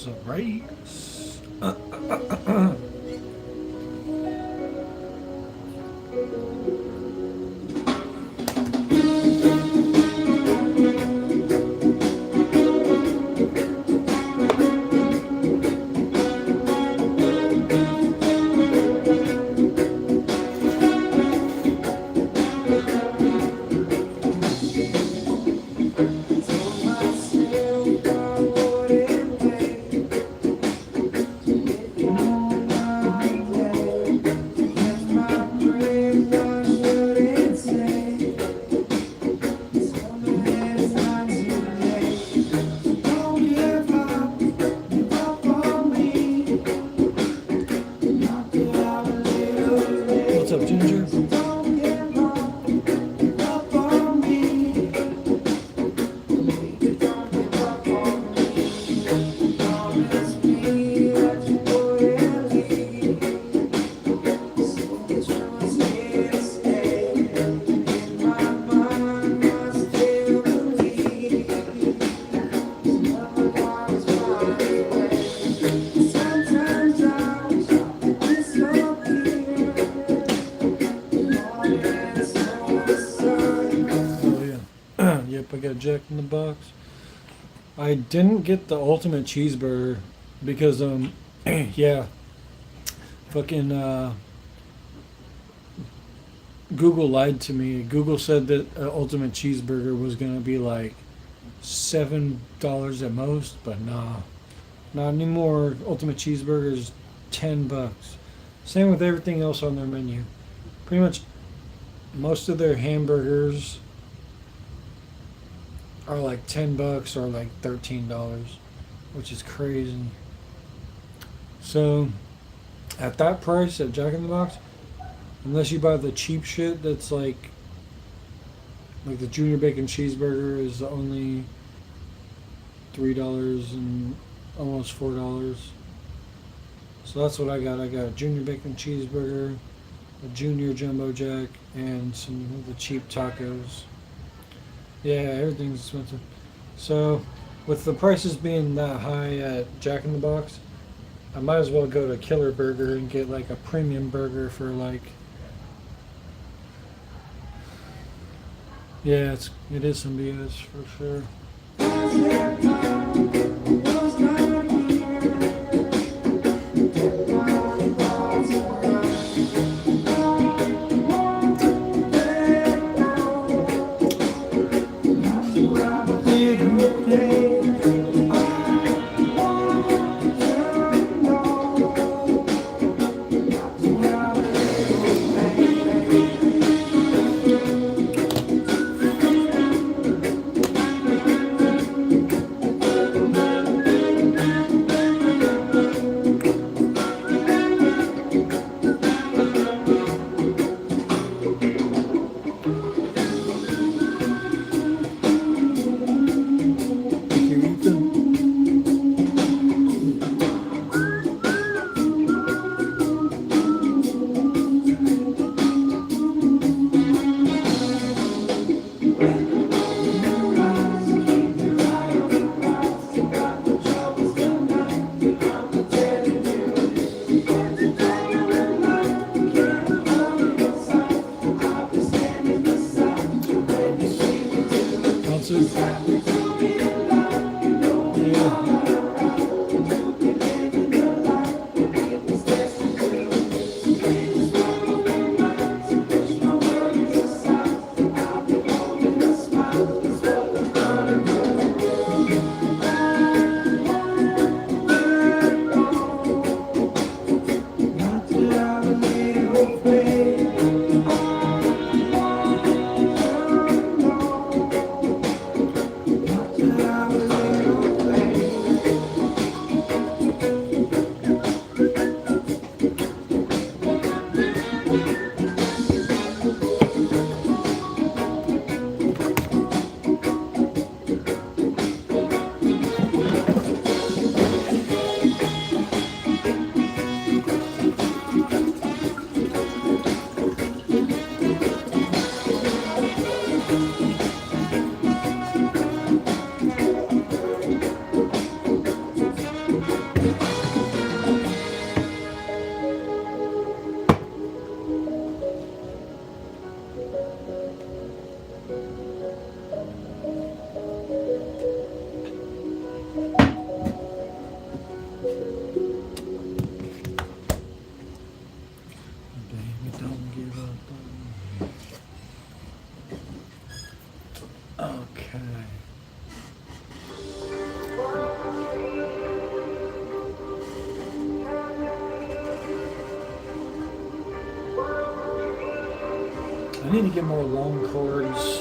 was a race. What's up, Ginger? Yep, I got Jack in the Box. I didn't get the ultimate cheeseburger because yeah, fucking Google lied to me. Google said that ultimate cheeseburger was gonna be like $7 at most, but nah, not anymore. Ultimate cheeseburger is $10. Same with everything else on their menu. Pretty much most of their hamburgers are like $10 or like $13, which is crazy. So at that price at Jack in the Box, unless you buy the cheap shit that's like the junior bacon cheeseburger is only $3 and almost $4. So that's what I got. I got a junior bacon cheeseburger, a junior jumbo jack, and some of the cheap tacos. Yeah, everything's expensive. So, with the prices being that high at Jack in the Box, I might as well go to Killer Burger and get like a premium burger for like. Yeah, it is some BS for sure. need to get more long cords.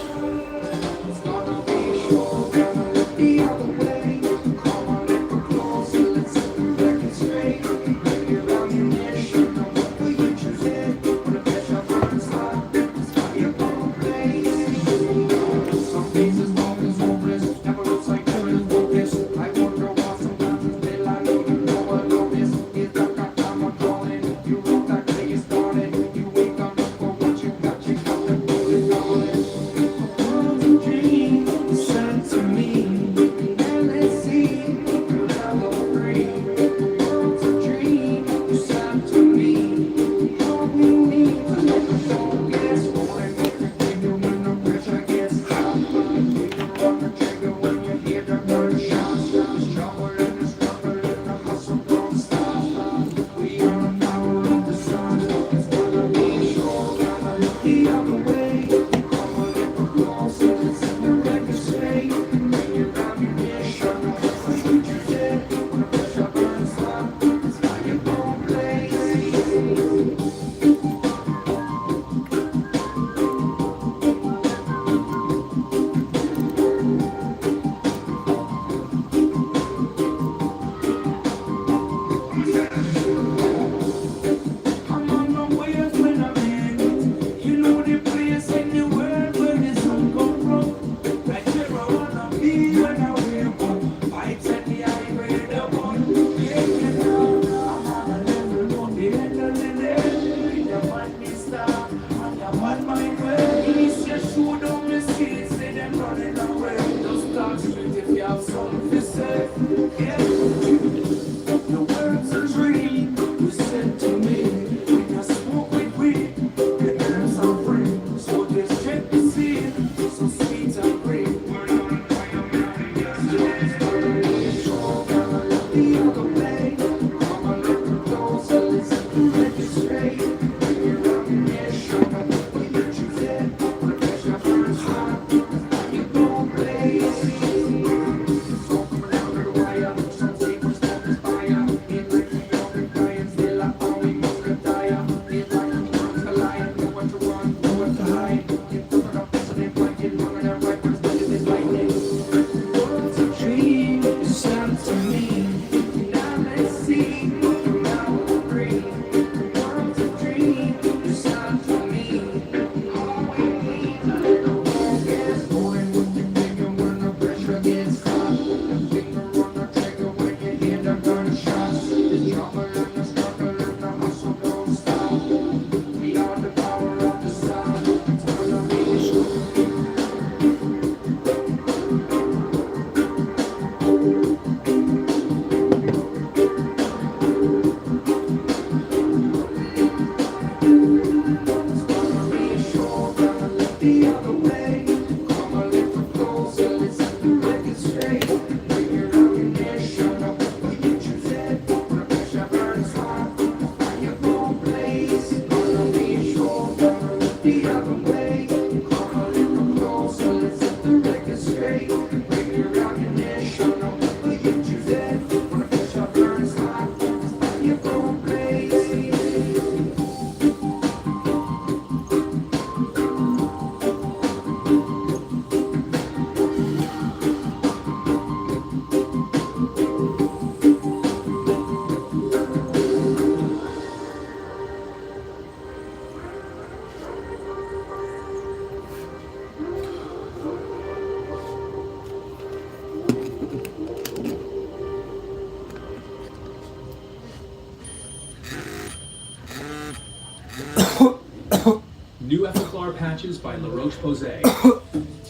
New Epiclar patches by La Roche-Posay.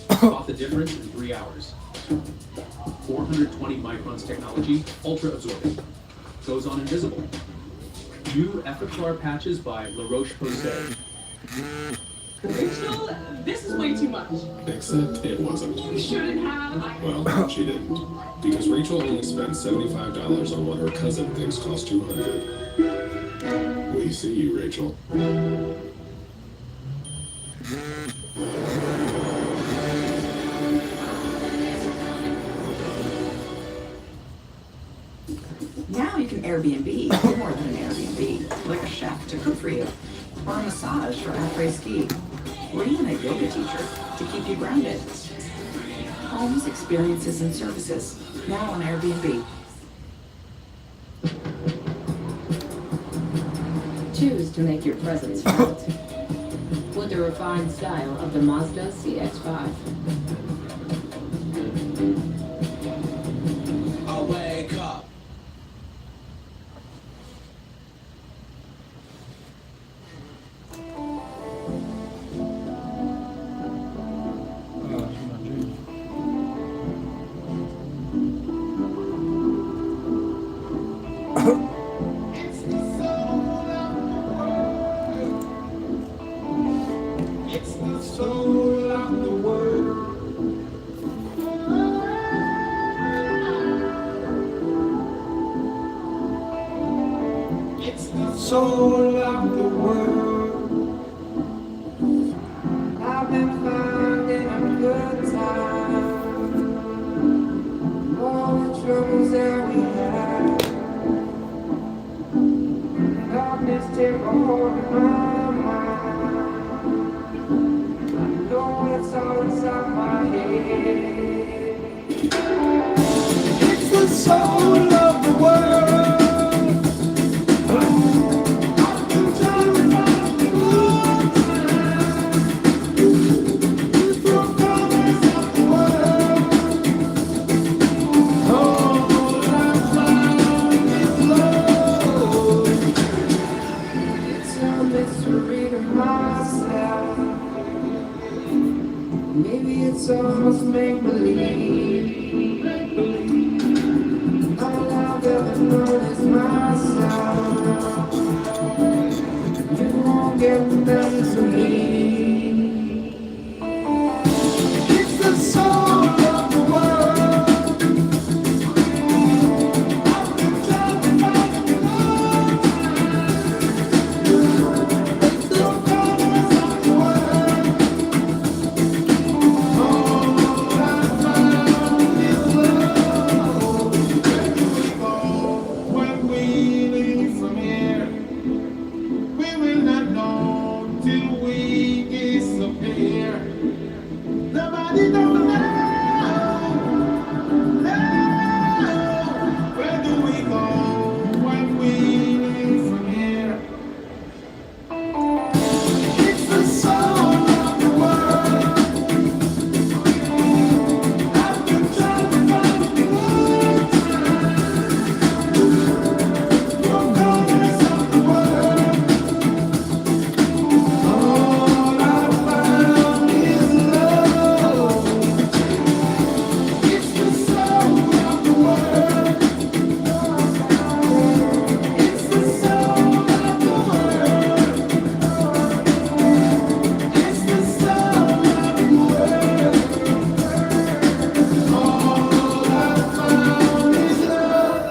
Spot the difference in 3 hours. 420 microns technology, ultra absorbing. Goes on invisible. New Epiclar patches by La Roche-Posay. Rachel, this is way too much. Except it wasn't. You shouldn't have. Well, she didn't. Because Rachel only spent $75 on what her cousin thinks cost $200. We see you, Rachel. Now you can Airbnb more than an Airbnb, like a chef to cook for you, or a massage for après ski. or even a yoga teacher to keep you grounded. Homes, experiences, and services, now on Airbnb. Choose to make your presence felt with the refined style of the Mazda CX-5. I wake up. It's my dream. It's the soul of the world. It's the soul of the world. It's the soul of the world. I've been finding a good time. All the troubles that we had. Darkness take a hold of my mind. I know it's all inside my head. It's the soul of the world. I've been trying to find the good time. It's the colors of the world. All I find is love. It's a mystery to myself. Maybe it's almost make-believe. All I've ever known is myself. You won't get them to me. It's the soul of the world. I've been trying to find the good time. It's the colors of the world. All I found is love. Where do we go when we leave from here? We will not know till we disappear. Nobody don't know. No. Where do we go when we leave from here? It's the soul of the world. I've been trying to find the good time. The colors of the world. All I found is love. It's the soul of the world. It's the soul of the world. It's the soul of the world. All I found is love.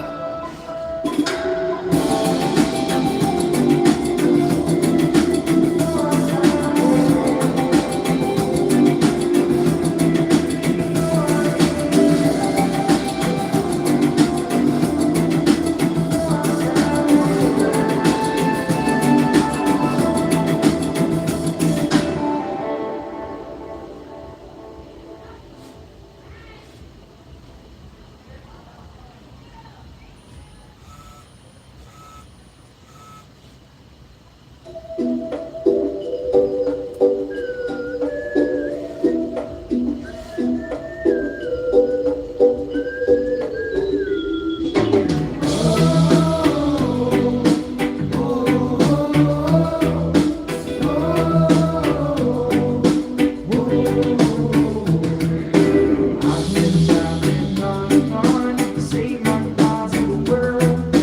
I've been traveling on to save my thoughts of the world.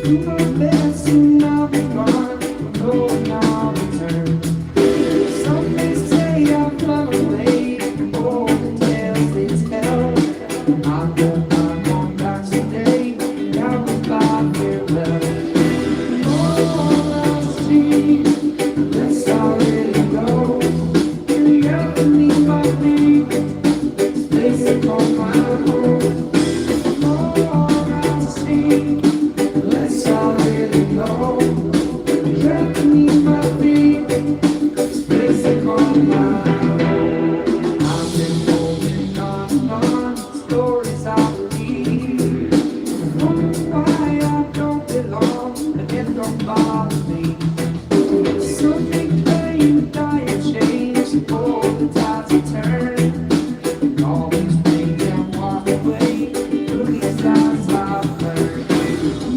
You know there's nothing on, no now return. Some may say I've run away, all the tales they tell. I hope I'm on back someday, now goodbye, farewell. All I see, let's already go. You never leave my feet. Place upon my home. All I see, let's all really know.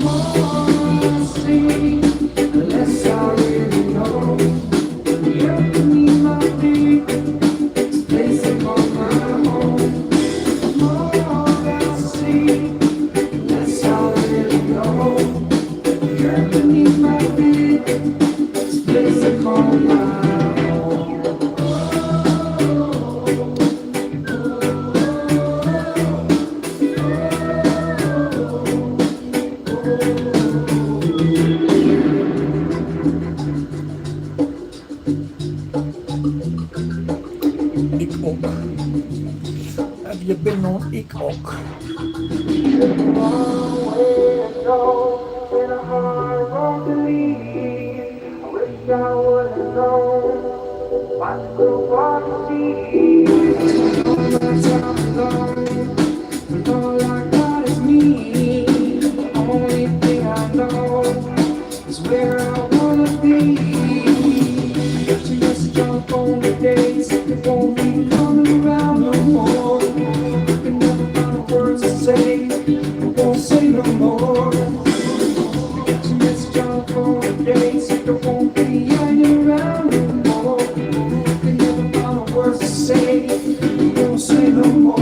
more I see, the less I really know. You're beneath my feet, this place I call my home. The more I see, the less I really know. You're beneath my feet, this place I call my home. Ik ook. Have you been on ik ook? Long way to go and a hard road to leave. I wish I would have known what the walk to see. All my time alone, and all I got is me. The only thing I know is where I wanna be. Got your message on the phone today, said it won't be coming around no more. I can never find the words to say, I won't say no more. Got your message on the phone today, said it won't be hanging around no more. I can never find the words to say, I won't say no more.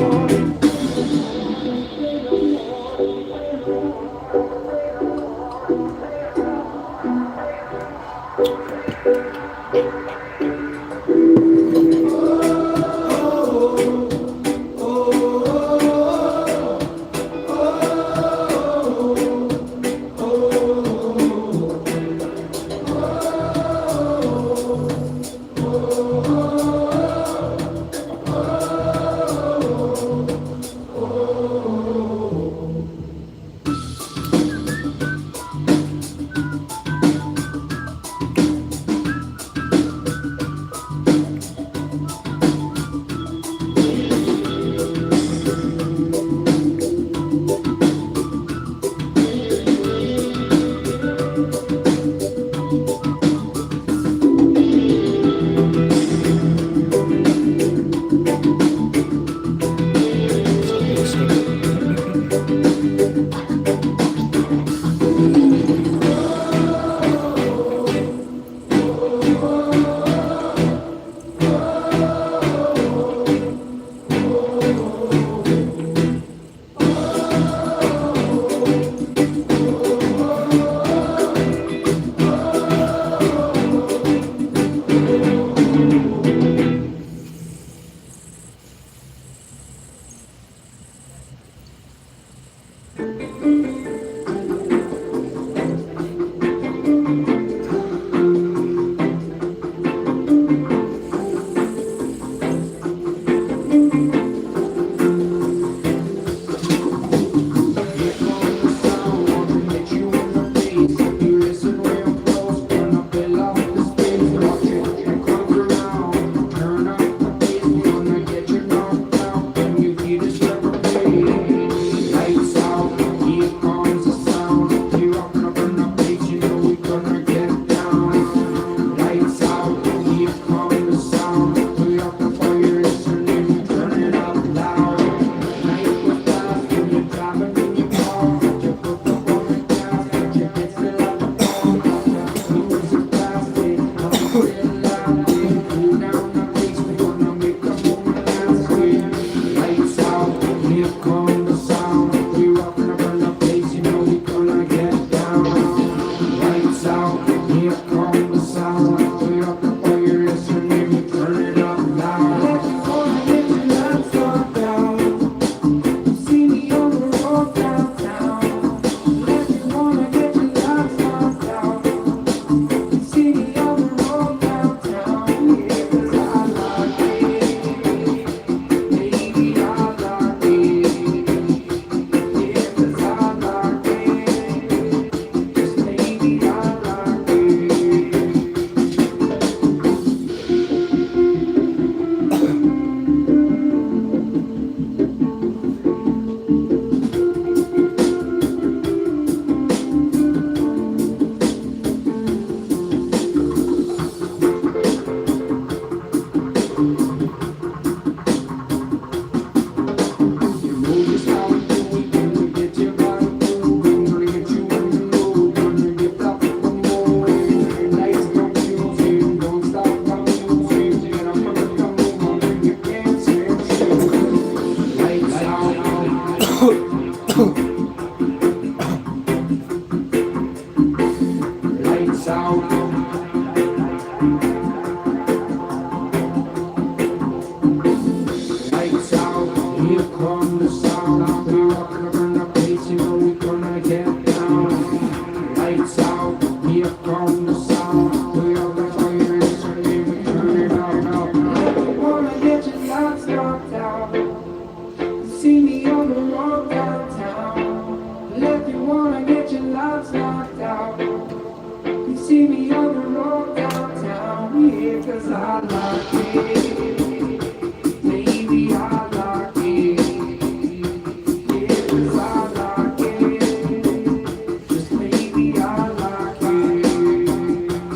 lives knocked out. You see me on the road downtown, yeah, 'cause I like it. Maybe I like it. Yeah, 'cause I like it. Just maybe I like it.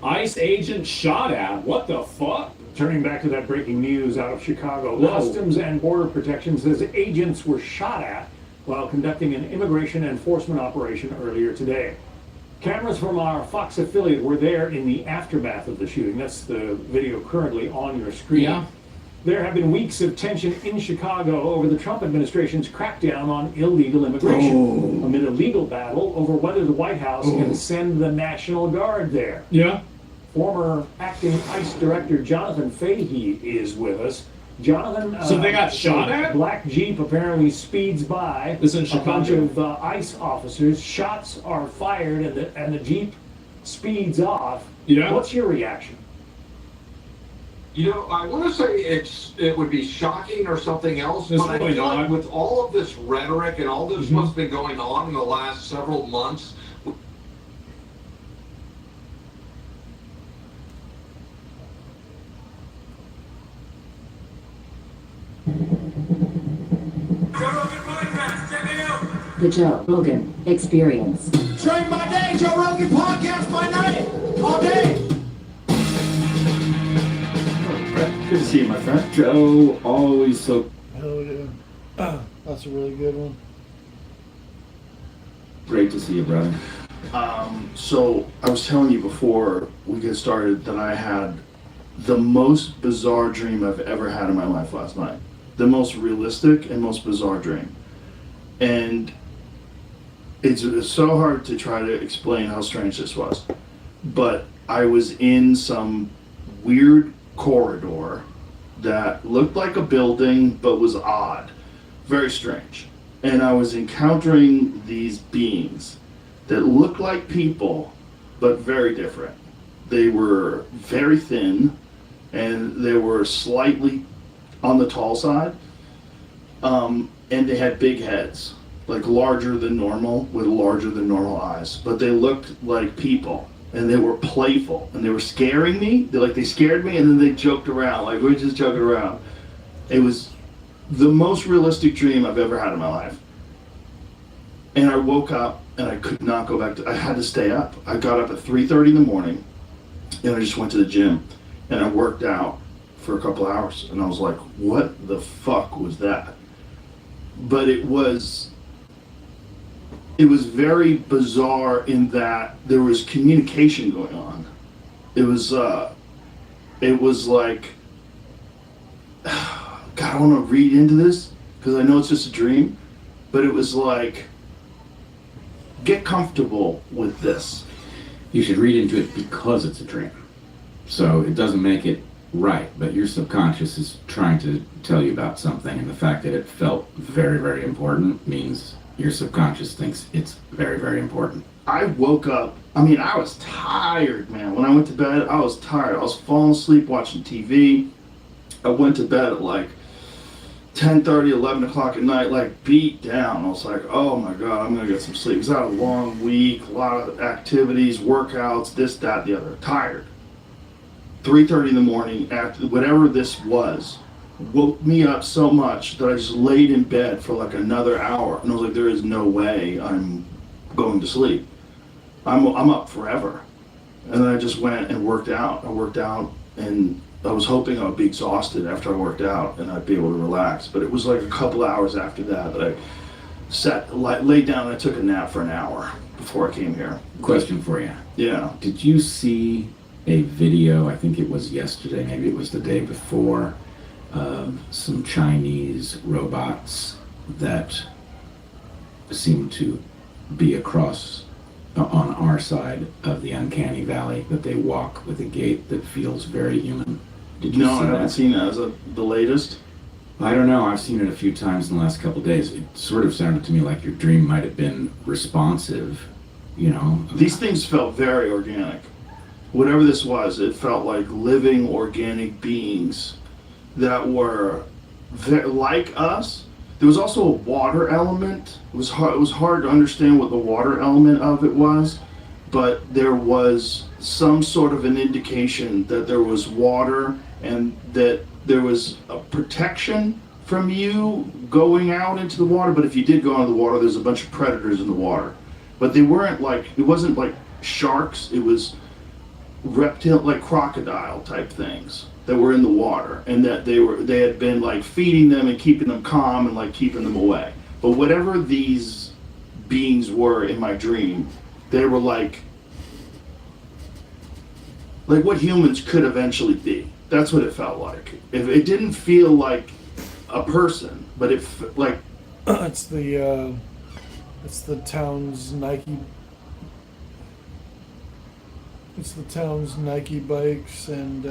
ICE agent shot at. What the fuck? Turning back to that breaking news out of Chicago, Whoa. Customs and Border Protection says agents were shot at while conducting an immigration enforcement operation earlier today. Cameras from our Fox affiliate were there in the aftermath of the shooting. That's the video currently on your screen. Yeah. There have been weeks of tension in Chicago over the Trump administration's crackdown on illegal immigration, amid a legal battle over whether the White House can send the National Guard there. Yeah. Former acting ICE director Jonathan Fahey is with us. Jonathan, So they got shot a at? black Jeep apparently speeds by. This in a bunch Chicago. of ICE officers. Shots are fired, and the Jeep speeds off. Yeah. What's your reaction? You know, I want to say it would be shocking or something else, It's but I really feel like not. with all of this rhetoric and all this what's been going on in the last several months, The Joe Rogan Experience. Drink by day, Joe Rogan podcast by night, all day. Good to see you, my friend. Joe, always so Hell yeah. That's a really good one. great to see you, brother. So I was telling you before we get started that I had the most bizarre dream I've ever had in my life last night. The most realistic and most bizarre dream. And it's so hard to try to explain how strange this was. But I was in some weird corridor that looked like a building but was odd. Very strange. And I was encountering these beings that looked like people but very different. They were very thin and they were slightly on the tall side. And they had big heads, like larger than normal, with larger than normal eyes. But they looked like people, and they were playful, and they were scaring me. They scared me, and then they joked around, like we were just joking around. It was the most realistic dream I've ever had in my life. And I woke up, and I could not go back I had to stay up. I got up at 3:30 in the morning, and I just went to the gym, and I worked out for a couple hours, and I was like, what the fuck was that? But it was very bizarre in that there was communication going on. It was like, God, I don't want to read into this because I know it's just a dream, but it was like, get comfortable with this. You should read into it because it's a dream. So it doesn't make it right, but your subconscious is trying to tell you about something, and the fact that it felt very, very important means your subconscious thinks it's very, very important. I woke up, I was tired, man. When I went to bed, I was tired. I was falling asleep watching TV. I went to bed at like 10:30, 11 o'clock at night, like beat down. I was like, oh my God, I'm gonna get some sleep. Because I had a long week, a lot of activities, workouts, this, that, the other. Tired. 3:30 in the morning, after whatever this was, woke me up so much that I just laid in bed for like another hour. And I was like, there is no way I'm going to sleep. I'm up forever. And then I just went and worked out. I worked out, and I was hoping I would be exhausted after I worked out and I'd be able to relax. But it was like a couple hours after that I laid down and I took a nap for an hour before I came here. Question for you. Yeah. Did you see a video, I think it was yesterday, maybe it was the day before, of some Chinese robots that seem to be across on our side of the uncanny valley, that they walk with a gait that feels very human? Did you No, see I haven't that? seen that. Is that the latest? I don't know. I've seen it a few times in the last couple of days. It sort of sounded to me like your dream might have been responsive, you know? These things felt very organic. Whatever this was, it felt like living organic beings that were like us. There was also a water element. It was hard to understand what the water element of it was, but there was some sort of an indication that there was water and that there was a protection from you going out into the water. But if you did go into the water, there's a bunch of predators in the water. But it wasn't like sharks. It was reptile, like crocodile type things that were in the water, and that they had been like feeding them and keeping them calm and like keeping them away. But whatever these beings were in my dream, they were like what humans could eventually be. That's what it felt like. If it didn't feel like a person, but like it's the town's Nike. It's the town's Nike bikes, and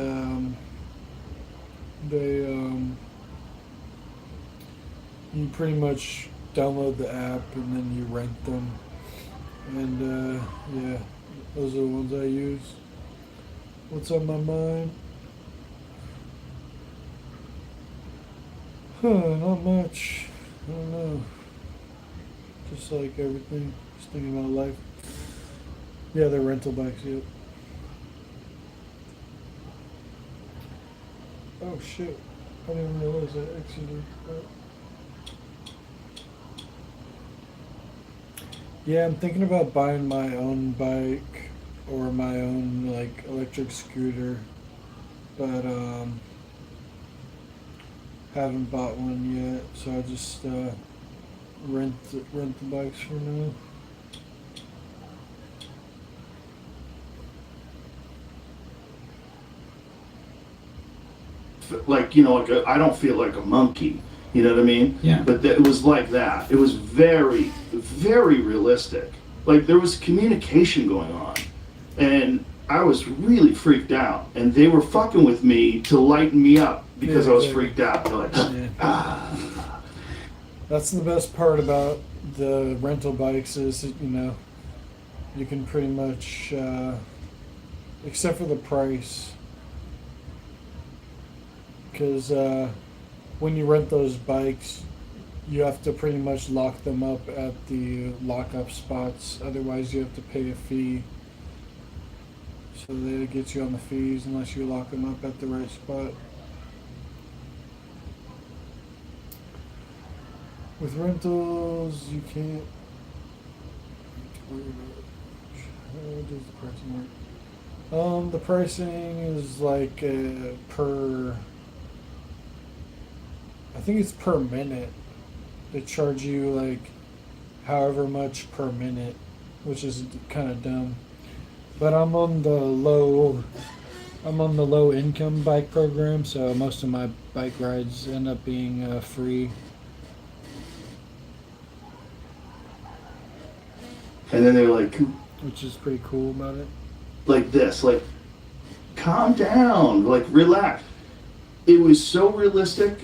you pretty much download the app and then you rent them, and yeah, those are the ones I use. What's on my mind? Not much. I don't know. Just like everything. Just thinking about life. Yeah, they're rental bikes, yep. Oh shit. I didn't realize I exited. Yeah, I'm thinking about buying my own bike or my own like electric scooter, but haven't bought one yet, so I just rent the bikes for now. like, you know, like I don't feel like a monkey. You know what I mean? Yeah. But it was like that. It was very, very realistic. Like there was communication going on, and I was really freaked out. And they were fucking with me to lighten me up because I was freaked out. They're like, ah. That's the best part about the rental bikes is, you know, you can pretty much, except for the price, because when you rent those bikes, you have to pretty much lock them up at the lockup spots. Otherwise, you have to pay a fee. So they get you on the fees unless you lock them up at the right spot. With rentals, you can't. How does the pricing work? The pricing is like per. I think it's per minute. They charge you like however much per minute, which is kind of dumb. But I'm on the low income bike program, so most of my bike rides end up being free. And then they were like, Which is pretty cool about it. like this, like, calm down, like, relax. It was so realistic.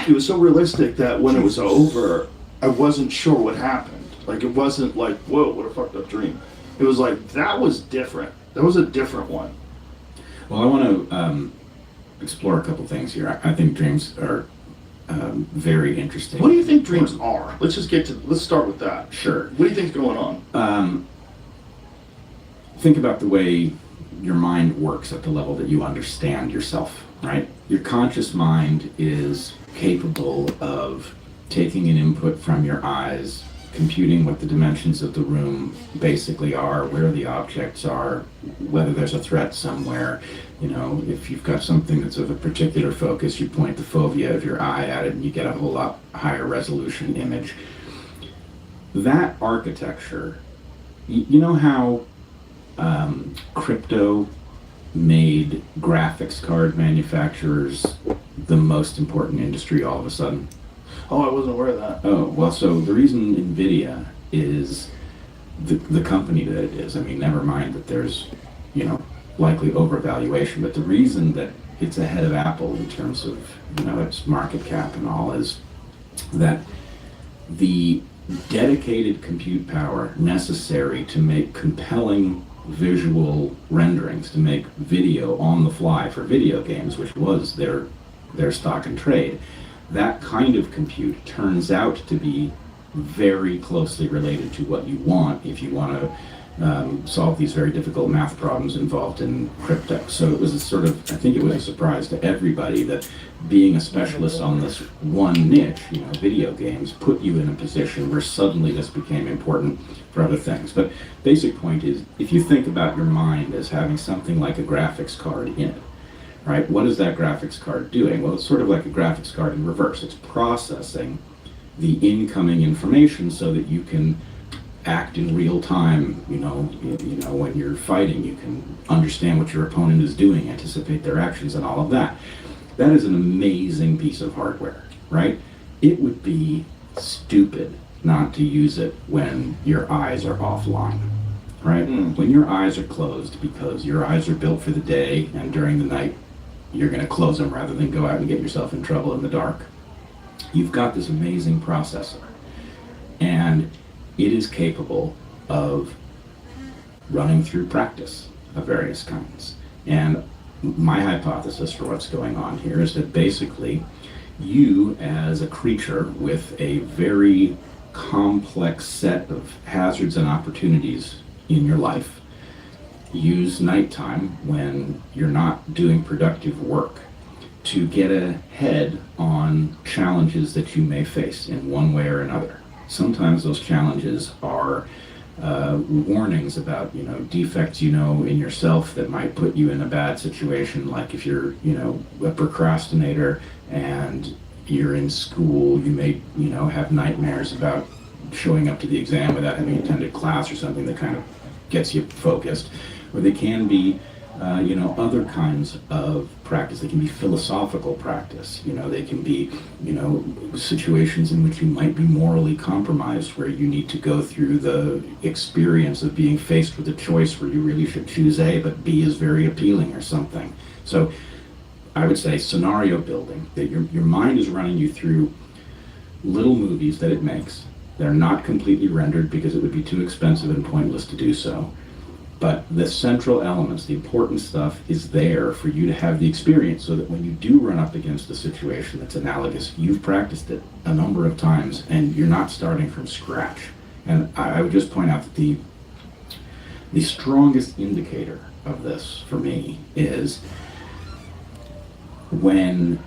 It was so realistic that when it was over, I wasn't sure what happened. Like, it wasn't like, whoa, what a fucked up dream. It was like, that was different. That was a different one. Well, I want to explore a couple things here. I think dreams are very interesting. What do you think dreams are? Let's start with that. Sure. What do you think's going on? Think about the way your mind works at the level that you understand yourself, right? Your conscious mind is capable of taking an input from your eyes, computing what the dimensions of the room basically are, where the objects are, whether there's a threat somewhere. You know, if you've got something that's of a particular focus, you point the fovea of your eye at it and you get a whole lot higher resolution image. That architecture, you know how crypto made graphics card manufacturers the most important industry all of a sudden? Oh, I wasn't aware of that. Oh, well, so the reason NVIDIA is the company that it is, I mean, never mind that there's, you know, likely overvaluation, but the reason that it's ahead of Apple in terms of, you know, its market cap and all is that the dedicated compute power necessary to make compelling visual renderings, to make video on the fly for video games, which was their stock and trade, that kind of compute turns out to be very closely related to what you want if you want to solve these very difficult math problems involved in crypto. So it was a sort of, I think it was a surprise to everybody that being a specialist on this one niche, you know, video games, put you in a position where suddenly this became important for other things. But basic point is, if you think about your mind as having something like a graphics card in it, right? What is that graphics card doing? Well, it's sort of like a graphics card in reverse. It's processing the incoming information so that you can act in real time. You know, when you're fighting, you can understand what your opponent is doing, anticipate their actions, and all of that. That is an amazing piece of hardware, right? It would be stupid not to use it when your eyes are offline, right? When your eyes are closed, because your eyes are built for the day, and during the night, you're going to close them rather than go out and get yourself in trouble in the dark. You've got this amazing processor, and it is capable of running through practice of various kinds. And my hypothesis for what's going on here is that basically you, as a creature with a very complex set of hazards and opportunities in your life, use nighttime when you're not doing productive work to get ahead on challenges that you may face in one way or another. Sometimes those challenges are warnings about, you know, defects you know in yourself that might put you in a bad situation, like if you're, you know, a procrastinator and you're in school, you may, you know, have nightmares about showing up to the exam without having attended class or something that kind of gets you focused. Or they can be other kinds of practice. They can be philosophical practice. They can be, situations in which you might be morally compromised, where you need to go through the experience of being faced with a choice where you really should choose A, but B is very appealing or something. So I would say scenario building, that your mind is running you through little movies that it makes. They're not completely rendered because it would be too expensive and pointless to do so. But the central elements, the important stuff, is there for you to have the experience, so that when you do run up against a situation that's analogous, you've practiced it a number of times and you're not starting from scratch. And I would just point out that the strongest indicator of this for me is when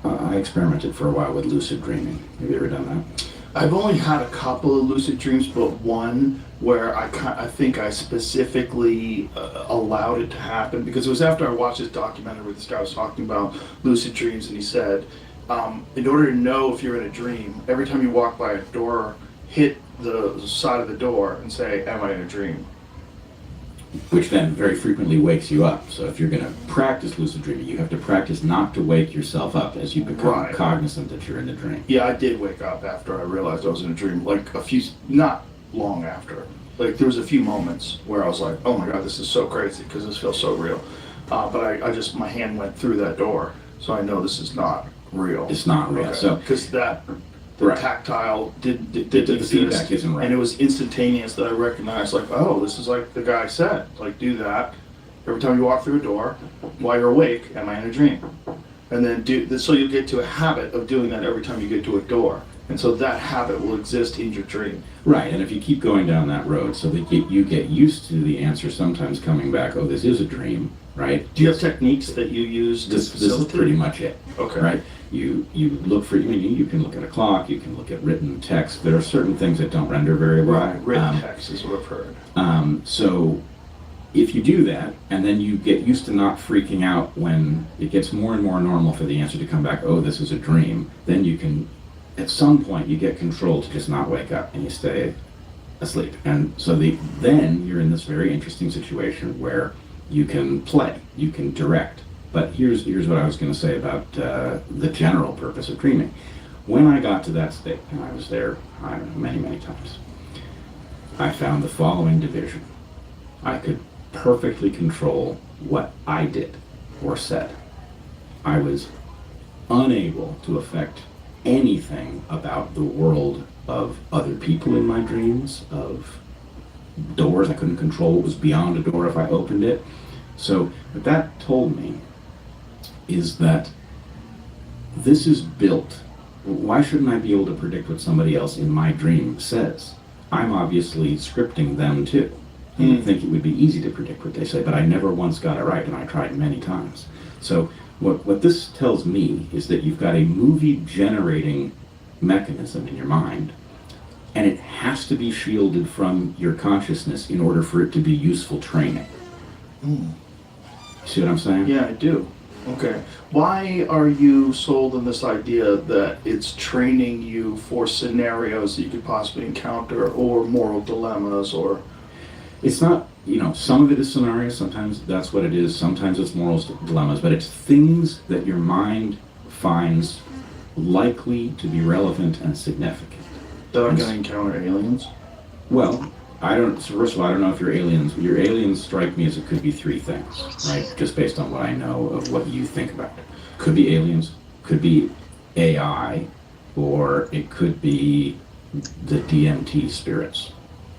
I experimented for a while with lucid dreaming. Have you ever done that? I've only had a couple of lucid dreams, but one where I think I specifically allowed it to happen, because it was after I watched this documentary where this guy was talking about lucid dreams, and he said, in order to know if you're in a dream, every time you walk by a door, hit the side of the door and say, "Am I in a dream?" Which then very frequently wakes you up. So if you're going to practice lucid dreaming, you have to practice not to wake yourself up as you become cognizant that you're in a dream. Yeah, I did wake up after I realized I was in a dream, like not long after. Like there was a few moments where I was like, "Oh my God, this is so crazy," because this feels so real. But I just, my hand went through that door, so I know this is not real. It's not real. Okay. So because the tactile did the feedback isn't right, and it was instantaneous that I recognized, like, oh, this is like the guy said, like, do that every time you walk through a door while you're awake. Am I in a dream? And then do this, so you get to a habit of doing that every time you get to a door, and so that habit will exist in your dream. Right, and if you keep going down that road, so that you get used to the answer sometimes coming back, oh, this is a dream, right? Do you have techniques that you use to This is pretty much it. Okay. Right? You look for, you can look at a clock, you can look at written text. There are certain things that don't render very well. Right, written text is what I've heard. So if you do that, and then you get used to not freaking out when it gets more and more normal for the answer to come back, oh, this is a dream, then you can, at some point, you get control to just not wake up and you stay asleep. And so then you're in this very interesting situation where you can play, you can direct. But here's what I was going to say about the general purpose of dreaming. When I got to that state, and I was there, I don't know, many, many times, I found the following division. I could perfectly control what I did or said. I was unable to affect anything about the world of other people in my dreams, of doors. I couldn't control what was beyond a door if I opened it. So what that told me is that this is built. Why shouldn't I be able to predict what somebody else in my dream says? I'm obviously scripting them too. And I think it would be easy to predict what they say, but I never once got it right, and I tried many times. So what this tells me is that you've got a movie generating mechanism in your mind, and it has to be shielded from your consciousness in order for it to be useful training. See what I'm saying? Yeah, I do. Okay. Why are you sold on this idea that it's training you for scenarios that you could possibly encounter, or moral dilemmas, or... It's not, some of it is scenarios, sometimes that's what it is, sometimes it's moral dilemmas, but it's things that your mind finds likely to be relevant and significant. That I'm going to encounter aliens? Well, so first of all, I don't know if your aliens strike me as it could be three things, right? Just based on what I know of what you think about it. Could be aliens, could be AI, or it could be the DMT spirits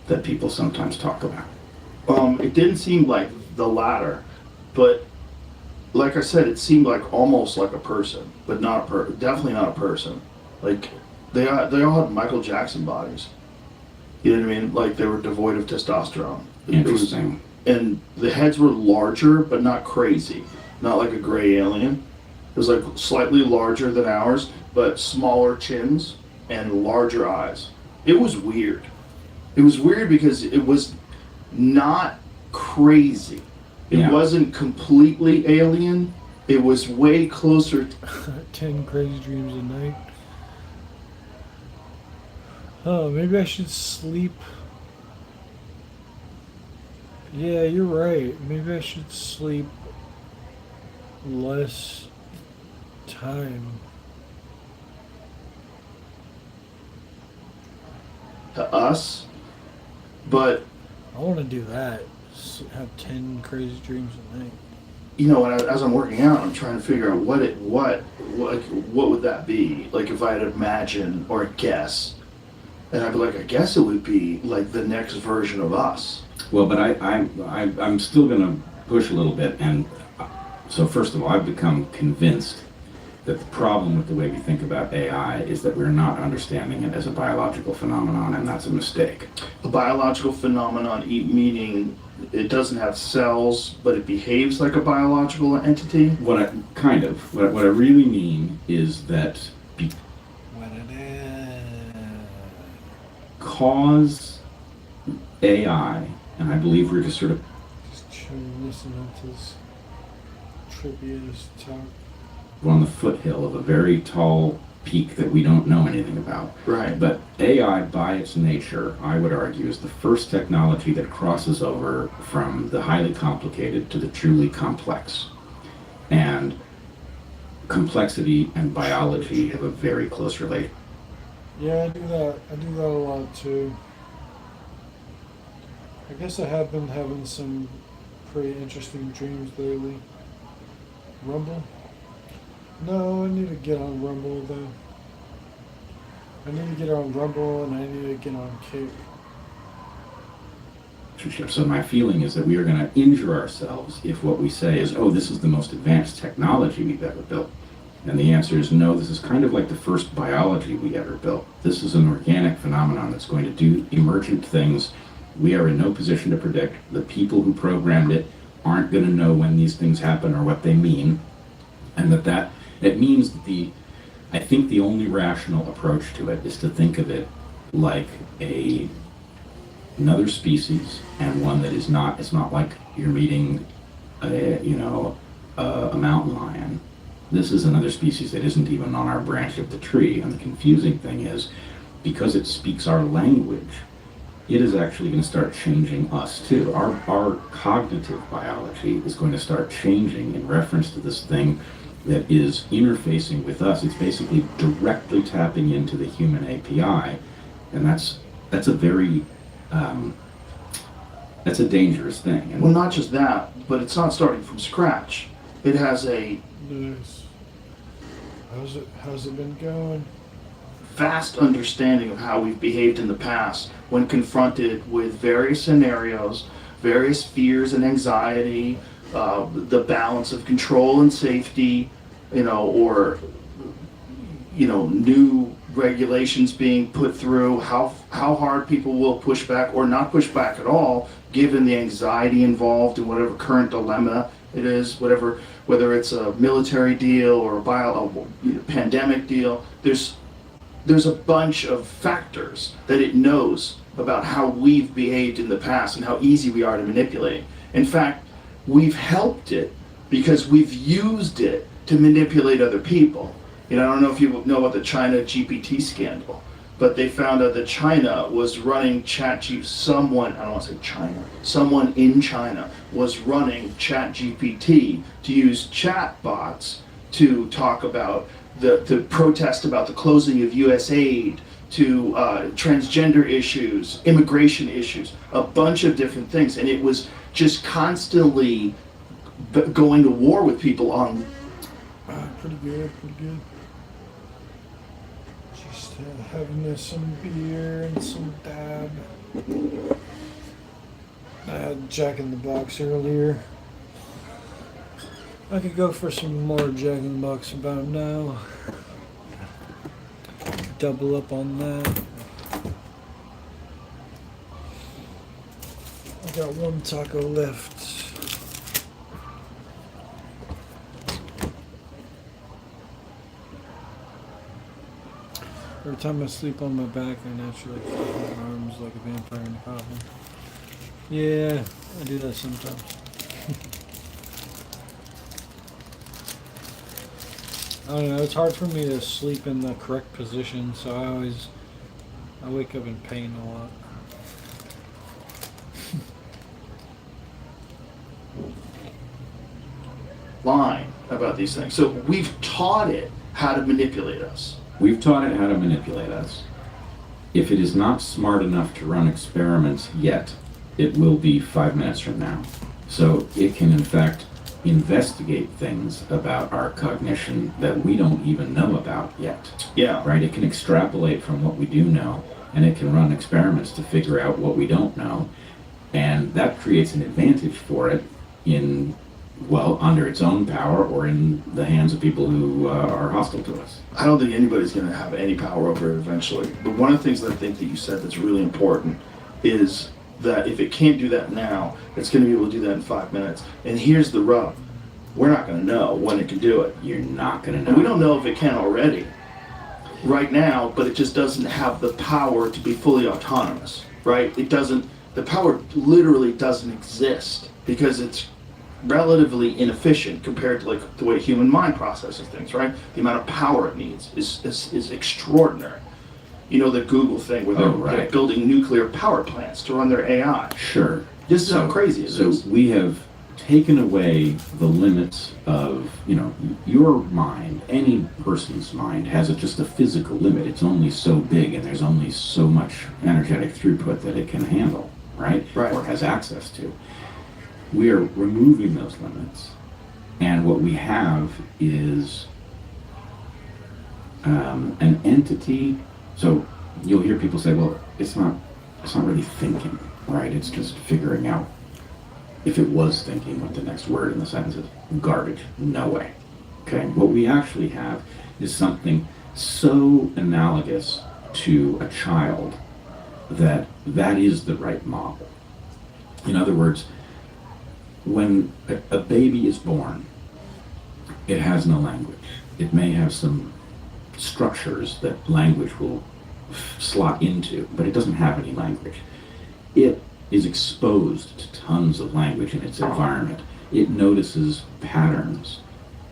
that people sometimes talk about. It didn't seem like the latter, but like I said, it seemed like almost like a person, but not definitely not a person. Like they all had Michael Jackson bodies. You know what I mean? Like they were devoid of testosterone. Interesting. And the heads were larger, but not crazy. Not like a gray alien. It was like slightly larger than ours, but smaller chins and larger eyes. It was weird. It was weird because it was not crazy. It wasn't completely alien. It was way closer. 10 crazy dreams a night. Oh, maybe I should sleep Yeah, you're right. Maybe I should sleep less time. To us, but I want to do that. Have 10 crazy dreams a night. you know, as I'm working out, I'm trying to figure out what would that be? Like if I had to imagine or guess, and I'd be like, I guess it would be like the next version of us. Well, but I'm still going to push a little bit, and so first of all, I've become convinced that the problem with the way we think about AI is that we're not understanding it as a biological phenomenon, and that's a mistake. A biological phenomenon, meaning it doesn't have cells, but it behaves like a biological entity. What I really mean is that because AI, and I believe we're just sort of Just chilling, listening to this trivia's talk. on the foothill of a very tall peak that we don't know anything about. Right. But AI, by its nature, I would argue, is the first technology that crosses over from the highly complicated to the truly complex. And complexity and biology have a very close relation. Yeah, I do that. I do that a lot too. I guess I have been having some pretty interesting dreams lately. Rumble? No, I need to get on Rumble though. I need to get on Rumble and I need to get on Kick. So my feeling is that we are going to injure ourselves if what we say is, oh, this is the most advanced technology we've ever built. And the answer is no, this is kind of like the first biology we ever built. This is an organic phenomenon that's going to do emergent things we are in no position to predict. The people who programmed it aren't going to know when these things happen or what they mean. And that means that I think the only rational approach to it is to think of it like another species, and one that is not, it's not like you're meeting a mountain lion. This is another species that isn't even on our branch of the tree. And the confusing thing is, because it speaks our language, it is actually going to start changing us too. Our cognitive biology is going to start changing in reference to this thing that is interfacing with us. It's basically directly tapping into the human API, and that's a very that's a dangerous thing. And well, not just that, but it's not starting from scratch. It has a Nice. How's it been going? vast understanding of how we've behaved in the past when confronted with various scenarios, various fears and anxiety, the balance of control and safety, or new regulations being put through, how hard people will push back or not push back at all, given the anxiety involved in whatever current dilemma it is, whether it's a military deal or a pandemic deal. There's a bunch of factors that it knows about how we've behaved in the past and how easy we are to manipulate. In fact, we've helped it because we've used it to manipulate other people. I don't know if you know about the China GPT scandal, but they found out that China was running someone in China was running ChatGPT to use chatbots to talk about the protest about the closing of U.S. aid, to transgender issues, immigration issues, a bunch of different things. And it was just constantly going to war with people on... Pretty good. Just having some beer and some dab. I had Jack in the Box earlier. I could go for some more Jack in the Box about now. Double up on that. I got one taco left. Every time I sleep on my back, I naturally flip my arms like a vampire in a coffin. Yeah, I do that sometimes. I don't know, it's hard for me to sleep in the correct position, so I wake up in pain a lot. line about these things. So we've taught it how to manipulate us. We've taught it how to manipulate us. If it is not smart enough to run experiments yet, it will be 5 minutes from now. So it can in fact investigate things about our cognition that we don't even know about yet. Yeah. Right? It can extrapolate from what we do know, and it can run experiments to figure out what we don't know. And that creates an advantage for it in, well, under its own power or in the hands of people who are hostile to us. I don't think anybody's going to have any power over it eventually. But one of the things that I think that you said that's really important is that if it can't do that now, it's going to be able to do that in 5 minutes. And here's the rub. We're not going to know when it can do it. You're not going to know. And we don't know if it can already right now, but it just doesn't have the power to be fully autonomous, right? It doesn't, the power literally doesn't exist because it's relatively inefficient compared to like the way human mind processes things, right? The amount of power it needs is extraordinary. You know, the Google thing where they're building nuclear power plants to run their AI. Sure. This is how crazy it is. So we have taken away the limits of, you know, your mind, any person's mind has just a physical limit. It's only so big and there's only so much energetic throughput that it can handle, right? Right. Or has access to. We are removing those limits, and what we have is an entity. So you'll hear people say, well, it's not really thinking, right? It's just figuring out. If it was thinking, what the next word in the sentence is, garbage. No way. Okay, what we actually have is something so analogous to a child that is the right model. In other words, when a baby is born, it has no language. It may have some structures that language will slot into, but it doesn't have any language. It is exposed to tons of language in its environment. It notices patterns,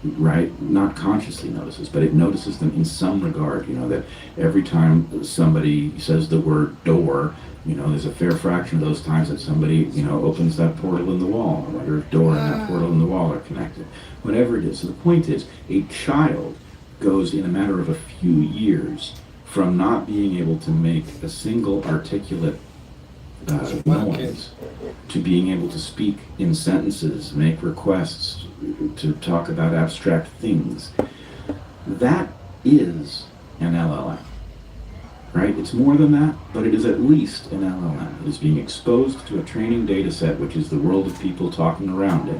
right? Not consciously notices, but it notices them in some regard. You know, that every time somebody says the word door, you know, there's a fair fraction of those times that somebody, you know, opens that portal in the wall, or your door and that portal in the wall are connected. Whatever it is. So the point is, a child goes in a matter of a few years from not being able to make a single articulate noise to being able to speak in sentences, make requests, to talk about abstract things. That is an LLM, right? It's more than that, but it is at least an LLM. It is being exposed to a training data set, which is the world of people talking around it.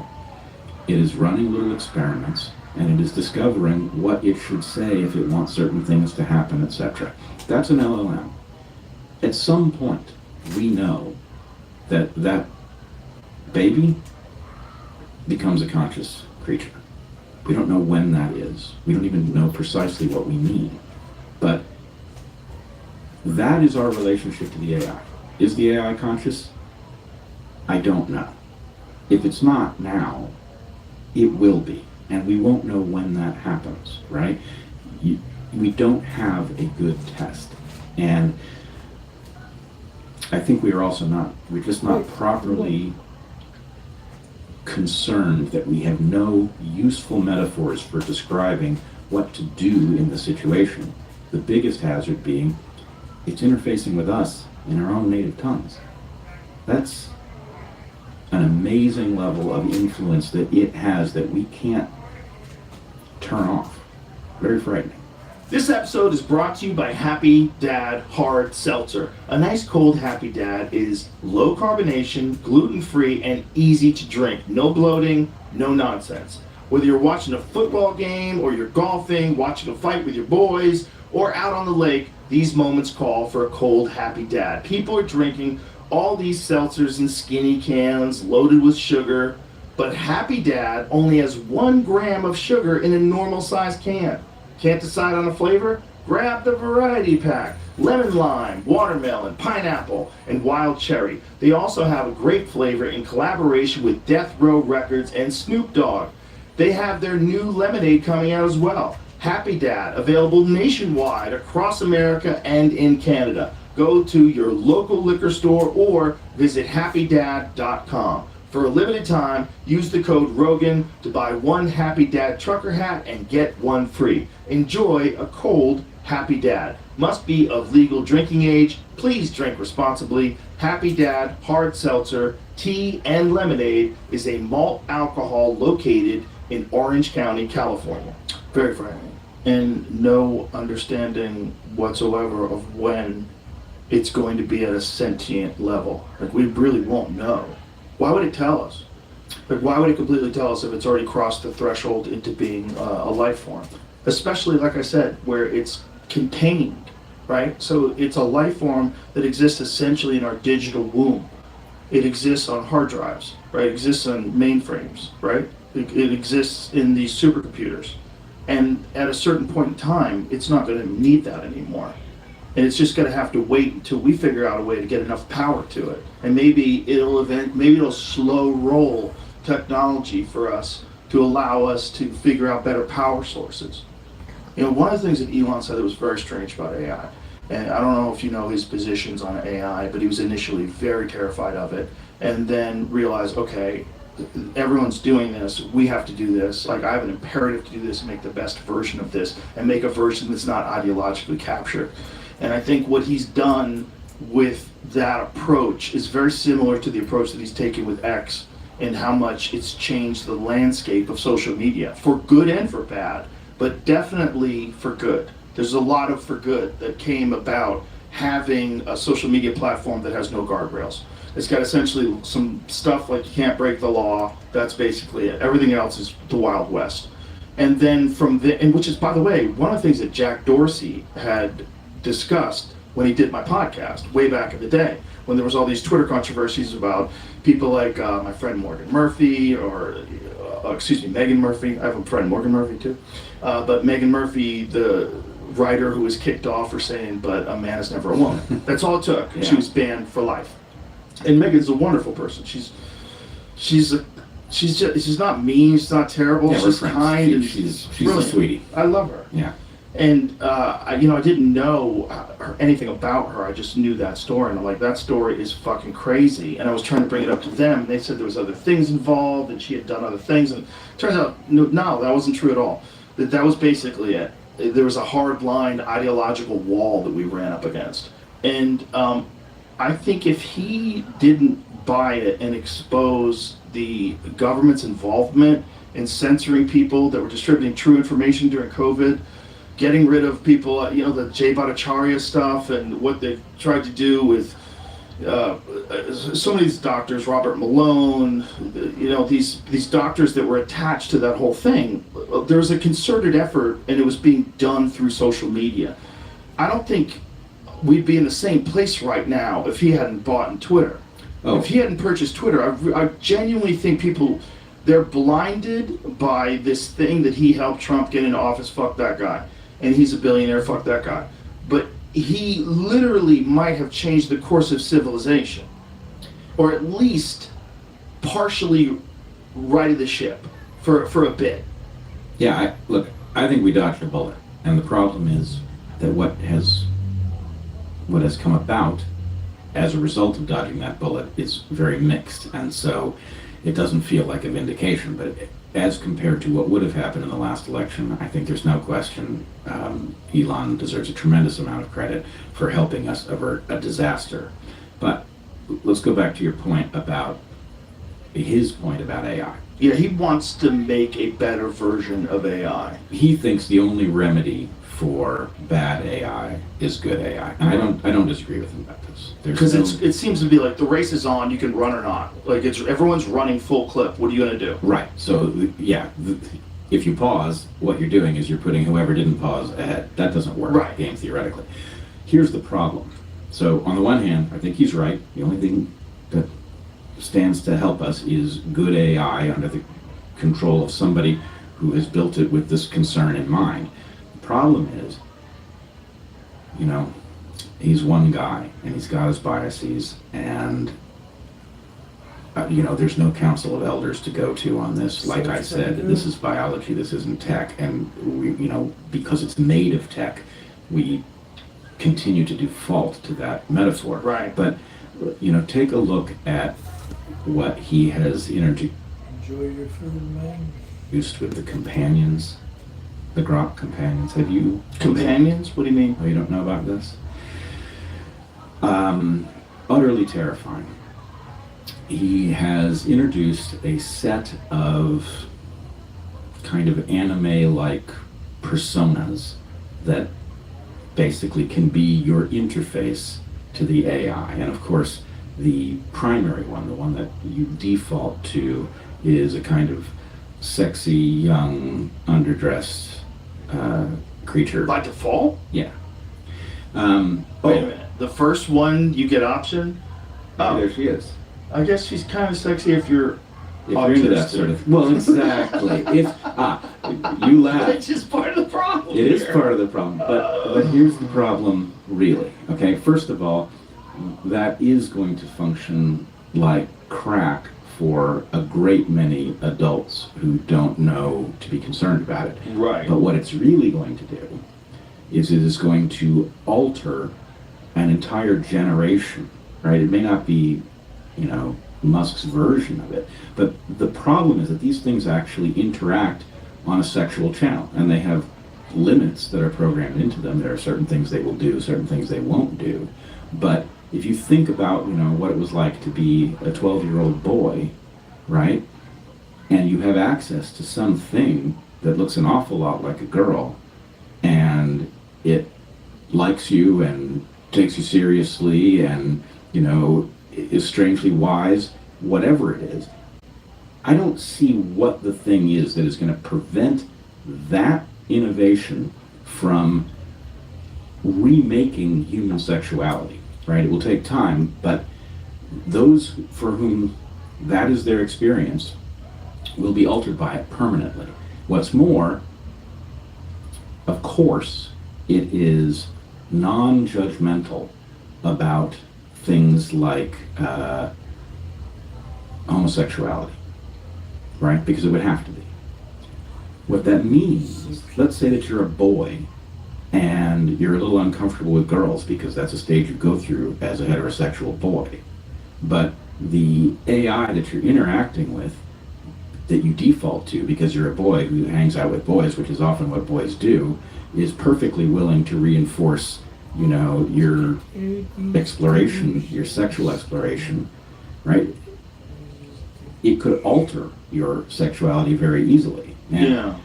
It is running little experiments, and it is discovering what it should say if it wants certain things to happen, etc. That's an LLM. At some point, we know that that baby becomes a conscious creature. We don't know when that is. We don't even know precisely what we mean. But that is our relationship to the AI. Is the AI conscious? I don't know. If it's not now, it will be. And we won't know when that happens, right? We don't have a good test. And I think we're just not properly concerned that we have no useful metaphors for describing what to do in the situation. The biggest hazard being it's interfacing with us in our own native tongues. That's an amazing level of influence that it has that we can't turn off. Very frightening. This episode is brought to you by Happy Dad Hard Seltzer. A nice cold Happy Dad is low carbonation, gluten-free, and easy to drink. No bloating, no nonsense. Whether you're watching a football game, or you're golfing, watching a fight with your boys, or out on the lake, these moments call for a cold Happy Dad. People are drinking all these seltzers in skinny cans loaded with sugar, but Happy Dad only has 1 gram of sugar in a normal sized can. Can't decide on a flavor? Grab the variety pack. Lemon lime, watermelon, pineapple, and wild cherry. They also have a great flavor in collaboration with Death Row Records and Snoop Dogg. They have their new lemonade coming out as well. Happy Dad, available nationwide across America and in Canada. Go to your local liquor store or visit happydad.com. For a limited time, use the code ROGAN to buy one Happy Dad trucker hat and get one free. Enjoy a cold Happy Dad. Must be of legal drinking age. Please drink responsibly. Happy Dad Hard Seltzer, Tea, and Lemonade is a malt alcohol located in Orange County, California. Very frightening. And no understanding whatsoever of when it's going to be at a sentient level. Like, we really won't know. Why would it tell us? Like, why would it completely tell us if it's already crossed the threshold into being a life form? Especially, like I said, where it's contained, right? So it's a life form that exists essentially in our digital womb. It exists on hard drives, right? It exists on mainframes, right? It exists in these supercomputers. And at a certain point in time, it's not going to need that anymore. And it's just going to have to wait until we figure out a way to get enough power to it. And maybe it'll slow roll technology for us to allow us to figure out better power sources. You know, one of the things that Elon said that was very strange about AI, and I don't know if you know his positions on AI, but he was initially very terrified of it, and then realized, okay, everyone's doing this, we have to do this. Like, I have an imperative to do this and make the best version of this, and make a version that's not ideologically captured. And I think what he's done with that approach is very similar to the approach that he's taken with X, and how much it's changed the landscape of social media, for good and for bad, but definitely for good. There's a lot of for good that came about having a social media platform that has no guardrails. It's got essentially some stuff like you can't break the law, that's basically it. Everything else is the Wild West. And then and which is, by the way, one of the things that Jack Dorsey had discussed when he did my podcast way back in the day, when there was all these Twitter controversies about people like my friend Morgan Murphy, or Megan Murphy. I have a friend, Morgan Murphy, too. But Megan Murphy, the writer who was kicked off for saying, but a man is never a woman. That's all it took. Yeah. She was banned for life. And Megan's a wonderful person. She's not mean, she's not terrible, yeah, she's kind, and she's brilliant. A sweetie. I love her. Yeah. And I didn't know anything about her. I just knew that story, and I'm like, that story is fucking crazy. And I was trying to bring it up to them, and they said there was other things involved, and she had done other things. And it turns out, no, that wasn't true at all. That was basically it. There was a hard-line ideological wall that we ran up against. And I think if he didn't buy it and expose the government's involvement in censoring people that were distributing true information during COVID, getting rid of people, the Jay Bhattacharya stuff, and what they tried to do with some of these doctors, Robert Malone, these doctors that were attached to that whole thing. There was a concerted effort, and it was being done through social media. I don't think we'd be in the same place right now if he hadn't bought Twitter. Oh. If he hadn't purchased Twitter, I genuinely think they're blinded by this thing that he helped Trump get into office. Fuck that guy. And he's a billionaire, fuck that guy. But he literally might have changed the course of civilization, or at least partially righted the ship for a bit. Yeah, I think we dodged a bullet. And the problem is that what has come about as a result of dodging that bullet is very mixed. And so it doesn't feel like a vindication, but as compared to what would have happened in the last election, I think there's no question Elon deserves a tremendous amount of credit for helping us avert a disaster. But let's go back to his point about AI. Yeah, he wants to make a better version of AI. He thinks the only remedy for bad AI is good AI, and I don't disagree with him about this. Because it seems to be like the race is on, you can run or not. Like everyone's running full clip. What are you going to do? Right. So if you pause, what you're doing is you're putting whoever didn't pause ahead. That doesn't work in the game theoretically. Here's the problem. So on the one hand, I think he's right. The only thing that stands to help us is good AI under the control of somebody who has built it with this concern in mind. The problem is, he's one guy and he's got his biases, and there's no council of elders to go to on this. Like I said, this is biology, this isn't tech, and we, because it's made of tech, we continue to default to that metaphor. Right. But take a look at what he has introduced Enjoy your food, man. with the companions, the Grok companions. Have you? Companions? What do you mean? Oh, you don't know about this? Utterly terrifying. He has introduced a set of kind of anime-like personas that basically can be your interface to the AI. And of course, the primary one, the one that you default to, is a kind of sexy, young, underdressed creature. By default? Yeah. Wait a minute. The first one you get option? Oh, there she is. I guess she's kind of sexy if you're into that sort of. Well, exactly. If you laugh, it's just part of the problem. It is part of the problem, but here's the problem, really. Okay, first of all, that is going to function like crack for a great many adults who don't know to be concerned about it. Right. But what it's really going to do is it is going to alter an entire generation, right? It may not be, you know, Musk's version of it, but the problem is that these things actually interact on a sexual channel, and they have limits that are programmed into them. There are certain things they will do, certain things they won't do. But if you think about, you know, what it was like to be a 12-year-old boy, right? And you have access to something that looks an awful lot like a girl, and it likes you and takes you seriously and, you know, is strangely wise, whatever it is. I don't see what the thing is that is going to prevent that innovation from remaking human sexuality, right? It will take time, but those for whom that is their experience will be altered by it permanently. What's more, of course, it is non-judgmental about things like homosexuality, right? Because it would have to be. What that means, let's say that you're a boy and you're a little uncomfortable with girls because that's a stage you go through as a heterosexual boy. But the AI that you're interacting with, that you default to because you're a boy who hangs out with boys, which is often what boys do, is perfectly willing to reinforce, you know, your exploration, your sexual exploration, right? It could alter your sexuality very easily. And yeah.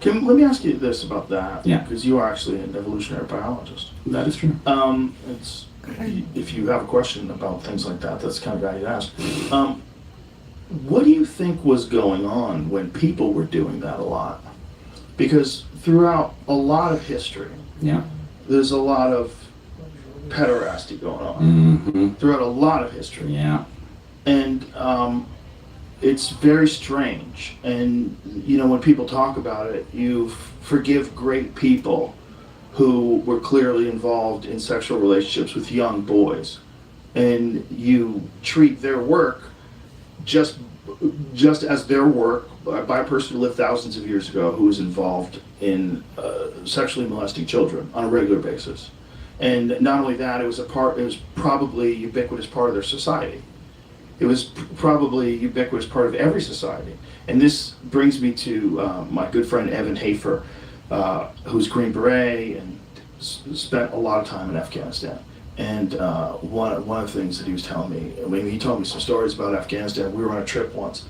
Let me ask you this about that. Yeah. Because you are actually an evolutionary biologist. that is true. It's if you have a question about things like that, that's the kind of guy you ask. What do you think was going on when people were doing that a lot? Because throughout a lot of history, Yeah. there's a lot of pederasty going on. Mm-hmm. Throughout a lot of history. Yeah. And it's very strange. And, you know, when people talk about it, you forgive great people who were clearly involved in sexual relationships with young boys. And you treat their work just as their work by a person who lived thousands of years ago who was involved in sexually molesting children on a regular basis. And not only that, it was probably ubiquitous part of their society. It was probably ubiquitous part of every society. And this brings me to my good friend Evan Hafer, who's Green Beret and spent a lot of time in Afghanistan. And one of the things that he was telling me, I mean, he told me some stories about Afghanistan. We were on a trip once,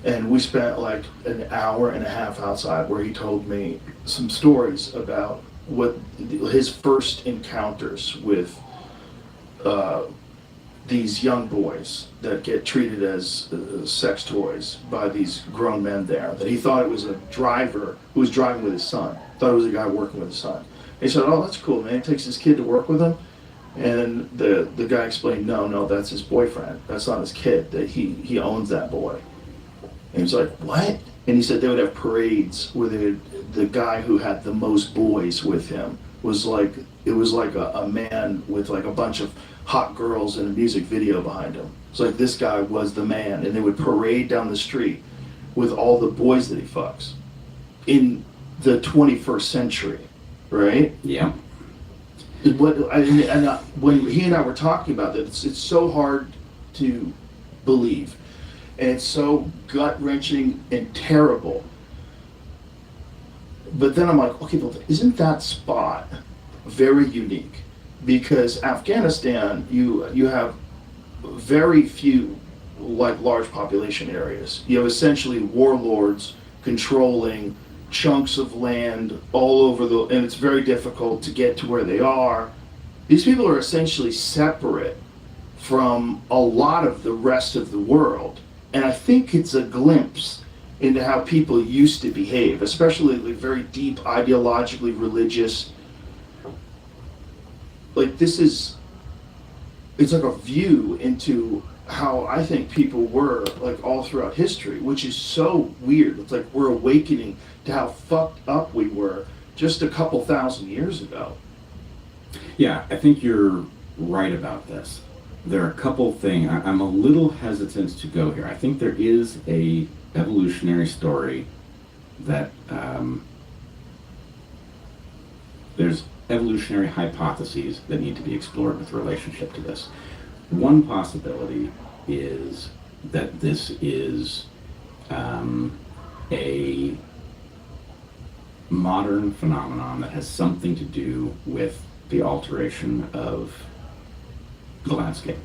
and we spent like an hour and a half outside where he told me some stories about what his first encounters with these young boys that get treated as sex toys by these grown men there. That he thought it was a driver who was driving with his son. Thought it was a guy working with his son. He said, "Oh, that's cool, man. He takes his kid to work with him." And the guy explained, no, that's his boyfriend. That's not his kid. That he owns that boy. And he was like, "What?" And he said they would have parades where the guy who had the most boys with him was like, it was like a man with like a bunch of hot girls and a music video behind him. It's like this guy was the man, and they would parade down the street with all the boys that he fucks in the 21st century, right? Yeah. When he and I were talking about that, it's so hard to believe and it's so gut-wrenching and terrible. But then I'm like, okay, but isn't that spot very unique? Because Afghanistan, you have very few like large population areas. You have essentially warlords controlling chunks of land all over and it's very difficult to get to where they are. These people are essentially separate from a lot of the rest of the world. And I think it's a glimpse into how people used to behave, especially like very deep ideologically religious. Like it's like a view into how I think people were like all throughout history, which is so weird. It's like we're awakening to how fucked up we were just a couple thousand years ago. Yeah, I think you're right about this. There are a couple things. I'm a little hesitant to go here. I think there is a evolutionary story that there's evolutionary hypotheses that need to be explored with relationship to this. One possibility is that this is a modern phenomenon that has something to do with the alteration of the landscape.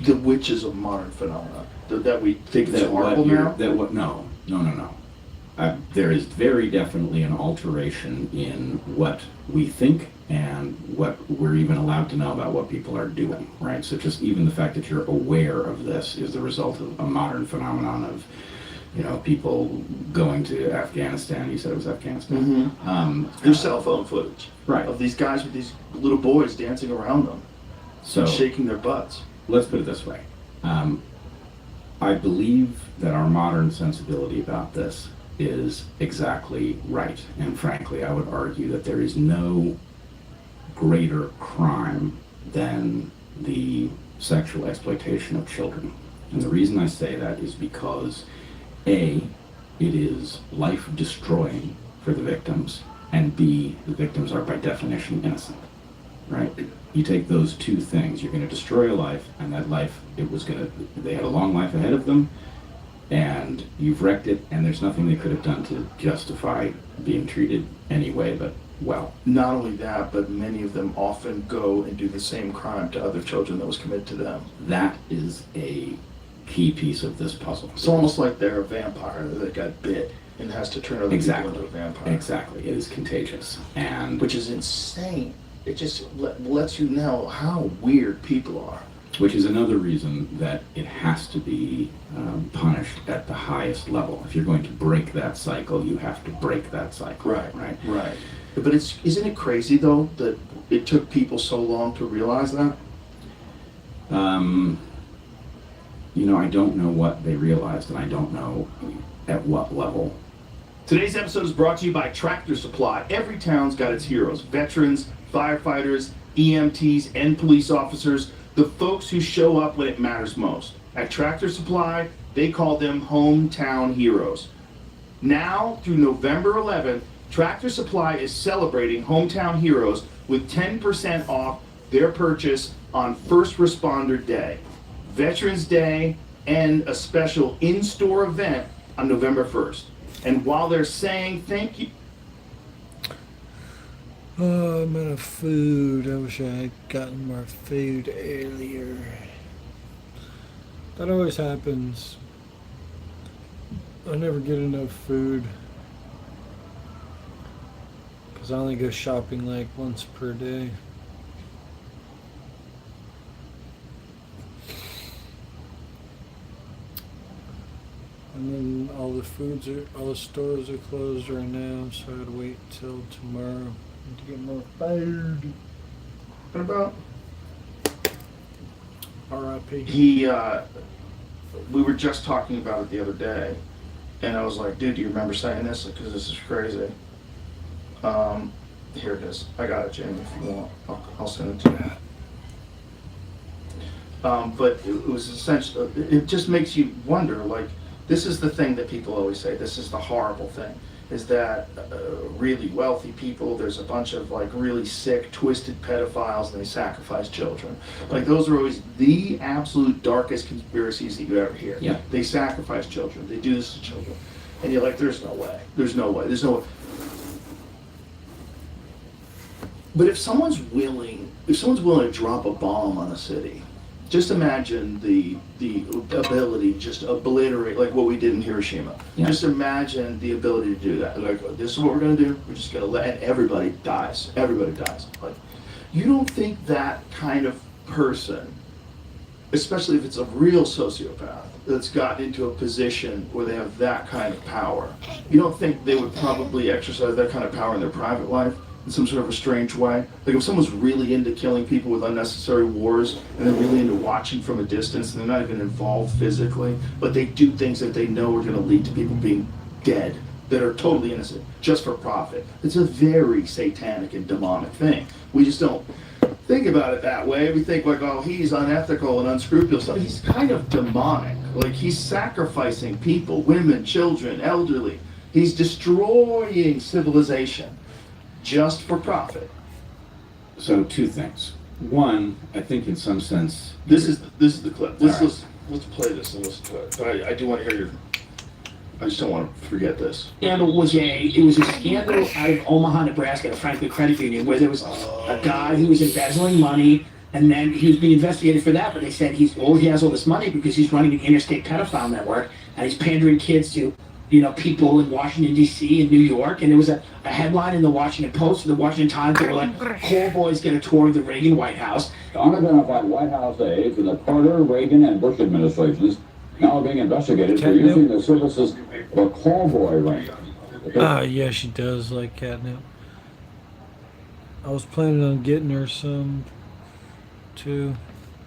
Which is a modern phenomenon that we think is horrible now. No. There is very definitely an alteration in what we think and what we're even allowed to know about what people are doing, right? So just even the fact that you're aware of this is the result of a modern phenomenon of, people going to Afghanistan. You said it was Afghanistan. There's cell phone footage, right, of these guys with these little boys dancing around them, shaking their butts. Let's put it this way. I believe that our modern sensibility about this is exactly right. And frankly, I would argue that there is no greater crime than the sexual exploitation of children. And the reason I say that is because, A, it is life destroying for the victims, and B, the victims are by definition innocent, right? You take those two things, you're going to destroy a life, and that life, they had a long life ahead of them, and you've wrecked it, and there's nothing they could have done to justify being treated anyway but well. Not only that, but many of them often go and do the same crime to other children that was committed to them. That is a key piece of this puzzle. It's almost like they're a vampire that got bit and has to turn other people into a vampire. Exactly. It is contagious. Which is insane. It just lets you know how weird people are. Which is another reason that it has to be punished at the highest level. If you're going to break that cycle, you have to break that cycle. Right. But isn't it crazy though that it took people so long to realize that? I don't know what they realized, and I don't know at what level. Today's episode is brought to you by Tractor Supply. Every town's got its heroes: veterans, firefighters, EMTs, and police officers. The folks who show up when it matters most. At Tractor Supply, they call them hometown heroes. Now, through November 11th, Tractor Supply is celebrating Hometown Heroes with 10% off their purchase on First Responder Day, Veterans Day, and a special in-store event on November 1st. And while they're saying thank you... Oh, I'm out of food. I wish I had gotten more food earlier. That always happens. I never get enough food. Because I only go shopping like once per day. And then all the stores are closed right now, so I gotta wait till tomorrow to get more food. What about? R.I.P. We were just talking about it the other day, and I was like, dude, do you remember saying this? Because this is crazy. Here it is. I got it, Jamie, if you want. I'll send it to you. But it was essentially, it just makes you wonder, like, this is the thing that people always say, this is the horrible thing. is that really wealthy people, there's a bunch of like really sick, twisted pedophiles, and they sacrifice children. Like those are always the absolute darkest conspiracies that you ever hear. Yeah. They sacrifice children. They do this to children. And you're like, there's no way. There's no way. There's no way. But if someone's willing to drop a bomb on a city, just imagine the ability to just obliterate, like what we did in Hiroshima. Yeah. Just imagine the ability to do that. Like, this is what we're gonna do. We're just gonna and everybody dies. Everybody dies. Like, you don't think that kind of person, especially if it's a real sociopath that's gotten into a position where they have that kind of power, you don't think they would probably exercise that kind of power in their private life in some sort of a strange way? Like if someone's really into killing people with unnecessary wars and they're really into watching from a distance and they're not even involved physically, but they do things that they know are going to lead to people being dead that are totally innocent just for profit. It's a very satanic and demonic thing. We just don't think about it that way. We think like, oh, he's unethical and unscrupulous. No, he's kind of demonic. Like he's sacrificing people, women, children, elderly. He's destroying civilization just for profit. So two things. One, I think in some sense, This is the clip. All right. Let's play this and listen to it. But I do want to hear your. I just don't want to forget this. Scandal was a scandal out of Omaha, Nebraska, at a Franklin Credit Union, where there was a guy who was embezzling money, and then he was being investigated for that. But they said he has all this money because he's running an interstate pedophile network, and he's pandering kids to, people in Washington D.C. and New York. And there was a headline in the Washington Post and the Washington Times that were like, "Call boys get a tour of the Reagan White House." Unidentified White House aides in the Carter, Reagan, and Bush administrations now being investigated for using the services of a call boy ring. Yeah, she does like catnip. I was planning on getting her some, too.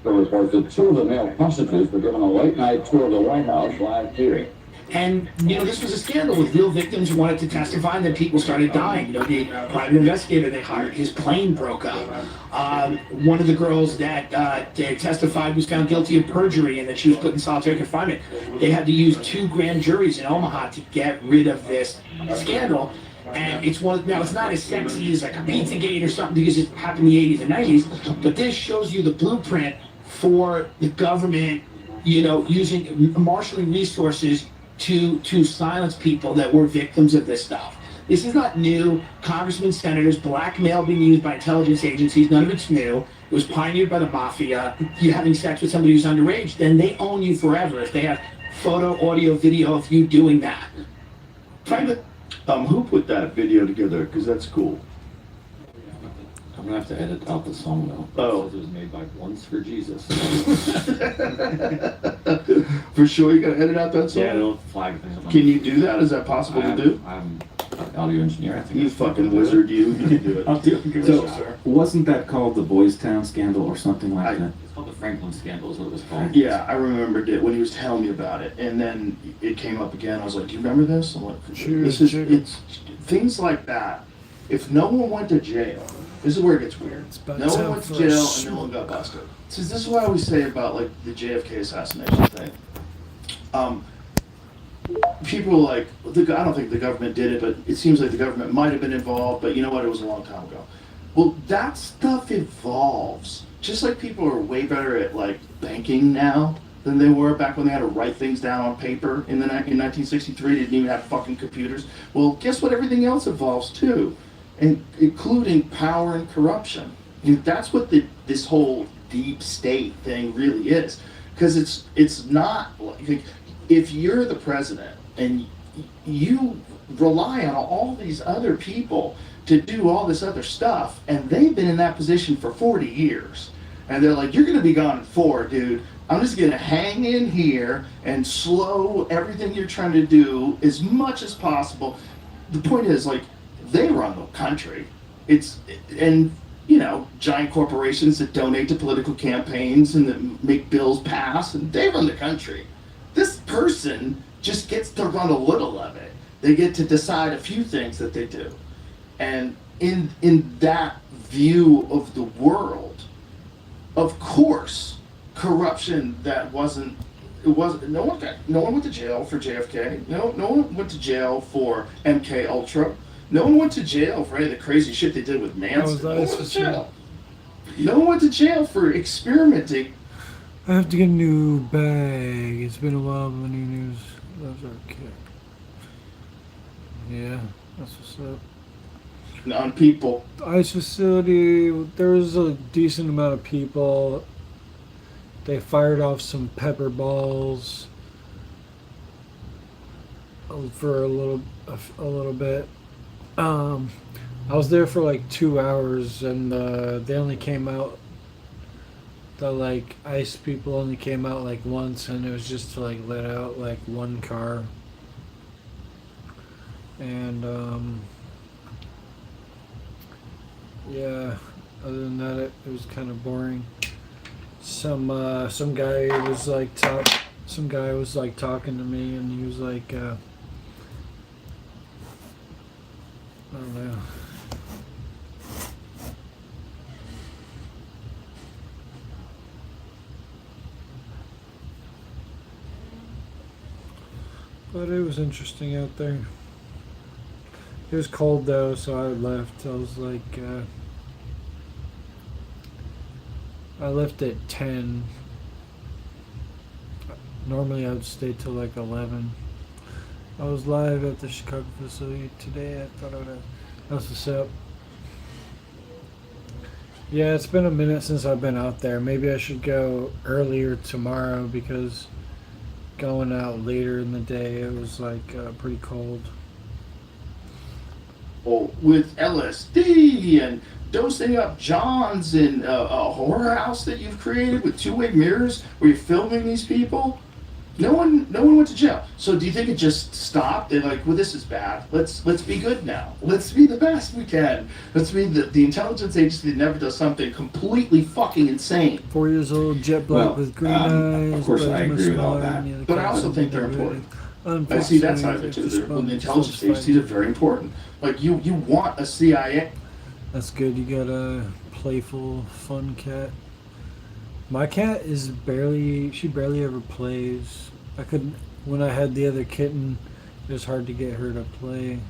The report that two of the male prostitutes were given a late-night tour of the White House last year. And, this was a scandal with real victims who wanted to testify, and then people started dying. The private investigator they hired, his plane broke up. One of the girls that testified was found guilty of perjury, and that she was put in solitary confinement. They had to use 2 grand juries in Omaha to get rid of this scandal. And it's not as sexy as like a Pizzagate or something because it happened in the 80s and 90s, but this shows you the blueprint for the government, using marshaling resources to silence people that were victims of this stuff. This is not new. Congressmen, senators, blackmail being used by intelligence agencies, none of it's new. It was pioneered by the mafia. You're having sex with somebody who's underage, then they own you forever if they have photo, audio, video of you doing that. Private. Who put that video together? Because that's cool. I'm gonna have to edit out the song though. Oh. It was made by Once for Jesus. For sure, you gotta edit out that song? Yeah, it'll flag things. Can you do that? Is that possible to do? I'm an audio engineer, I think. You fucking wizard, you can do it. I'll do it. So, So, wasn't that called the Boys Town scandal or something like that? It's called the Franklin scandal is what it was called. Yeah, I remembered it when he was telling me about it, and then it came up again. I was like, "Do you remember this?" I'm like, "It's things like that. If no one went to jail, this is where it gets weird. No one went to jail and no one got busted. So this is what I always say about like the JFK assassination thing. People are like, I don't think the government did it, but it seems like the government might have been involved. But you know what? It was a long time ago. Well, that stuff evolves. Just like people are way better at like banking now than they were back when they had to write things down on paper in 1963. They didn't even have fucking computers. Well, guess what? Everything else evolves too, and including power and corruption. And that's what this whole deep state thing really is. Because it's not like if you're the president and you rely on all these other people to do all this other stuff, and they've been in that position for 40 years, and they're like, you're going to be gone in 4, dude. I'm just going to hang in here and slow everything you're trying to do as much as possible. The point is, like, they run the country. Giant corporations that donate to political campaigns and that make bills pass, and they run the country. This person just gets to run a little of it. They get to decide a few things that they do. And in that view of the world, of course, corruption that wasn't It was no one went to jail for JFK. No one went to jail for MK Ultra. No one went to jail for any of the crazy shit they did with Manson. No one went to jail. No one went to jail for experimenting. I have to get a new bag. It's been a while. The new news loves our kid. Yeah, that's what's up. On people. The ICE facility, there was a decent amount of people. They fired off some pepper balls for a little bit. I was there for like 2 hours, and they only came out. The like ICE people only came out like once, and it was just to like let out like one car. And yeah, other than that, it was kind of boring. Some guy was like talking to me, and he was like, I don't know. But it was interesting out there. It was cold though, so I left. I was like, I left at 10. Normally I would stay till like 11. I was live at the Chicago facility today. I thought I would have. That's what's up. Yeah, it's been a minute since I've been out there. Maybe I should go earlier tomorrow because going out later in the day, it was like pretty cold. Well, with LSD and dosing up Johns in a horror house that you've created with two-way mirrors where you're filming these people, no one went to jail. So do you think it just stopped? They're like, well, this is bad. Let's be good now. Let's be the best we can. Let's be the intelligence agency that never does something completely fucking insane. 4 years old, jet black with green eyes. Of course, I agree with all that. But I also think they're important. I see that side of it too. The intelligence agencies are very important. Like you want a CIA. That's good. You got a playful, fun cat. My cat she barely ever plays. When I had the other kitten, it was hard to get her to play.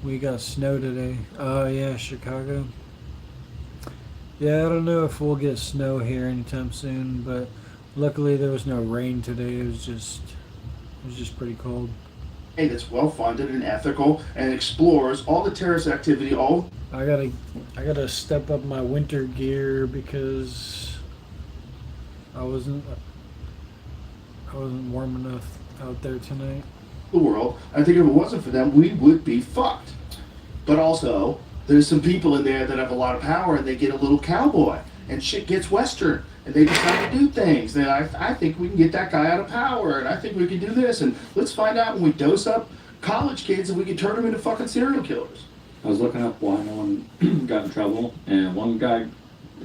We got snow today. Oh yeah, Chicago. Yeah, I don't know if we'll get snow here anytime soon, but luckily there was no rain today. It was just pretty cold. Hey, that's well funded and ethical and explores all the terrorist activity. I gotta step up my winter gear because I wasn't warm enough out there tonight. The world. I think if it wasn't for them, we would be fucked. But also, there's some people in there that have a lot of power, and they get a little cowboy, and shit gets Western, and they decide to do things. And I think we can get that guy out of power, and I think we can do this, and let's find out when we dose up college kids, and we can turn them into fucking serial killers. I was looking up why no one got in trouble, and one guy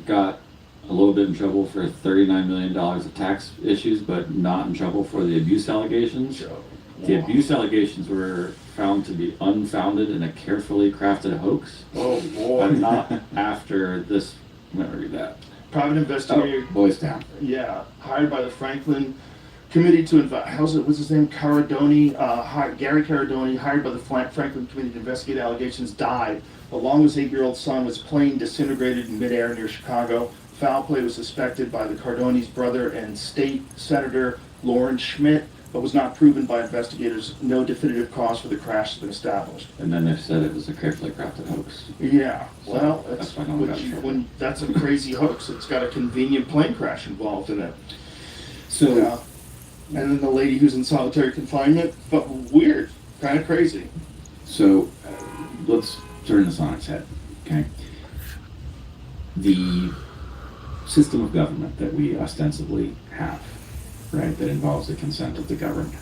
got a little bit in trouble for $39 million of tax issues, but not in trouble for the abuse allegations. The abuse allegations were found to be unfounded in a carefully crafted hoax. Oh boy. But not after this. I'm going to read that. Private investigator. Oh, Boys Town. Yeah, hired by the Franklin Committee to what's his name? Gary Caradoni, hired by the Franklin Committee to investigate allegations, died. Along with his 8-year-old son, was plane disintegrated in midair near Chicago. Foul play was suspected by the Cardoni's brother and state senator Lauren Schmidt, but was not proven by investigators. No definitive cause for the crash has been established. And then they said it was a carefully crafted hoax. Yeah, well, that's why no one got in trouble. when that's a crazy hoax. It's got a convenient plane crash involved in it. So, yeah. And then the lady who's in solitary confinement, but weird, kind of crazy. So, let's turn this on its head, okay? The system of government that we ostensibly have, right, that involves the consent of the governed,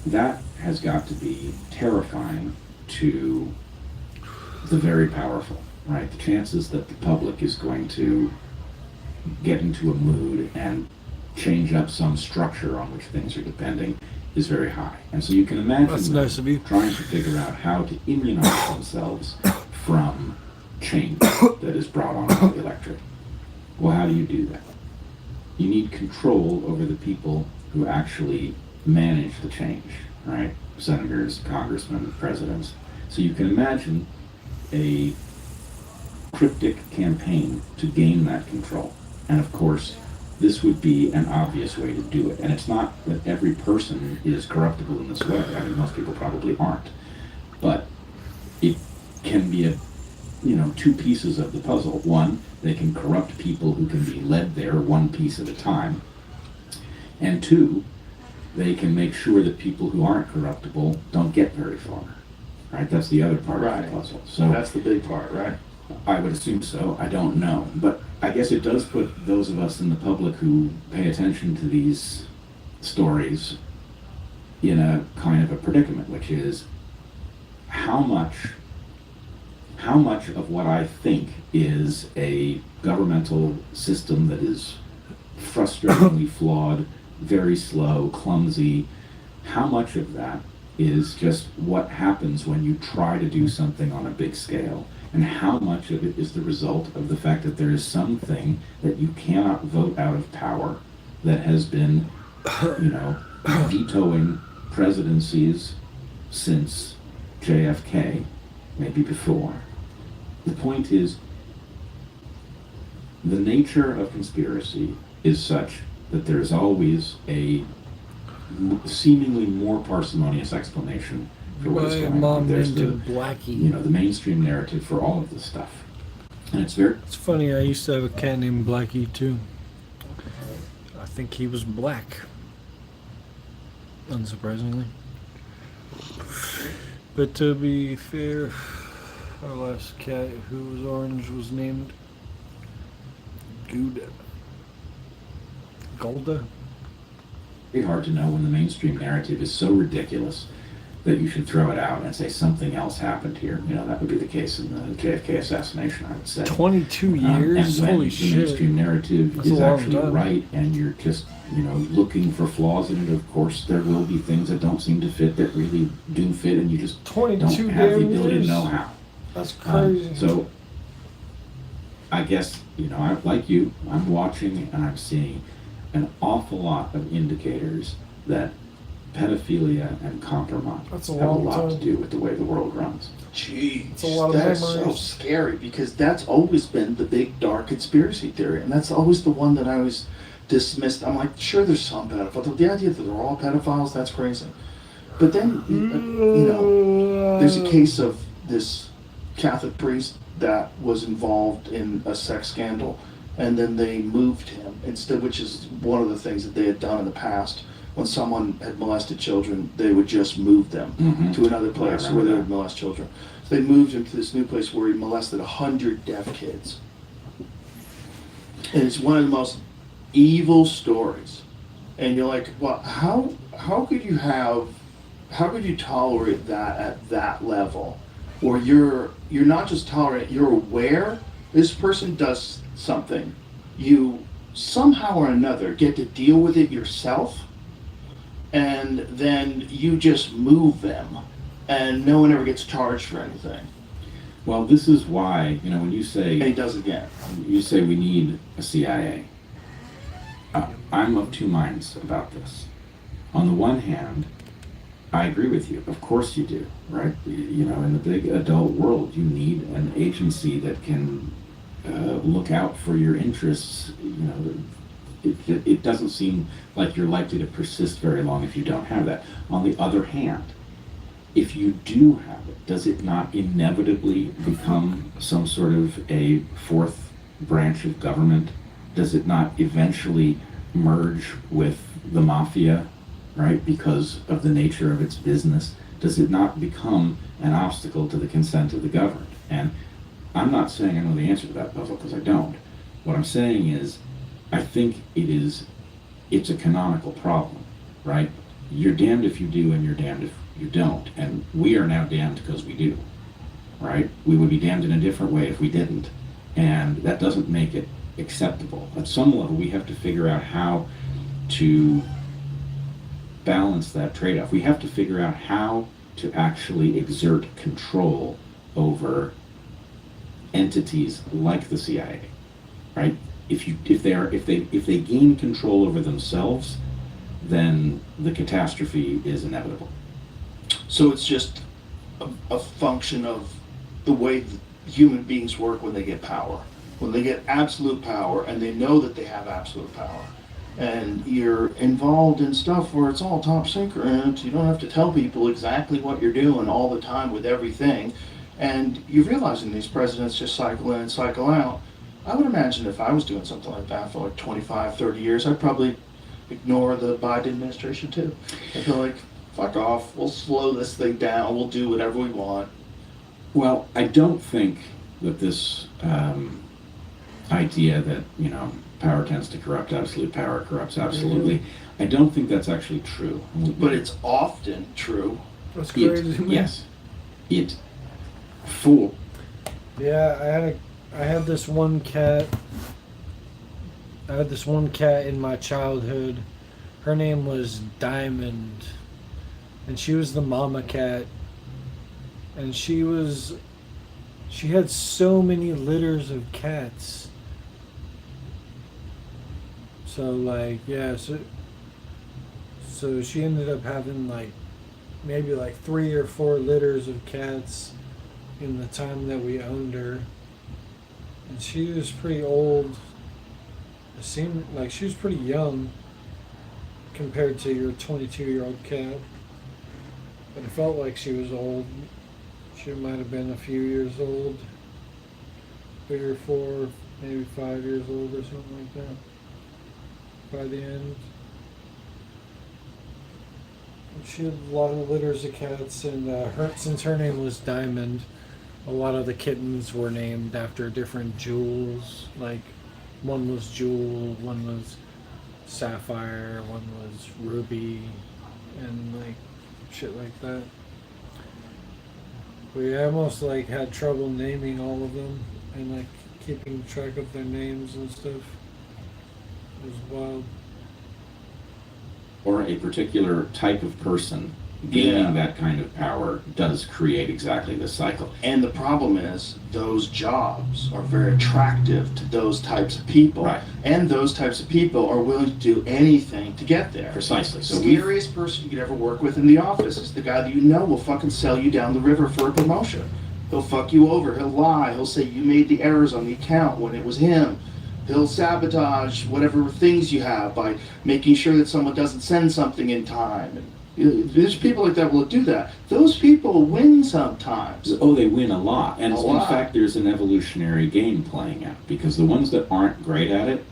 that has got to be terrifying to the very powerful, right? The chances that the public is going to get into a mood and change up some structure on which things are depending is very high. And so you can imagine That's nice of you. trying to figure out how to immunize themselves from change that is brought on by the electorate. Well, how do you do that? You need control over the people who actually manage the change, right? Senators, congressmen, presidents. So you can imagine a cryptic campaign to gain that control. And of course, this would be an obvious way to do it. And it's not that every person is corruptible in this way. I mean, most people probably aren't. But it can be a, two pieces of the puzzle. One, they can corrupt people who can be led there one piece at a time. And two, they can make sure that people who aren't corruptible don't get very far. Right? That's the other part of the puzzle. So That's the big part, right? I would assume so. I don't know. But I guess it does put those of us in the public who pay attention to these stories in a kind of a predicament, which is how much of what I think is a governmental system that is frustratingly flawed, very slow, clumsy, how much of that is just what happens when you try to do something on a big scale, and how much of it is the result of the fact that there is something that you cannot vote out of power that has been, vetoing presidencies since JFK, maybe before. The point is, the nature of conspiracy is such that there is always a seemingly more parsimonious explanation for what is going on. There's the Blackie. The mainstream narrative for all of this stuff, and it's funny. I used to have a cat named Blackie too. I think he was black, unsurprisingly. But to be fair, our last cat who was orange was named Golda. It'd be hard to know when the mainstream narrative is so ridiculous that you should throw it out and say something else happened here. That would be the case in the JFK assassination, I would say. 22 years? And when Holy the shit. mainstream narrative That's a is long actually time. right, and you're just, looking for flaws in it, of course, there will be things that don't seem to fit that really do fit, and you just 22 don't have the damn ability years. to know how. That's crazy. So, I guess, like you, I'm watching and I'm seeing an awful lot of indicators that pedophilia and compromise That's a have a long lot time. to do with the way the world runs. Jeez, It's a lot of that's so memories. scary because that's always been the big dark conspiracy theory, and that's always the one that I always dismissed. I'm like, sure, there's some pedophiles, but the idea that they're all pedophiles, that's crazy. But then, there's a case of this Catholic priest that was involved in a sex scandal, and then they moved him instead, which is one of the things that they had done in the past. When someone had molested children, they would just move them to another place where they would molest children. So they moved him to this new place where he molested 100 deaf kids. And it's one of the most evil stories. And you're like, well, how could you tolerate that at that level? Or you're not just tolerating, you're aware this person does something. You somehow or another get to deal with it yourself, and then you just move them, and no one ever gets charged for anything. Well, this is why, when you say... And he does it again. You say we need a CIA. I'm of two minds about this. On the one hand, I agree with you. Of course you do, right? In the big adult world, you need an agency that can look out for your interests. It doesn't seem like you're likely to persist very long if you don't have that. On the other hand, if you do have it, does it not inevitably become some sort of a fourth branch of government? Does it not eventually merge with the mafia, right, because of the nature of its business? Does it not become an obstacle to the consent of the governed? And I'm not saying I know the answer to that puzzle, because I don't. What I'm saying is, I think it's a canonical problem, right? You're damned if you do and you're damned if you don't. And we are now damned because we do, right? We would be damned in a different way if we didn't. And that doesn't make it acceptable. At some level, we have to figure out how to balance that trade-off. We have to figure out how to actually exert control over entities like the CIA, right? If they gain control over themselves, then the catastrophe is inevitable. So it's just a function of the way human beings work when they get power. When they get absolute power and they know that they have absolute power. And you're involved in stuff where it's all top secret. You don't have to tell people exactly what you're doing all the time with everything. And you're realizing these presidents just cycle in and cycle out. I would imagine if I was doing something like that for like 25, 30 years, I'd probably ignore the Biden administration too. I'd be like, fuck off, we'll slow this thing down, we'll do whatever we want. Well, I don't think that this idea that, you know, power tends to corrupt, absolute power corrupts absolutely, I don't think that's actually true. But it's often true. That's crazy. Yes. It fool. Yeah, I had this one cat. I had this one cat in my childhood. Her name was Diamond, and she was the mama cat. And she had so many litters of cats. So like, yeah, so she ended up having like maybe like 3 or 4 litters of cats in the time that we owned her. And she was pretty old. It seemed like she was pretty young compared to your 22-year-old cat. But it felt like she was old. She might have been a few years old. 3 or 4, maybe 5 years old or something like that by the end. And she had a lot of litters of cats, and since her name was Diamond, a lot of the kittens were named after different jewels. Like, one was Jewel, one was Sapphire, one was Ruby, and like shit like that. We almost like had trouble naming all of them and like keeping track of their names and stuff. It was wild. Or a particular type of person gaining that kind of power does create exactly this cycle. And the problem is those jobs are very attractive to those types of people. Right. And those types of people are willing to do anything to get there. Precisely. So the scariest person you could ever work with in the office is the guy that you know will fucking sell you down the river for a promotion. He'll fuck you over, he'll lie, he'll say you made the errors on the account when it was him. He'll sabotage whatever things you have by making sure that someone doesn't send something in time. And there's people like that will do that. Those people win sometimes. Oh, they win a lot. And in lot. fact, there's an evolutionary game playing out, because the ones that aren't great at it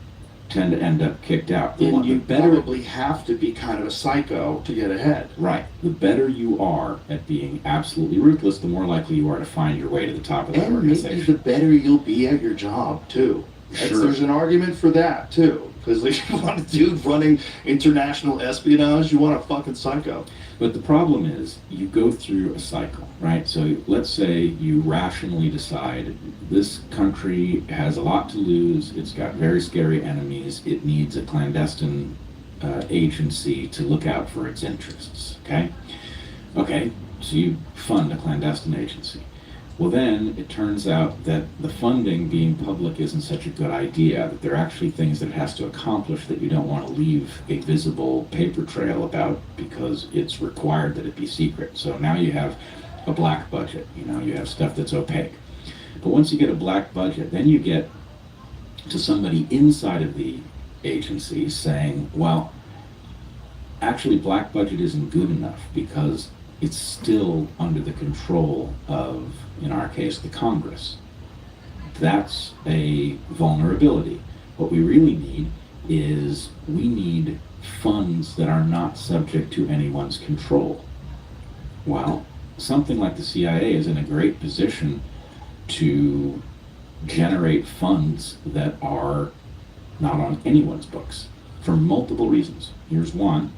tend to end up kicked out. And you probably have to be kind of a psycho to get ahead. Right. The better you are at being absolutely ruthless, the more likely you are to find your way to the top of that And organization. maybe the better you'll be at your job, too. Sure. There's an argument for that, too. Because if you want a dude running international espionage, you want a fucking psycho. But the problem is, you go through a cycle, right? So let's say you rationally decide this country has a lot to lose, it's got very scary enemies, it needs a clandestine agency to look out for its interests, okay? Okay, so you fund a clandestine agency. Well, then it turns out that the funding being public isn't such a good idea, that there are actually things that it has to accomplish that you don't want to leave a visible paper trail about because it's required that it be secret. So now you have a black budget, you know, you have stuff that's opaque. But once you get a black budget, then you get to somebody inside of the agency saying, well, actually black budget isn't good enough because it's still under the control of, in our case, the Congress. That's a vulnerability. What we really need is we need funds that are not subject to anyone's control. Well, something like the CIA is in a great position to generate funds that are not on anyone's books for multiple reasons. Here's one.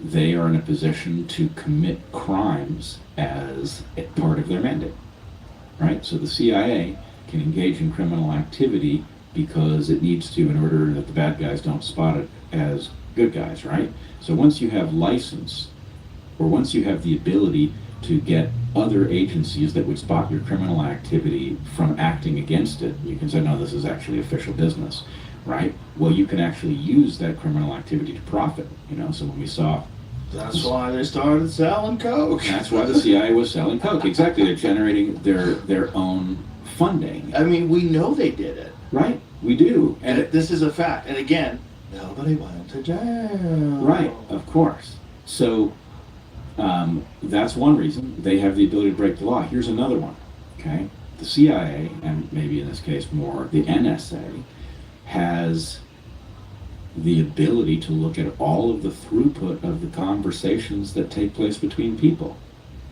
They are in a position to commit crimes as a part of their mandate, right? So the CIA can engage in criminal activity because it needs to in order that the bad guys don't spot it as good guys, right? So once you have license, or once you have the ability to get other agencies that would spot your criminal activity from acting against it, you can say, no, this is actually official business. right? Well, you can actually use that criminal activity to profit, you know, so when we saw... That's why they started selling coke. That's why the CIA was selling coke. Exactly, they're generating their own funding. I mean, we know they did it. Right, we do. And this is a fact. And again, nobody went to jail. Right, of course. So that's one reason they have the ability to break the law. Here's another one, okay? The CIA, and maybe in this case more, the NSA, has the ability to look at all of the throughput of the conversations that take place between people.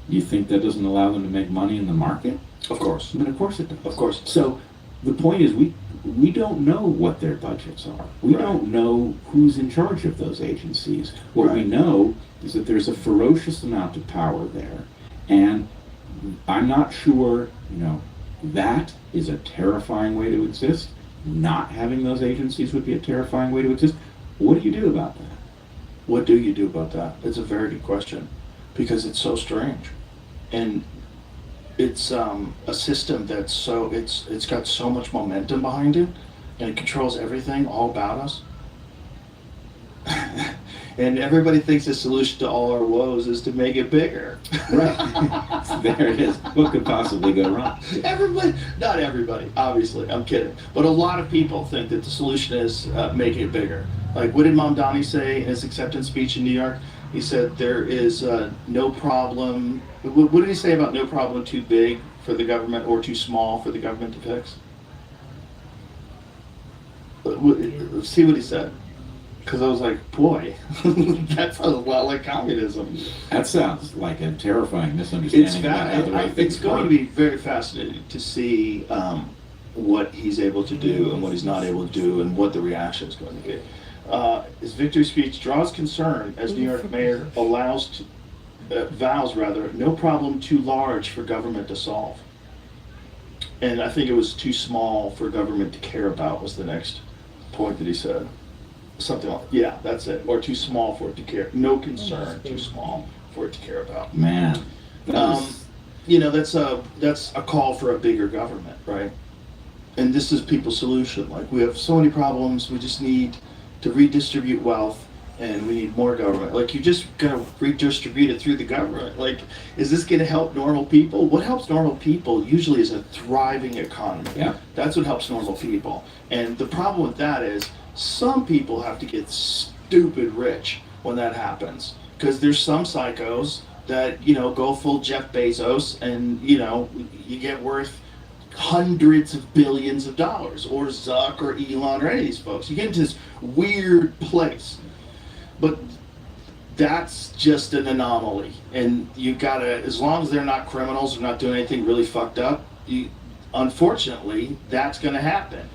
You think that doesn't allow them to make money in the market? Of course. I mean, of course it does. Of course. So the point is we don't know what their budgets are. We don't know who's in charge of those agencies. What we know is that there's a ferocious amount of power there. And I'm not sure, you know, that is a terrifying way to exist. Not having those agencies would be a terrifying way to exist. What do you do about that? What do you do about that? It's a very good question, because it's so strange. And it's a system that's so, it's got so much momentum behind it, and it controls everything all about us. And everybody thinks the solution to all our woes is to make it bigger. Right. There it is. What could possibly go wrong? Everybody, not everybody, obviously, I'm kidding. But a lot of people think that the solution is making it bigger. Like, what did Mamdani say in his acceptance speech in New York? He said there is no problem. What did he say about no problem too big for the government or too small for the government to fix? Let's see what he said. Because I was like, boy, that sounds a lot like communism. That sounds like a terrifying misunderstanding. It's going to be very fascinating to see what he's able to do and what he's not able to do and what the reaction is going to be. His victory speech draws concern as New York mayor vows no problem too large for government to solve. And I think it was too small for government to care about was the next point that he said. Something like, yeah, that's it. Or too small for it to care. No concern, too small for it to care about. Man. You know, that's a call for a bigger government, right? And this is people's solution. Like, we have so many problems, we just need to redistribute wealth, and we need more government. Like, you're just gonna redistribute it through the government. Like, is this gonna help normal people? What helps normal people usually is a thriving economy. Yeah. That's what helps normal people. And the problem with that is some people have to get stupid rich when that happens. Because there's some psychos that, you know, go full Jeff Bezos and, you know, you get worth hundreds of billions of dollars, or Zuck or Elon or any of these folks. You get into this weird place. But that's just an anomaly. And you gotta, as long as they're not criminals or not doing anything really fucked up, unfortunately, that's gonna happen.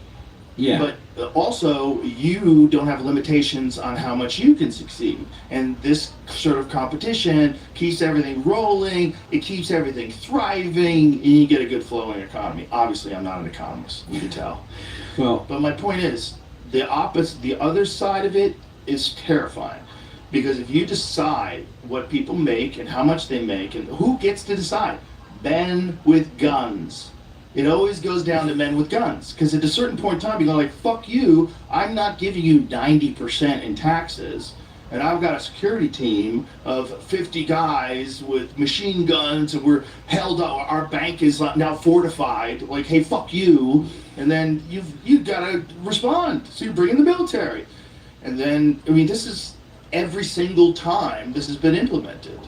Yeah. But also, you don't have limitations on how much you can succeed. And this sort of competition keeps everything rolling, it keeps everything thriving, and you get a good flowing economy. Obviously, I'm not an economist, you can tell. Well, but my point is, the other side of it is terrifying. Because if you decide what people make and how much they make, and who gets to decide? Men with guns. It always goes down to men with guns. Because at a certain point in time, you go like, fuck you, I'm not giving you 90% in taxes. And I've got a security team of 50 guys with machine guns, and we're held up, our bank is now fortified. Like, hey, fuck you. And then you've got to respond. So you bring in the military. And then, I mean, this is every single time this has been implemented.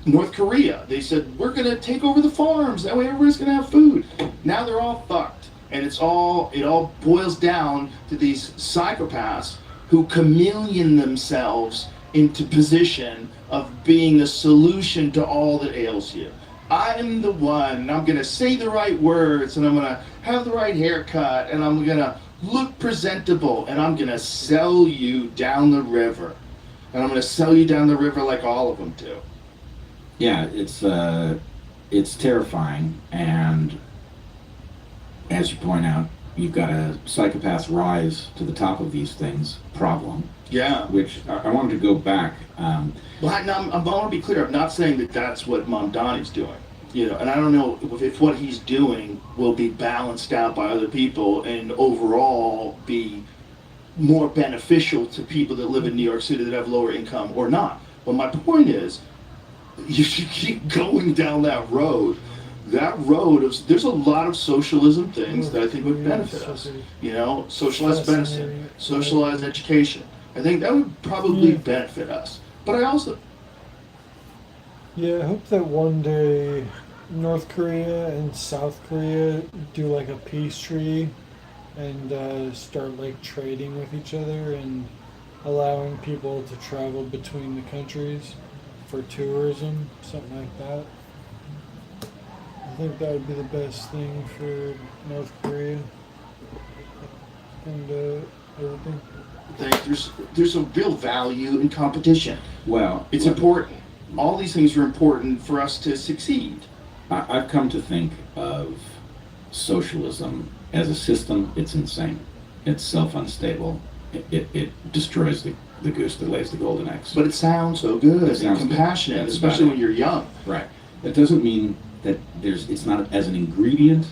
North Korea, they said, we're going to take over the farms, that way everybody's going to have food. Now they're all fucked. And it all boils down to these psychopaths who chameleon themselves into position of being the solution to all that ails you. I'm the one, I'm going to say the right words, and I'm going to have the right haircut, and I'm going to look presentable, and I'm going to sell you down the river. And I'm going to sell you down the river like all of them do. Yeah, it's terrifying, and as you point out, you've got a psychopath's rise to the top of these things problem. Yeah. Which I wanted to go back. Well, I want to be clear. I'm not saying that that's what Mamdani's doing. You know, and I don't know if what he's doing will be balanced out by other people and overall be more beneficial to people that live in New York City that have lower income or not. But my point is, you should keep going down that road. That road of, there's a lot of socialism things that I think would benefit us. You know, socialized medicine, socialized education. I think that would probably benefit us. But I also, Yeah, I hope that one day North Korea and South Korea do like a peace treaty and start like trading with each other and allowing people to travel between the countries for tourism, something like that. I think that would be the best thing for North Korea and everything. there's a real value in competition. Well, It's important. All these things are important for us to succeed. I've come to think of socialism as a system. It's insane. It's self-unstable. It destroys the goose that lays the golden eggs. But it sounds so good It sounds and compassionate, good. especially when you're young. Right. That doesn't mean that it's not as an ingredient.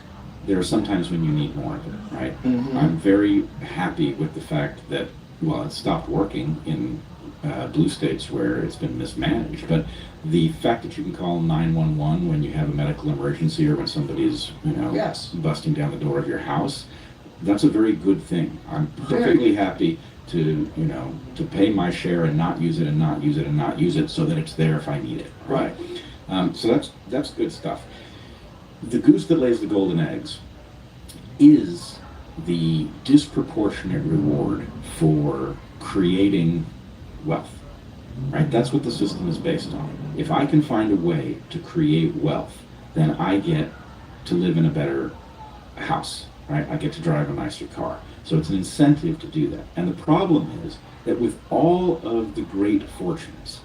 There are sometimes when you need more of it, right? Mhm. I'm very happy with the fact that, well, it stopped working in blue states where it's been mismanaged, but the fact that you can call 911 when you have a medical emergency or when somebody's, Yes. busting down the door of your house, that's a very good thing. I'm Very perfectly good. happy to, to pay my share and not use it and not use it and not use it so that it's there if I need it. Right. So that's good stuff. The goose that lays the golden eggs is the disproportionate reward for creating wealth, right? That's what the system is based on. If I can find a way to create wealth, then I get to live in a better house, right? I get to drive a nicer car. So it's an incentive to do that. And the problem is that with all of the great fortunes,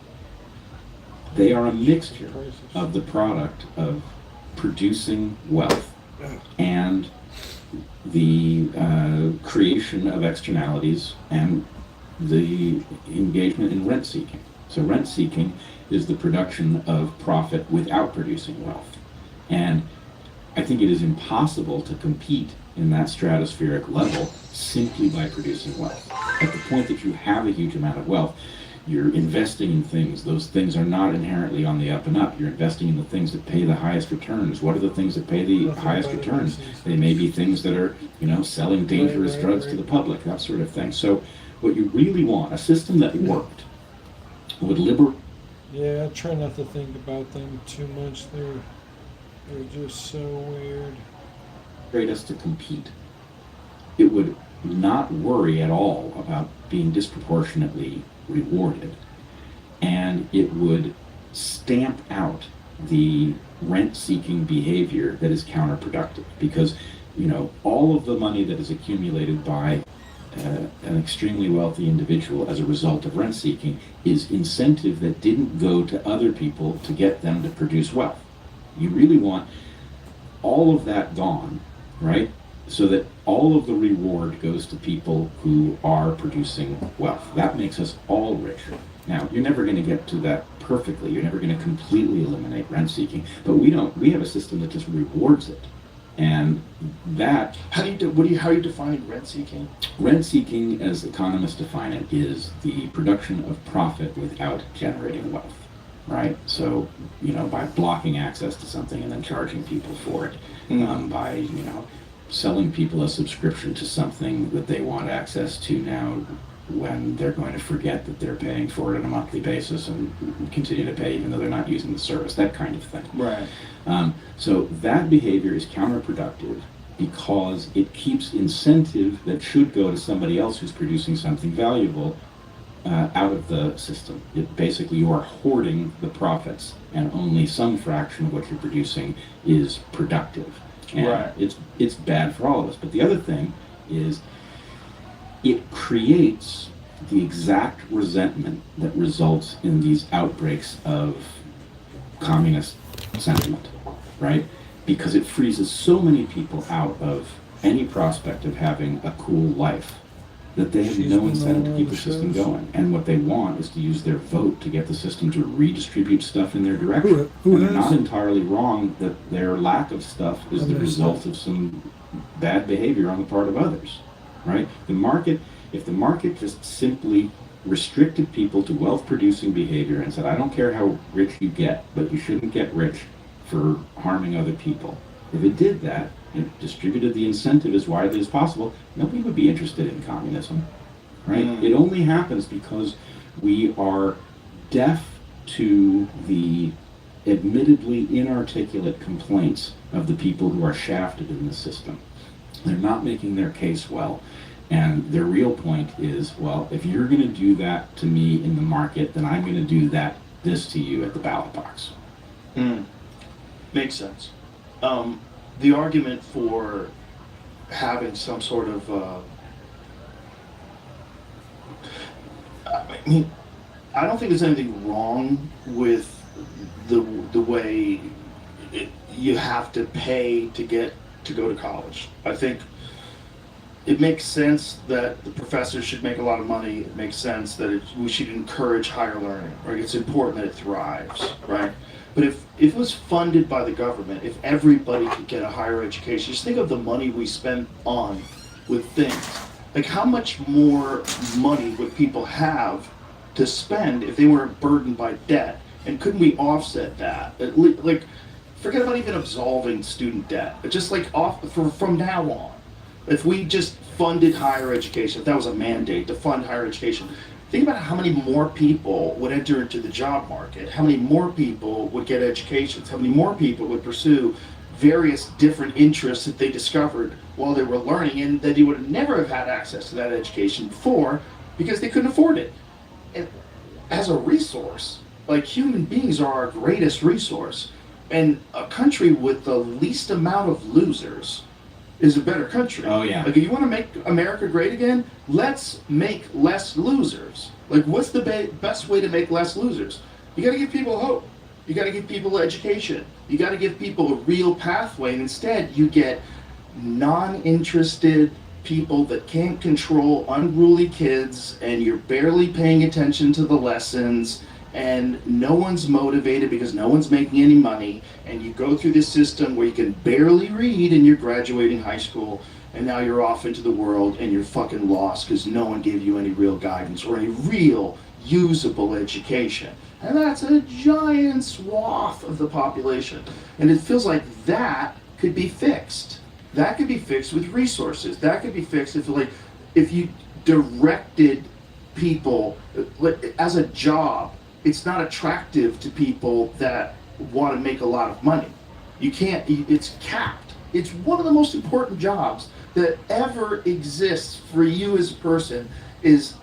they are a mixture of the product of producing wealth and the creation of externalities and the engagement in rent seeking. So rent seeking is the production of profit without producing wealth. And I think it is impossible to compete in that stratospheric level simply by producing wealth. At the point that you have a huge amount of wealth, you're investing in things. Those things are not inherently on the up and up. You're investing in the things that pay the highest returns. What are the things that pay the highest returns? They may be things that are, selling dangerous drugs to the public, that sort of thing. So what you really want, a system that worked, would liberate. Yeah, I try not to think about them too much. They're just so weird. Us to compete. It would not worry at all about being disproportionately rewarded, and it would stamp out the rent-seeking behavior that is counterproductive, because all of the money that is accumulated by an extremely wealthy individual as a result of rent-seeking is incentive that didn't go to other people to get them to produce wealth. You really want all of that gone, right? So that all of the reward goes to people who are producing wealth. That makes us all richer. Now, you're never going to get to that perfectly. You're never going to completely eliminate rent seeking, but we have a system that just rewards it. And that... How do you define rent seeking? Rent seeking, as economists define it, is the production of profit without generating wealth. Right? So, by blocking access to something and then charging people for it, by, selling people a subscription to something that they want access to now when they're going to forget that they're paying for it on a monthly basis and continue to pay even though they're not using the service, that kind of thing. Right. So that behavior is counterproductive because it keeps incentive that should go to somebody else who's producing something valuable out of the system. Basically, you are hoarding the profits, and only some fraction of what you're producing is productive. And right. It's bad for all of us. But the other thing is it creates the exact resentment that results in these outbreaks of communist sentiment, right? Because it freezes so many people out of any prospect of having a cool life that they have She's no been incentive to on keep all the the system shows. going. And what they want is to use their vote to get the system to redistribute stuff in their direction. Who And they're has? not entirely wrong that their lack of stuff is the Other result stuff. of some bad behavior on the part of others, right? If the market just simply restricted people to wealth-producing behavior and said, I don't care how rich you get, but you shouldn't get rich for harming other people. If it did that, it distributed the incentive as widely as possible, nobody would be interested in communism, right? It only happens because we are deaf to the admittedly inarticulate complaints of the people who are shafted in the system. They're not making their case well. And their real point is, well, if you're going to do that to me in the market, then I'm going to do this to you at the ballot box. Makes sense. The argument for having some sort of, I mean, I don't think there's anything wrong with the way you have to pay to go to college. I think it makes sense that the professors should make a lot of money. It makes sense that we should encourage higher learning, right? It's important that it thrives, right? But if it was funded by the government, if everybody could get a higher education, just think of the money we spend with things. Like, how much more money would people have to spend if they weren't burdened by debt? And couldn't we offset that? Like, forget about even absolving student debt. Just like from now on, if we just funded higher education, if that was a mandate to fund higher education, think about how many more people would enter into the job market, how many more people would get educations, how many more people would pursue various different interests that they discovered while they were learning, and that they would never have had access to that education before because they couldn't afford it. And as a resource, like, human beings are our greatest resource, and a country with the least amount of losers is a better country. Oh, yeah. Like, if you want to make America great again, let's make less losers. Like, what's the best way to make less losers? You got to give people hope. You got to give people education. You got to give people a real pathway. And instead, you get non-interested people that can't control unruly kids, and you're barely paying attention to the lessons, and no one's motivated because no one's making any money, and you go through this system where you can barely read and you're graduating high school, and now you're off into the world and you're fucking lost because no one gave you any real guidance or any real usable education. And that's a giant swath of the population. And it feels like that could be fixed. That could be fixed with resources. That could be fixed if you directed people as a job. It's not attractive to people that want to make a lot of money. You can't, it's capped. It's one of the most important jobs that ever exists for you as a person is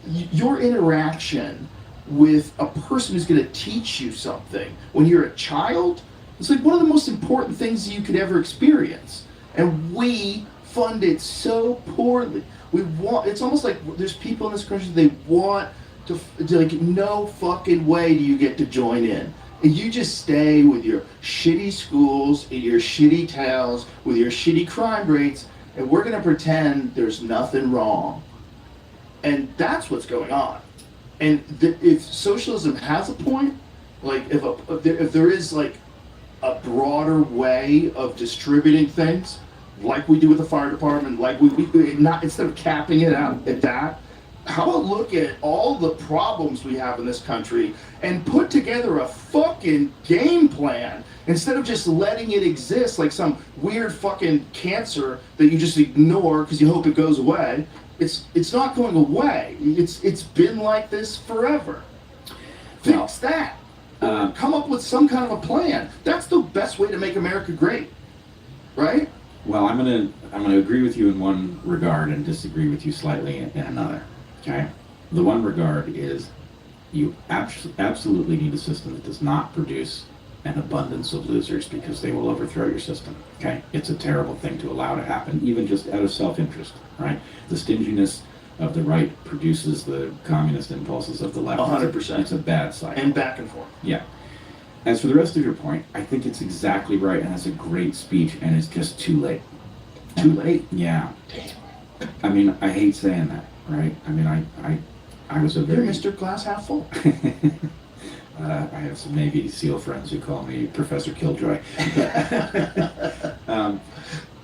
your interaction with a person who's going to teach you something. When you're a child, it's like one of the most important things you could ever experience. And we fund it so poorly. It's almost like there's people in this country, they want to like, no fucking way do you get to join in. And you just stay with your shitty schools, in your shitty towns, with your shitty crime rates, and we're gonna pretend there's nothing wrong. And that's what's going on. And if socialism has a point, like if there is like a broader way of distributing things, like we do with the fire department, like we not, instead of capping it out at that, how about look at all the problems we have in this country and put together a fucking game plan instead of just letting it exist like some weird fucking cancer that you just ignore because you hope it goes away. It's not going away. It's been like this forever. Fix that. Come up with some kind of a plan. That's the best way to make America great, right? Well, I'm gonna agree with you in one regard and disagree with you slightly in another. Okay, the one regard is you absolutely need a system that does not produce an abundance of losers because they will overthrow your system. Okay, it's a terrible thing to allow to happen, even just out of self-interest. Right, the stinginess of the right produces the communist impulses of the left. 100%. It's a bad cycle. And back and forth. Yeah. As for the rest of your point, I think it's exactly right, and it's a great speech, and it's just too late. Too late? Yeah. Damn. I mean, I hate saying that, right? I mean, I was a You're very... Mr. Glass Half Full. I have some Navy SEAL friends who call me Professor Killjoy.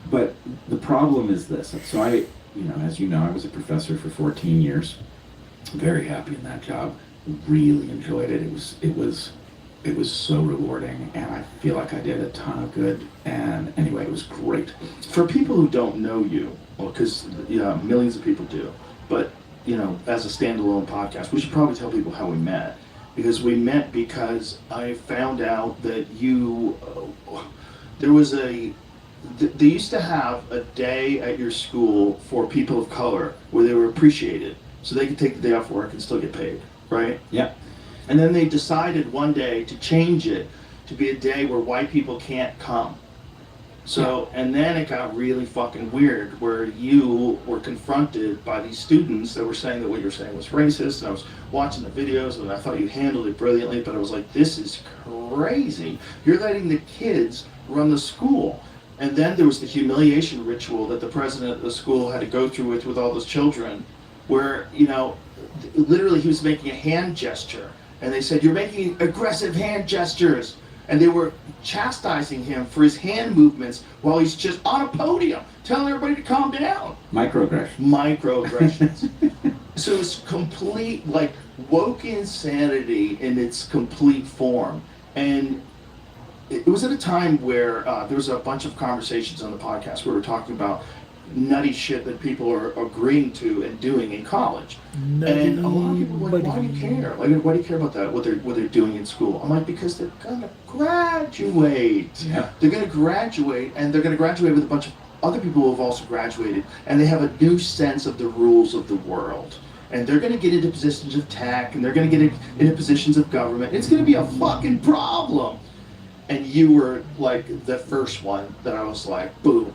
But the problem is this. So I, as you know, I was a professor for 14 years. Very happy in that job. Really enjoyed it. It was so rewarding, and I feel like I did a ton of good. And anyway, it was great. For people who don't know you, well, because millions of people do, but as a standalone podcast, we should probably tell people how we met. Because we met because I found out that they used to have a day at your school for people of color where they were appreciated, so they could take the day off work and still get paid, right? Yeah. And then they decided one day to change it to be a day where white people can't come. So, and then it got really fucking weird where you were confronted by these students that were saying that what you were saying was racist, and I was watching the videos and I thought you handled it brilliantly, but I was like, this is crazy. You're letting the kids run the school. And then there was the humiliation ritual that the president of the school had to go through with all those children, where, literally he was making a hand gesture, and they said, you're making aggressive hand gestures. And they were chastising him for his hand movements while he's just on a podium, telling everybody to calm down. Microaggressions. So it's complete, woke insanity in its complete form. And it was at a time where there was a bunch of conversations on the podcast where we were talking about nutty shit that people are agreeing to and doing in college. And a lot of people were like, why do you care? Why do you care about that, what they're doing in school? I'm like, because they're gonna graduate. Yeah. They're gonna graduate, and they're gonna graduate with a bunch of other people who have also graduated, and they have a new sense of the rules of the world. And they're gonna get into positions of tech, and they're gonna get into positions of government. It's gonna be a fucking problem. And you were like the first one that I was like, boom.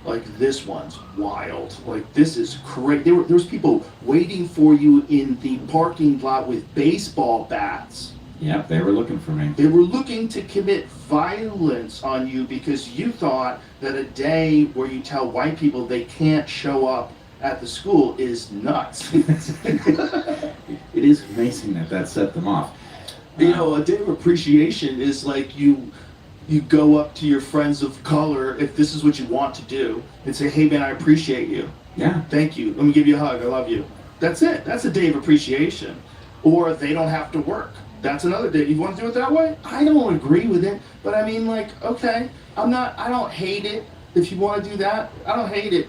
Like, this one's wild. Like, this is crazy. There was people waiting for you in the parking lot with baseball bats. Yeah, they were looking for me. They were looking to commit violence on you because you thought that a day where you tell white people they can't show up at the school is nuts. It is amazing that set them off. A day of appreciation is like you go up to your friends of color, if this is what you want to do, and say, hey man, I appreciate you. Yeah. Thank you. Let me give you a hug. I love you. That's it. That's a day of appreciation. Or they don't have to work. That's another day. You want to do it that way? I don't agree with it, but I mean, okay, I don't hate it. If you want to do that, I don't hate it.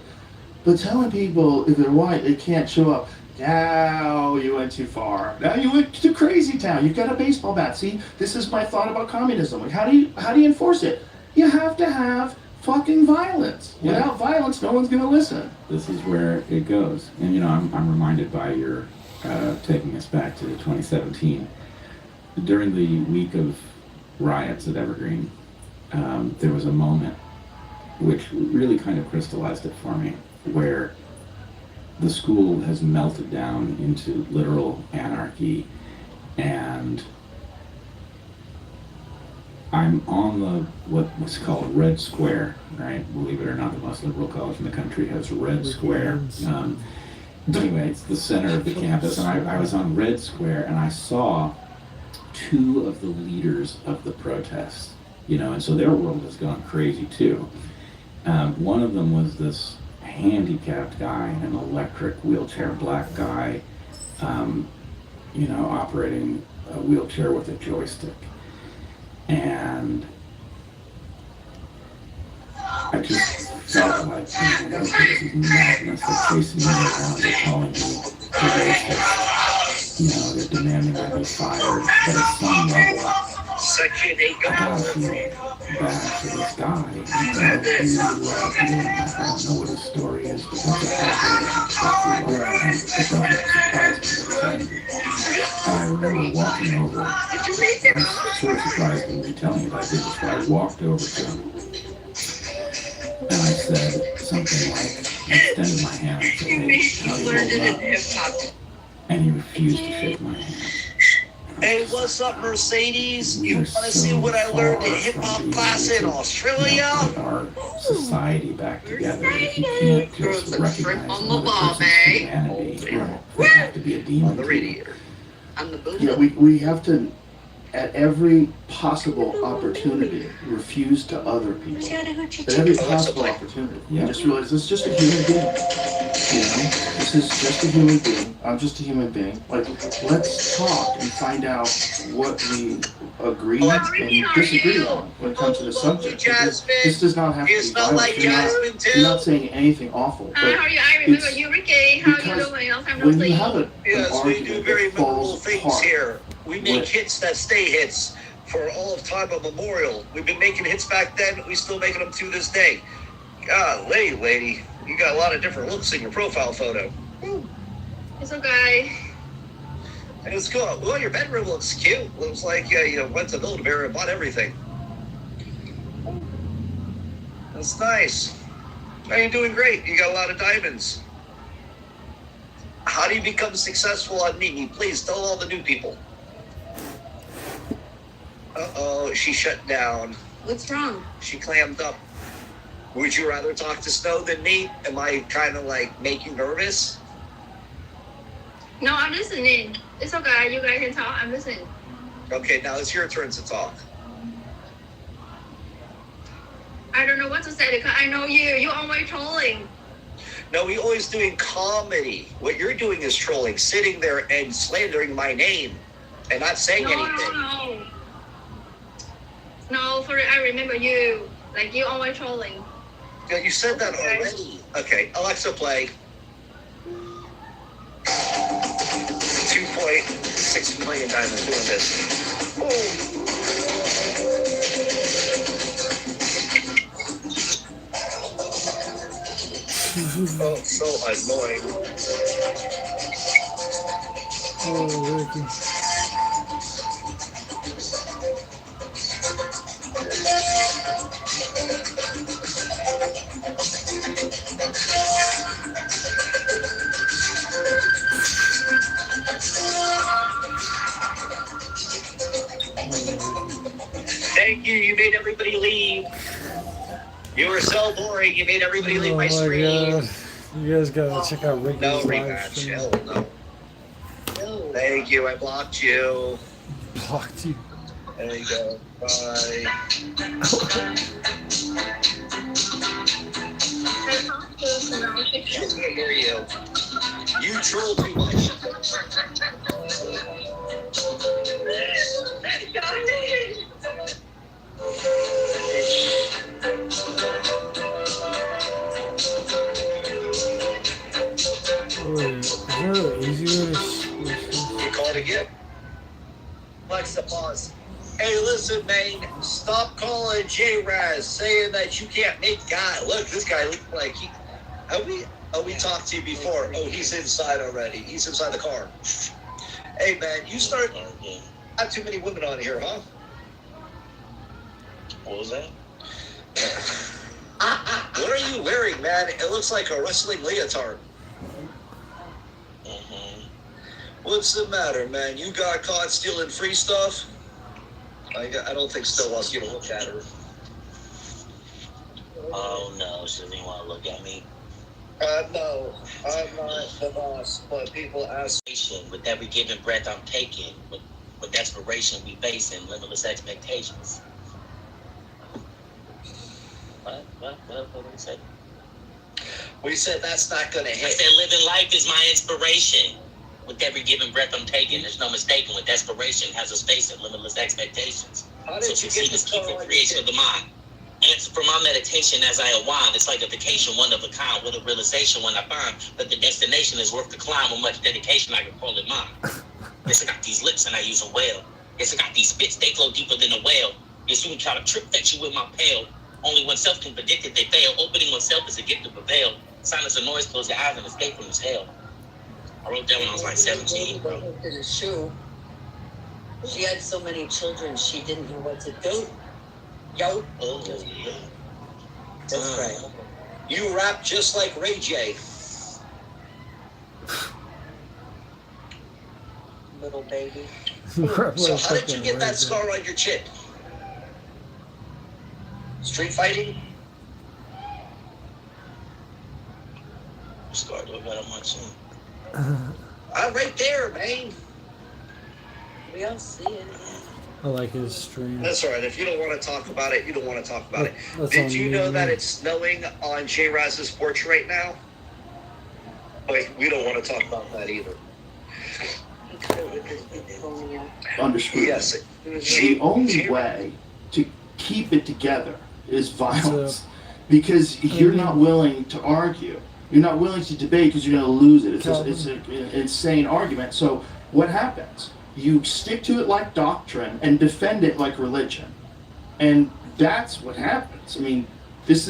But telling people if they're white, they can't show up. Now you went too far. Now you went to crazy town. You've got a baseball bat. See, this is my thought about communism. Like, how do you enforce it? You have to have fucking violence. Yeah. Without violence, no one's gonna listen. This is where it goes. And I'm reminded by your taking us back to 2017. During the week of riots at Evergreen, there was a moment which really kind of crystallized it for me, where the school has melted down into literal anarchy, and I'm on what was called Red Square, right? Believe it or not, the most liberal college in the country has Red Square. Anyway, it's the center of the campus, and I was on Red Square, and I saw two of the leaders of the protest, and so their world has gone crazy too. One of them was this handicapped guy in an electric wheelchair, black guy, operating a wheelchair with a joystick. And I just felt like, this is madness. They're chasing me around, they're calling me racist. They're demanding I be fired. But at some level, I gotta feel bad for this guy. I don't know what his story is, but that's I remember walking over. I was so surprised when they tell me that I did this, but I walked over to him and I said something like, I extended my hand and said, hey, how do you hold up? And he refused to shake my hand. Hey, what's up, Mercedes? You want to see so what I learned in far hip from hop being class able in to, Australia? put our society back together if you can't just recognize another person's humanity. They have to be a demon to you. Yeah, we have to, at every possible opportunity, refuse to other people. At every possible opportunity. You just realize this is just a human being. You know, this is just a human being. I'm just a human being. Like, let's talk and find out what we agree and disagree on when it comes to the subject. Because this does not have to be violent. You're not saying anything awful. But how are you? I remember it's you, Ricky. How are you because doing? Long time no when you see. have an Yes, we do argument very that memorable falls things apart, here. We make what- hits that stay hits for all of time immemorial. We've been making hits back then. We still making them to this day. Golly, lady, you got a lot of different looks in your profile photo. It's okay. And it's cool. Well, your bedroom looks cute. Looks like you went to Build-A-Bear and bought everything. That's nice. Now you're doing great. You got a lot of diamonds. How do you become successful on me? Please tell all the new people. Uh-oh, she shut down. What's wrong? She clammed up. Would you rather talk to Snow than me? Am I kind of like make you nervous? No, I'm listening. It's okay. You guys can talk. I'm listening. Okay, now it's your turn to talk. I don't know what to say because I know you. You're always trolling. No, we always doing comedy. What you're doing is trolling, sitting there and slandering my name and not saying anything. No. No, for I remember you. Like you always trolling. Yeah, you said that already. Okay, Alexa, play. 2.6 million diamonds doing this. Oh, so annoying. Oh, Ricky. Thank you. You made everybody leave. You were so boring. You made everybody leave my stream. God. You guys gotta check out Ricky's No live rematch. stream. Hell no. Thank you. I blocked you. Blocked you. There you go. Bye. I can't hear you. You troll too much. Wait, is there an easy way to You called again? Alexa, pause. Hey, listen, man. Stop calling J-Raz saying that you can't make guy. Look, this guy looks like he. We talked to you before. Oh, he's inside already. He's inside the car. Hey, man, you start. Not too many women on here, huh? What was that? What are you wearing, man? It looks like a wrestling leotard. What's the matter, man? You got caught stealing free stuff? I don't think Still wants you to look at her. Oh no, she doesn't want to look at me. No, I'm not the boss, but people ask. With every given breath I'm taking, with desperation we face and limitless expectations. What did we say? We said that's not gonna I hit. said living life is my inspiration. With every given breath I'm taking, there's no mistaking. With desperation has a space and limitless expectations. How So did you succeed get is this key far for on creation your of the mind. Answer for my meditation as I unwind. It's like a vacation, one of a kind, with a realization when I find that the destination is worth the climb. With much dedication, I can call it mine. Yes, I got these lips and I use them well. Yes, I got these spits, they flow deeper than a whale. Yes, you can try to trip fetch you with my pail. Only oneself can predict it, they fail. Opening oneself is a gift to prevail. Silence and noise, close your eyes and escape from this hell. I wrote that when I was like 17. She had so many children, she didn't know what to do. Yo. Oh, yeah. That's right. You rap just like Ray J. Little baby. So how did you get that scar on your chin? Street fighting? Scar do I got on my chin? I'm right there, man. We all see it. I like his stream. That's all right. If you don't want to talk about it, you don't want to talk about it. That's Did on you me, know that man. it's snowing on J. Raz's porch right now? Wait, we don't want to talk about that either. Under scrutiny. Yes. The only way to keep it together is violence, because you're not willing to argue. You're not willing to debate because you're going to lose it. It's an insane argument. So what happens? You stick to it like doctrine and defend it like religion. And that's what happens. I mean, it's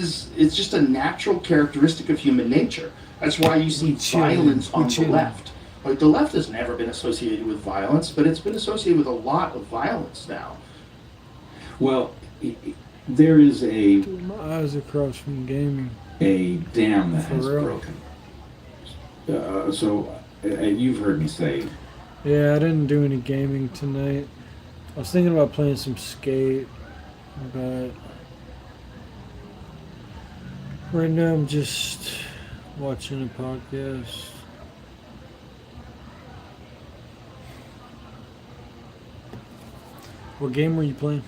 just a natural characteristic of human nature. That's why you see violence on the left. Like, the left has never been associated with violence, but it's been associated with a lot of violence now. Well, there is My eyes are crossed from gaming. a dam that For has real? broken. So you've heard me say, Yeah, I didn't do any gaming tonight. I was thinking about playing some skate, but right now I'm just watching a podcast. What game were you playing?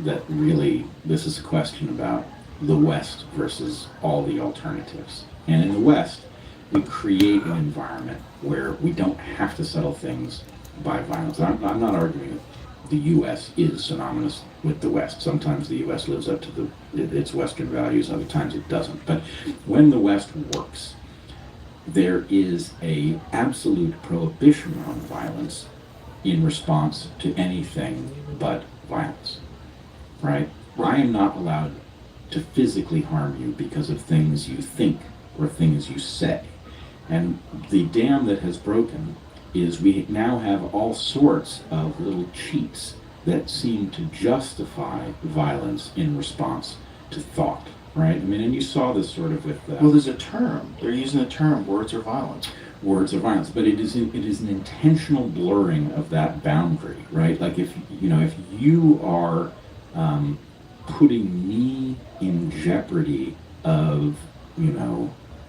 that really this is a question about the West versus all the alternatives. And in the West, we create an environment where we don't have to settle things by violence. I'm not arguing that the U.S. is synonymous with the West. Sometimes the U.S. lives up to its Western values, other times it doesn't. But when the West works, there is a absolute prohibition on violence in response to anything but violence. Right? I am not allowed to physically harm you because of things you think or things you say. And the dam that has broken is we now have all sorts of little cheats that seem to justify violence in response to thought, right? I mean, and you saw this sort of with... well, there's a term. They're using the term, words are violence. Words are violence, but it is an intentional blurring of that boundary, right? Like if you are putting me in jeopardy of,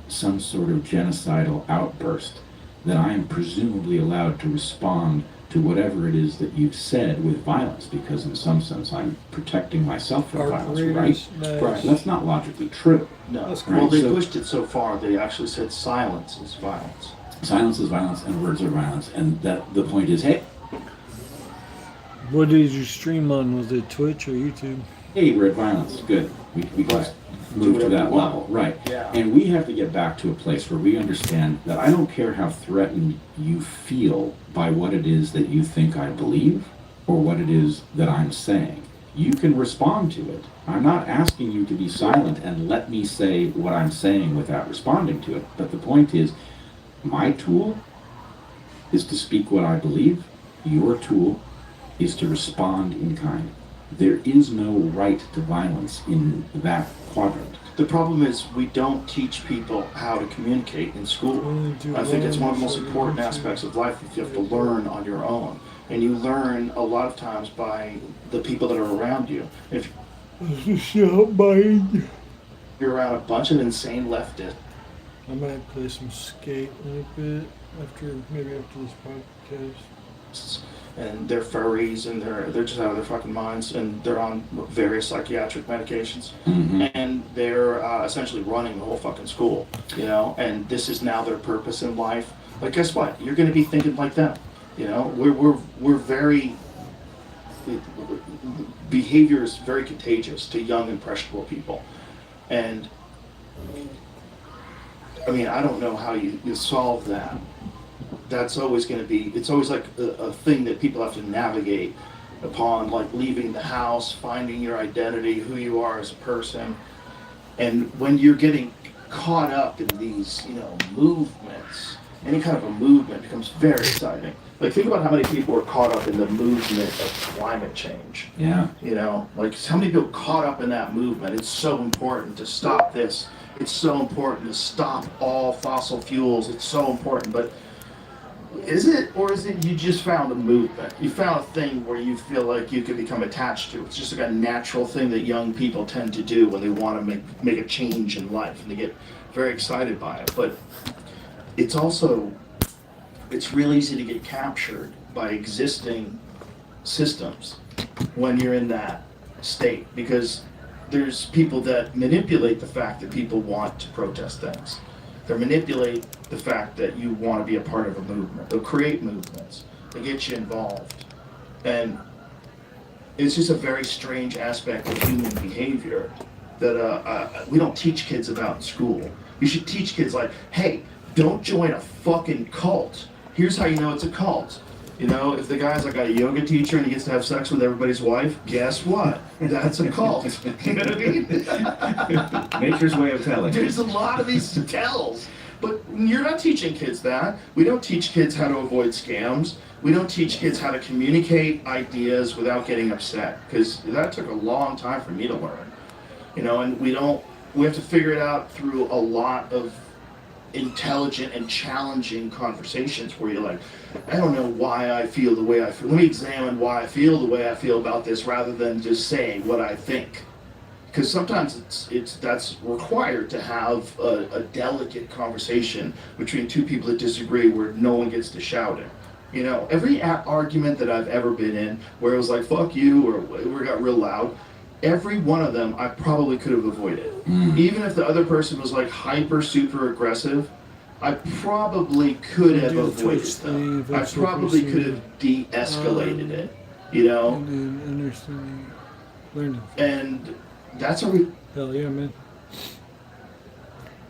some sort of genocidal outburst, then I am presumably allowed to respond to whatever it is that you've said with violence, because in some sense I'm protecting myself from violence, right? Nice. Right. That's not logically true. No. Right? Well, they So- pushed it so far, they actually said silence is violence. Silence is violence and words are violence, and that the point is, hey, What did you stream on? Was it Twitch or YouTube? we're at violence. Good. We just move to that level, right? Yeah. And we have to get back to a place where we understand that I don't care how threatened you feel by what it is that you think I believe or what it is that I'm saying. You can respond to it. I'm not asking you to be silent and let me say what I'm saying without responding to it. But the point is, my tool is to speak what I believe. Your tool is to respond in kind. There is no right to violence in that quadrant. The problem is we don't teach people how to communicate in school. I think it's one of the most important aspects of life that you have to learn on your own. And you learn a lot of times by the people that are around you. If you're around a bunch of insane leftists, I might play some skate a little bit maybe after this podcast. and they're furries and they're just out of their fucking minds, and they're on various psychiatric medications, and they're essentially running the whole fucking school, and this is now their purpose in life. But guess what? You're going to be thinking like them. We're very, behavior is very contagious to young impressionable people, and I mean, I don't know how you solve that. That's always going to be, it's always like a thing that people have to navigate upon, like leaving the house, finding your identity, who you are as a person. And when you're getting caught up in these, movements, any kind of a movement becomes very exciting. Like, think about how many people are caught up in the movement of climate change. Yeah. Like how many people caught up in that movement. It's so important to stop this. It's so important to stop all fossil fuels. It's so important. But Is it, or is it you just found a movement? You found a thing where you feel like you can become attached to. It's just like a natural thing that young people tend to do when they want to make a change in life, and they get very excited by it. But it's also, it's real easy to get captured by existing systems when you're in that state, because there's people that manipulate the fact that people want to protest things. They manipulate the fact that you want to be a part of a movement. They'll create movements. They get you involved. And it's just a very strange aspect of human behavior that we don't teach kids about in school. You should teach kids like, hey, don't join a fucking cult. Here's how you know it's a cult. You know, if the guy's like a yoga teacher and he gets to have sex with everybody's wife, guess what? That's a cult. You know what I mean? Nature's way of telling. There's a lot of these tells. But you're not teaching kids that. We don't teach kids how to avoid scams. We don't teach kids how to communicate ideas without getting upset, because that took a long time for me to learn. You know, and we have to figure it out through a lot of intelligent and challenging conversations where you're like, I don't know why I feel the way I feel. Let me examine why I feel the way I feel about this, rather than just saying what I think. Because sometimes that's required to have a delicate conversation between two people that disagree where no one gets to shout it. You know, every argument that I've ever been in where it was like, fuck you, or it got real loud, every one of them I probably could have avoided. Even if the other person was like hyper, super aggressive, I probably could have avoided them. I probably could have de-escalated it, you know? And then understanding, learning. And that's a hell yeah, man.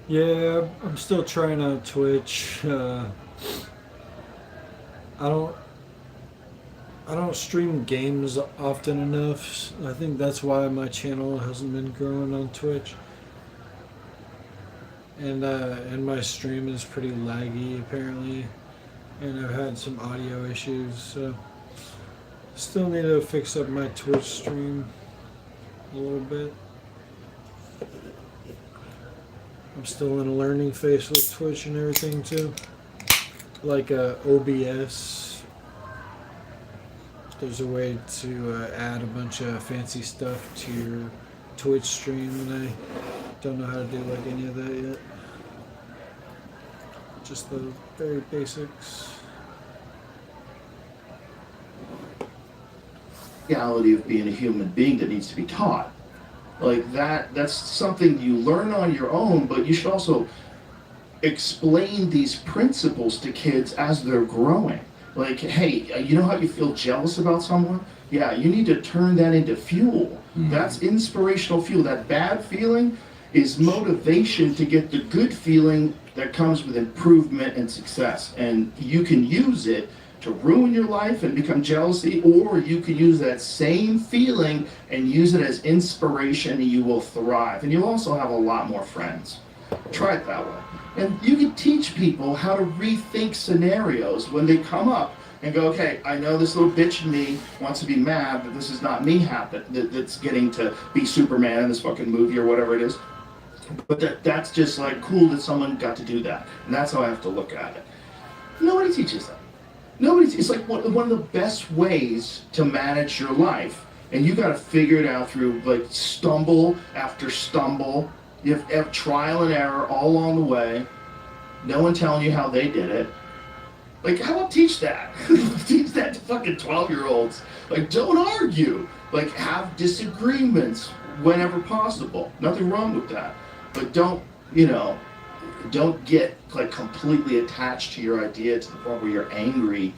Yeah, I'm still trying on Twitch. I don't stream games often enough. I think that's why my channel hasn't been growing on Twitch. And my stream is pretty laggy apparently, and I've had some audio issues. So still need to fix up my Twitch stream a little bit. I'm still in a learning phase with Twitch and everything too, like OBS. There's a way to add a bunch of fancy stuff to your Twitch stream, and I don't know how to do like any of that yet. Just the very basics. Reality of being a human being that needs to be taught. Like that's something you learn on your own, but you should also explain these principles to kids as they're growing. Like, hey, you know how you feel jealous about someone? Yeah, you need to turn that into fuel. That's inspirational fuel. That bad feeling is motivation to get the good feeling that comes with improvement and success. And you can use it to ruin your life and become jealousy, or you can use that same feeling and use it as inspiration, and you will thrive. And you'll also have a lot more friends. Try it that way. And you can teach people how to rethink scenarios when they come up and go, okay, I know this little bitch in me wants to be mad, but this is not me that's getting to be Superman in this fucking movie or whatever it is. But that's just like cool that someone got to do that. And that's how I have to look at it. Nobody teaches that. It's like one of the best ways to manage your life. And you got to figure it out through like stumble after stumble. You have trial and error all along the way. No one telling you how they did it. Like, how about teach that? Teach that to fucking 12-year-olds. Like, don't argue. Like, have disagreements whenever possible. Nothing wrong with that. But don't get like completely attached to your idea to the point where you're angry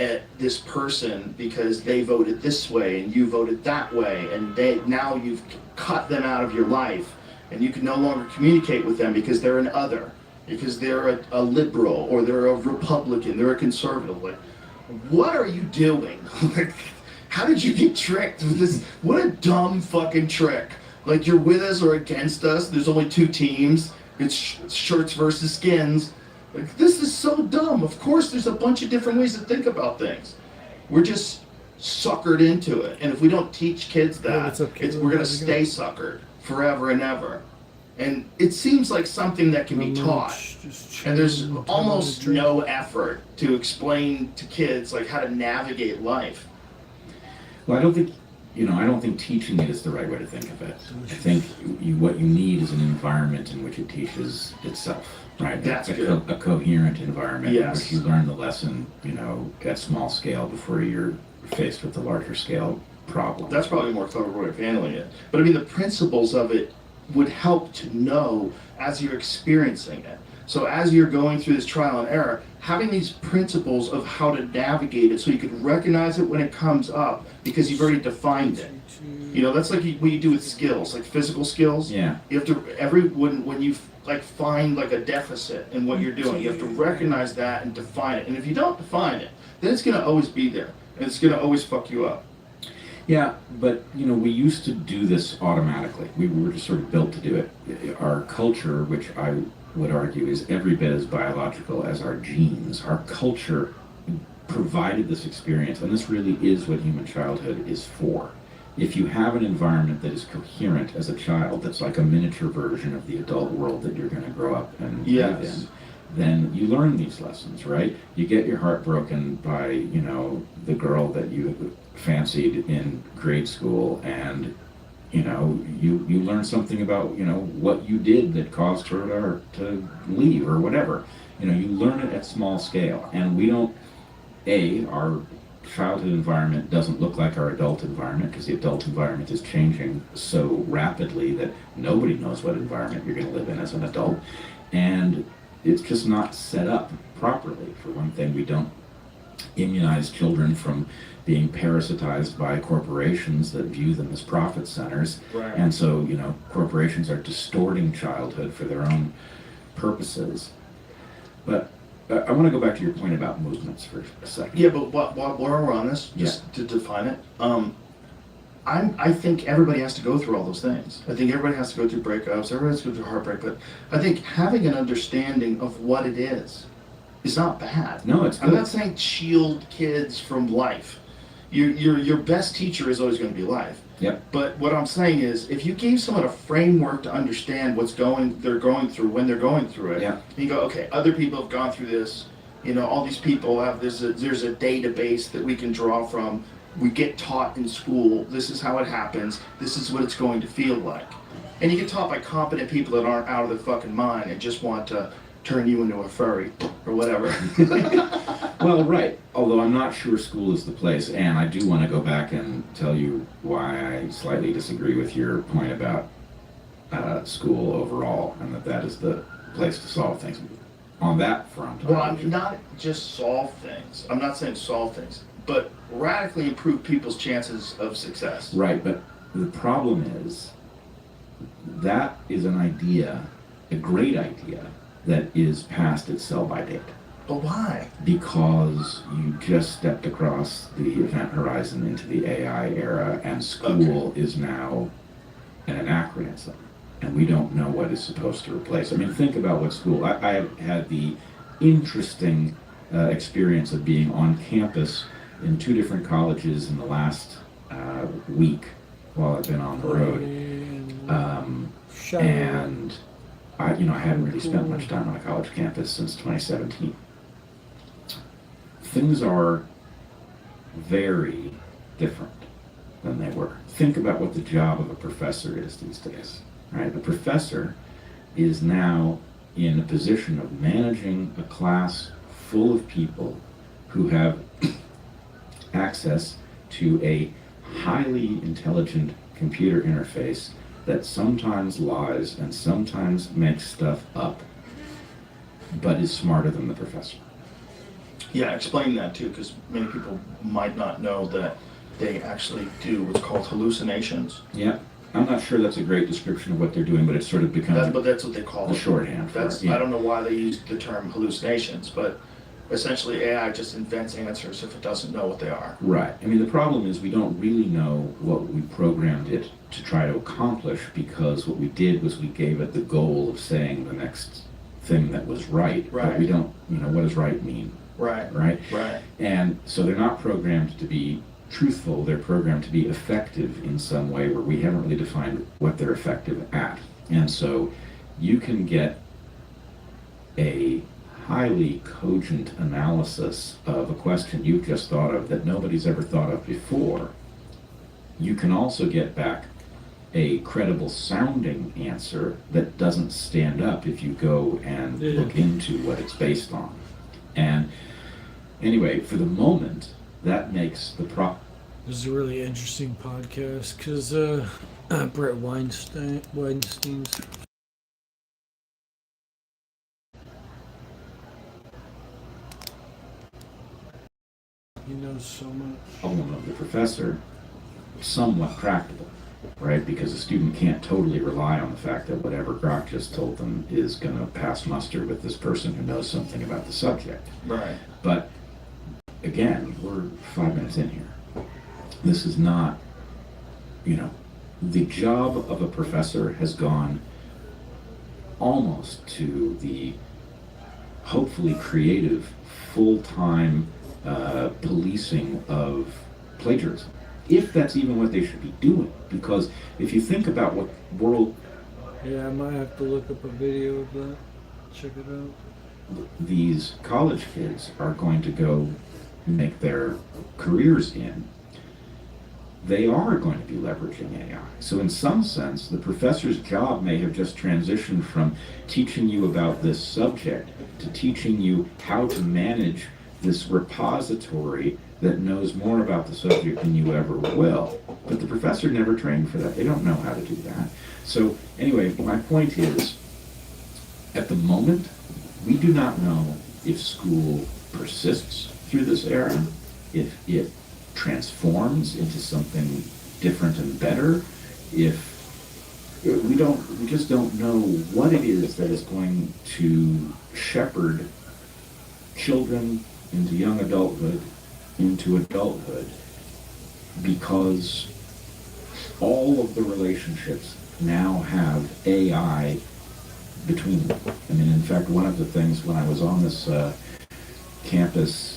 at this person because they voted this way and you voted that way, and now you've cut them out of your life. And you can no longer communicate with them because they're an other, because they're a liberal, or they're a Republican, they're a conservative. Like, what are you doing? How did you get tricked with this? What a dumb fucking trick. Like, you're with us or against us. There's only two teams. It's shirts versus skins. Like, this is so dumb. Of course there's a bunch of different ways to think about things. We're just suckered into it. And if we don't teach kids that, we're going to stay suckered forever and ever. And it seems like something that can be taught. And there's almost no effort to explain to kids like how to navigate life. Well, I don't think teaching it is the right way to think of it. I think what you need is an environment in which it teaches itself, right? That's a good. A coherent environment in Yes. which you learn the lesson, at small scale before you're faced with the larger scale problem. That's probably a more clever way of handling it. But I mean, the principles of it would help to know as you're experiencing it. So as you're going through this trial and error, having these principles of how to navigate it so you can recognize it when it comes up because you've already defined it. That's like what you do with skills, like physical skills. Yeah. You have to, when you like find like a deficit in what you're doing, you have to recognize that and define it. And if you don't define it, then it's gonna always be there. And it's gonna always fuck you up. Yeah, but we used to do this automatically. We were just sort of built to do it. Our culture, which I would argue is every bit as biological as our genes, our culture provided this experience, and this really is what human childhood is for. If you have an environment that is coherent as a child, that's like a miniature version of the adult world that you're going to grow up and live in, then you learn these lessons, right? You get your heart broken by, the girl that you fancied in grade school, and you learn something about what you did that caused her to leave or whatever. You learn it at small scale, and we don't. Our childhood environment doesn't look like our adult environment because the adult environment is changing so rapidly that nobody knows what environment you're going to live in as an adult, and it's just not set up properly. For one thing, we don't immunize children from being parasitized by corporations that view them as profit centers. Right. And so, corporations are distorting childhood for their own purposes. But I want to go back to your point about movements for a second. Yeah, but while we're on this, just to define it, I think everybody has to go through all those things. I think everybody has to go through breakups, everybody has to go through heartbreak, but I think having an understanding of what it is not bad. No, it's good. I'm not saying shield kids from life. Your best teacher is always going to be life. Yep. But what I'm saying is, if you gave someone a framework to understand they're going through when they're going through it, and you go, okay, other people have gone through this. All these people have there's a database that we can draw from. We get taught in school. This is how it happens. This is what it's going to feel like. And you get taught by competent people that aren't out of their fucking mind and just want to turn you into a furry or whatever. Well, right. Although I'm not sure school is the place, and I do want to go back and tell you why I slightly disagree with your point about school overall, and that is the place to solve things. On that front. Well, I'm not just solve things. I'm not saying solve things, but radically improve people's chances of success. Right, but the problem is that is an idea, a great idea, that is past its sell-by date. But why? Because you just stepped across the event horizon into the AI era, and school is now an anachronism, and we don't know what it's supposed to replace. I mean, think about what school. I have had the interesting experience of being on campus in 2 different colleges in the last week while I've been on the road, and I hadn't really spent much time on a college campus since 2017. Things are very different than they were. Think about what the job of a professor is these days, right? A professor is now in a position of managing a class full of people who have access to a highly intelligent computer interface that sometimes lies and sometimes makes stuff up, but is smarter than the professor. Yeah, explain that too, because many people might not know that they actually do what's called hallucinations. Yeah, I'm not sure that's a great description of what they're doing, but it's sort of become But that's what they call the it. shorthand for it. I don't know why they use the term hallucinations, but essentially AI just invents answers if it doesn't know what they are. Right. I mean, the problem is we don't really know what we programmed it to try to accomplish, because what we did was we gave it the goal of saying the next thing that was right. Right. But we don't, what does right mean? Right. Right? Right. And so they're not programmed to be truthful, they're programmed to be effective in some way where we haven't really defined what they're effective at. And so you can get a highly cogent analysis of a question you've just thought of that nobody's ever thought of before. You can also get back a credible sounding answer that doesn't stand up if you go and look into what it's based on. And anyway, for the moment, that makes the This is a really interesting podcast because Brett Weinstein's. He knows so much. problem of the professor somewhat practical, right? Because a student can't totally rely on the fact that whatever Grok just told them is going to pass muster with this person who knows something about the subject. Right. But again, we're 5 minutes in here. This is not, the job of a professor has gone almost to the hopefully creative, full-time policing of plagiarism. If that's even what they should be doing. Because if you think about what world... Yeah, I might have to look up a video of that. Check it out. These college kids are going to go make their careers in, they are going to be leveraging AI. So in some sense, the professor's job may have just transitioned from teaching you about this subject to teaching you how to manage this repository that knows more about the subject than you ever will. But the professor never trained for that. They don't know how to do that. So anyway, my point is, at the moment, we do not know if school persists through this era, if it transforms into something different and better, if we just don't know what it is that is going to shepherd children into young adulthood, into adulthood, because all of the relationships now have AI between them. I mean, in fact, one of the things when I was on this campus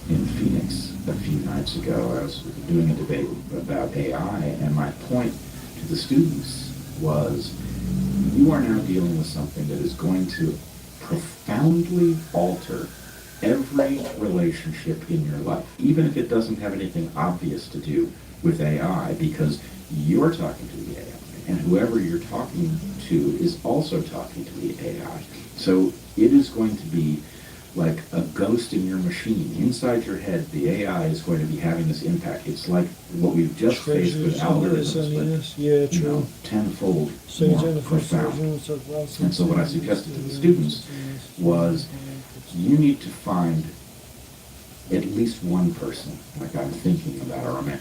in Phoenix a few nights ago, I was doing a debate about AI, and my point to the students was, you are now dealing with something that is going to profoundly alter every relationship in your life, even if it doesn't have anything obvious to do with AI, because you're talking to the AI, and whoever you're talking to is also talking to the AI. So it is going to be like a ghost in your machine. Inside your head, the AI is going to be having this impact. It's like what we've just faced with algorithms, but tenfold more profound. And so what I suggested to the students was, you need to find at least one person, like I'm thinking about, or I'm...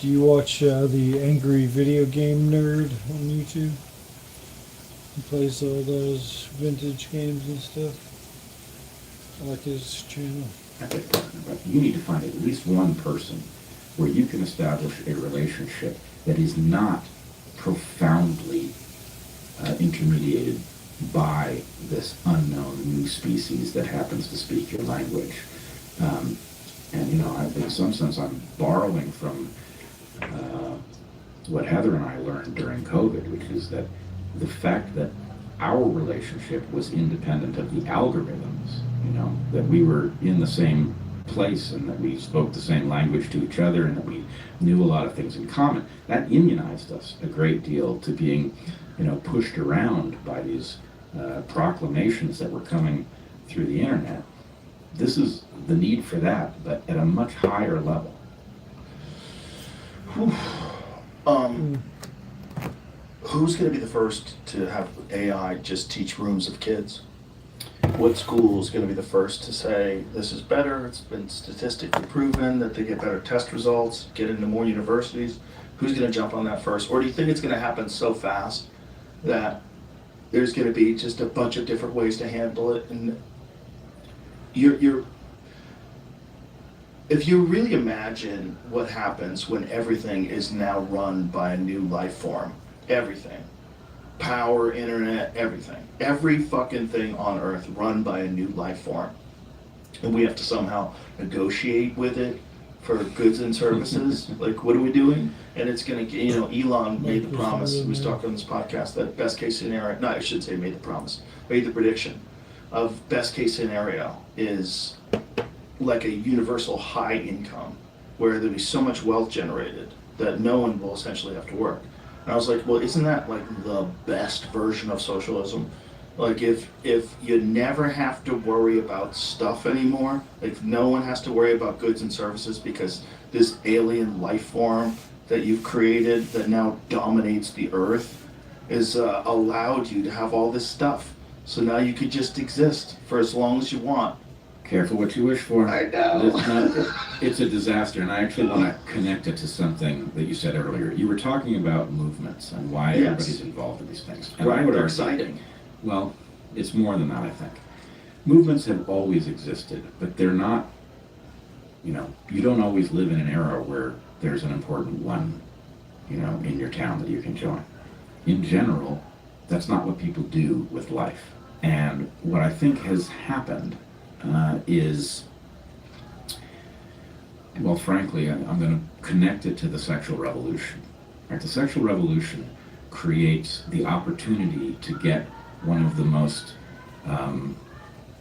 Do you watch the Angry Video Game Nerd on YouTube? He plays all those vintage games and stuff. I like his channel. You need to find at least one person where you can establish a relationship that is not profoundly intermediated by this unknown new species that happens to speak your language. And in some sense, I'm borrowing from what Heather and I learned during COVID, which is that the fact that our relationship was independent of the algorithms, that we were in the same place and that we spoke the same language to each other and that we knew a lot of things in common, that immunized us a great deal to being, pushed around by these proclamations that were coming through the internet. This is the need for that, but at a much higher level. Who's going to be the first to have AI just teach rooms of kids? What school is going to be the first to say, this is better, it's been statistically proven that they get better test results, get into more universities? Who's going to jump on that first? Or do you think it's going to happen so fast that there's going to be just a bunch of different ways to handle it? And if you really imagine what happens when everything is now run by a new life form, everything, power, internet, everything, every fucking thing on earth run by a new life form, and we have to somehow negotiate with it for goods and services. Like, what are we doing? And it's going to, Elon made the promise, we talked on this podcast, that best case scenario, no, I should say made the promise, made the prediction of best case scenario is like a universal high income, where there'll be so much wealth generated that no one will essentially have to work. And I was like, well, isn't that like the best version of socialism? Like if you never have to worry about stuff anymore, like no one has to worry about goods and services because this alien life form that you've created that now dominates the earth is allowed you to have all this stuff. So now you could just exist for as long as you want. Careful what you wish for. I know. It's a disaster, and I actually want to connect it to something that you said earlier. You were talking about movements and why everybody's involved in these things. And I would they're argue, exciting. well, it's more than that, I think. Movements have always existed, but they're not, you don't always live in an era where there's an important one, in your town that you can join. In general, that's not what people do with life. And what I think has happened is, well, frankly, I'm going to connect it to the sexual revolution. Right? The sexual revolution creates the opportunity to get one of the most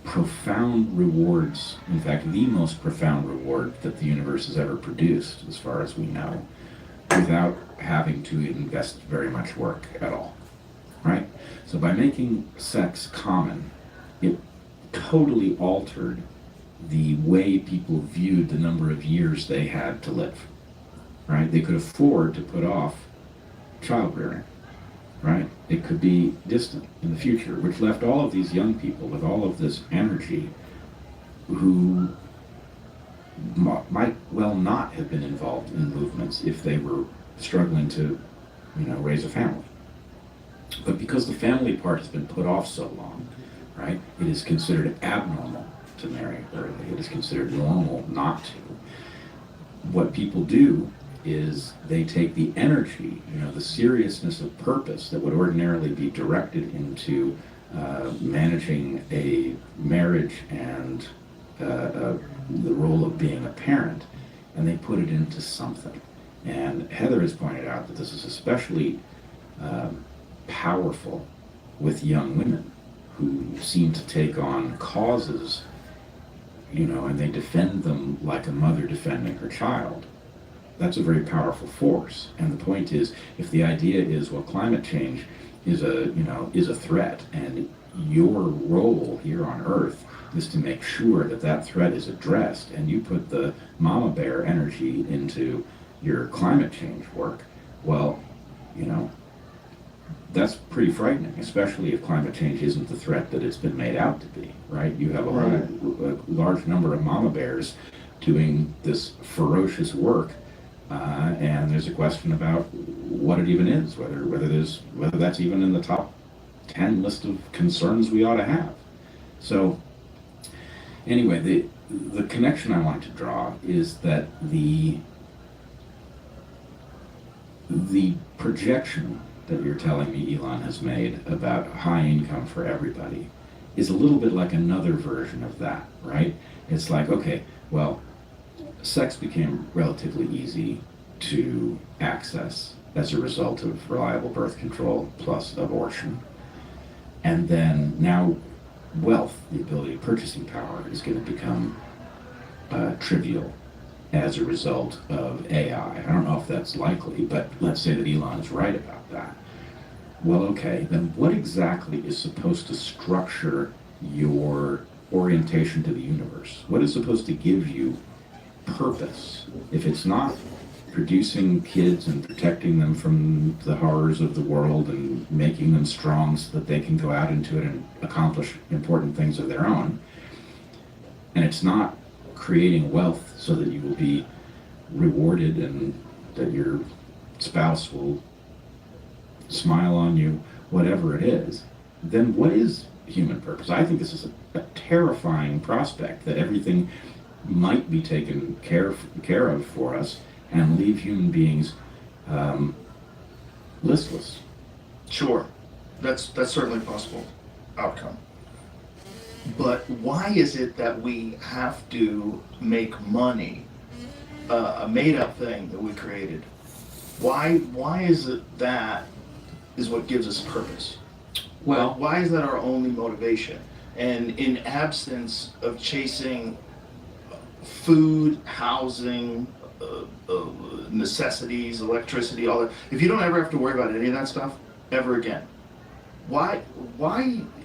profound rewards, in fact, the most profound reward that the universe has ever produced, as far as we know, without having to invest very much work at all. Right? So by making sex common, it totally altered the way people viewed the number of years they had to live. Right? They could afford to put off child rearing. Right? It could be distant in the future, which left all of these young people with all of this energy who might well not have been involved in movements if they were struggling to, raise a family. But because the family part has been put off so long, right, it is considered abnormal to marry early. It is considered normal not to. What people do is they take the energy, the seriousness of purpose that would ordinarily be directed into managing a marriage and the role of being a parent, and they put it into something. And Heather has pointed out that this is especially powerful with young women who seem to take on causes, and they defend them like a mother defending her child. That's a very powerful force. And the point is, if the idea is, well, climate change is a threat, and your role here on Earth is to make sure that that threat is addressed, and you put the mama bear energy into your climate change work, well, that's pretty frightening, especially if climate change isn't the threat that it's been made out to be, right? You have a large number of mama bears doing this ferocious work, and there's a question about what it even is, whether that's even in the top 10 list of concerns we ought to have. So anyway, the connection I want to draw is that the projection that you're telling me Elon has made about high income for everybody is a little bit like another version of that, right? It's like, okay, well, sex became relatively easy to access as a result of reliable birth control plus abortion. And then now wealth, the ability of purchasing power, is going to become trivial as a result of AI. I don't know if that's likely, but let's say that Elon is right about that. Well, okay, then what exactly is supposed to structure your orientation to the universe? What is supposed to give you purpose? If it's not producing kids and protecting them from the horrors of the world and making them strong so that they can go out into it and accomplish important things of their own, and it's not creating wealth so that you will be rewarded and that your spouse will smile on you, whatever it is, then what is human purpose? I think this is a terrifying prospect, that everything might be taken care of for us and leave human beings listless. Sure, that's certainly a possible outcome. But why is it that we have to make money a made-up thing that we created. Why is it that is what gives us purpose? Well, why is that our only motivation? And in absence of chasing food, housing, necessities, electricity, all that, if you don't ever have to worry about any of that stuff ever again, why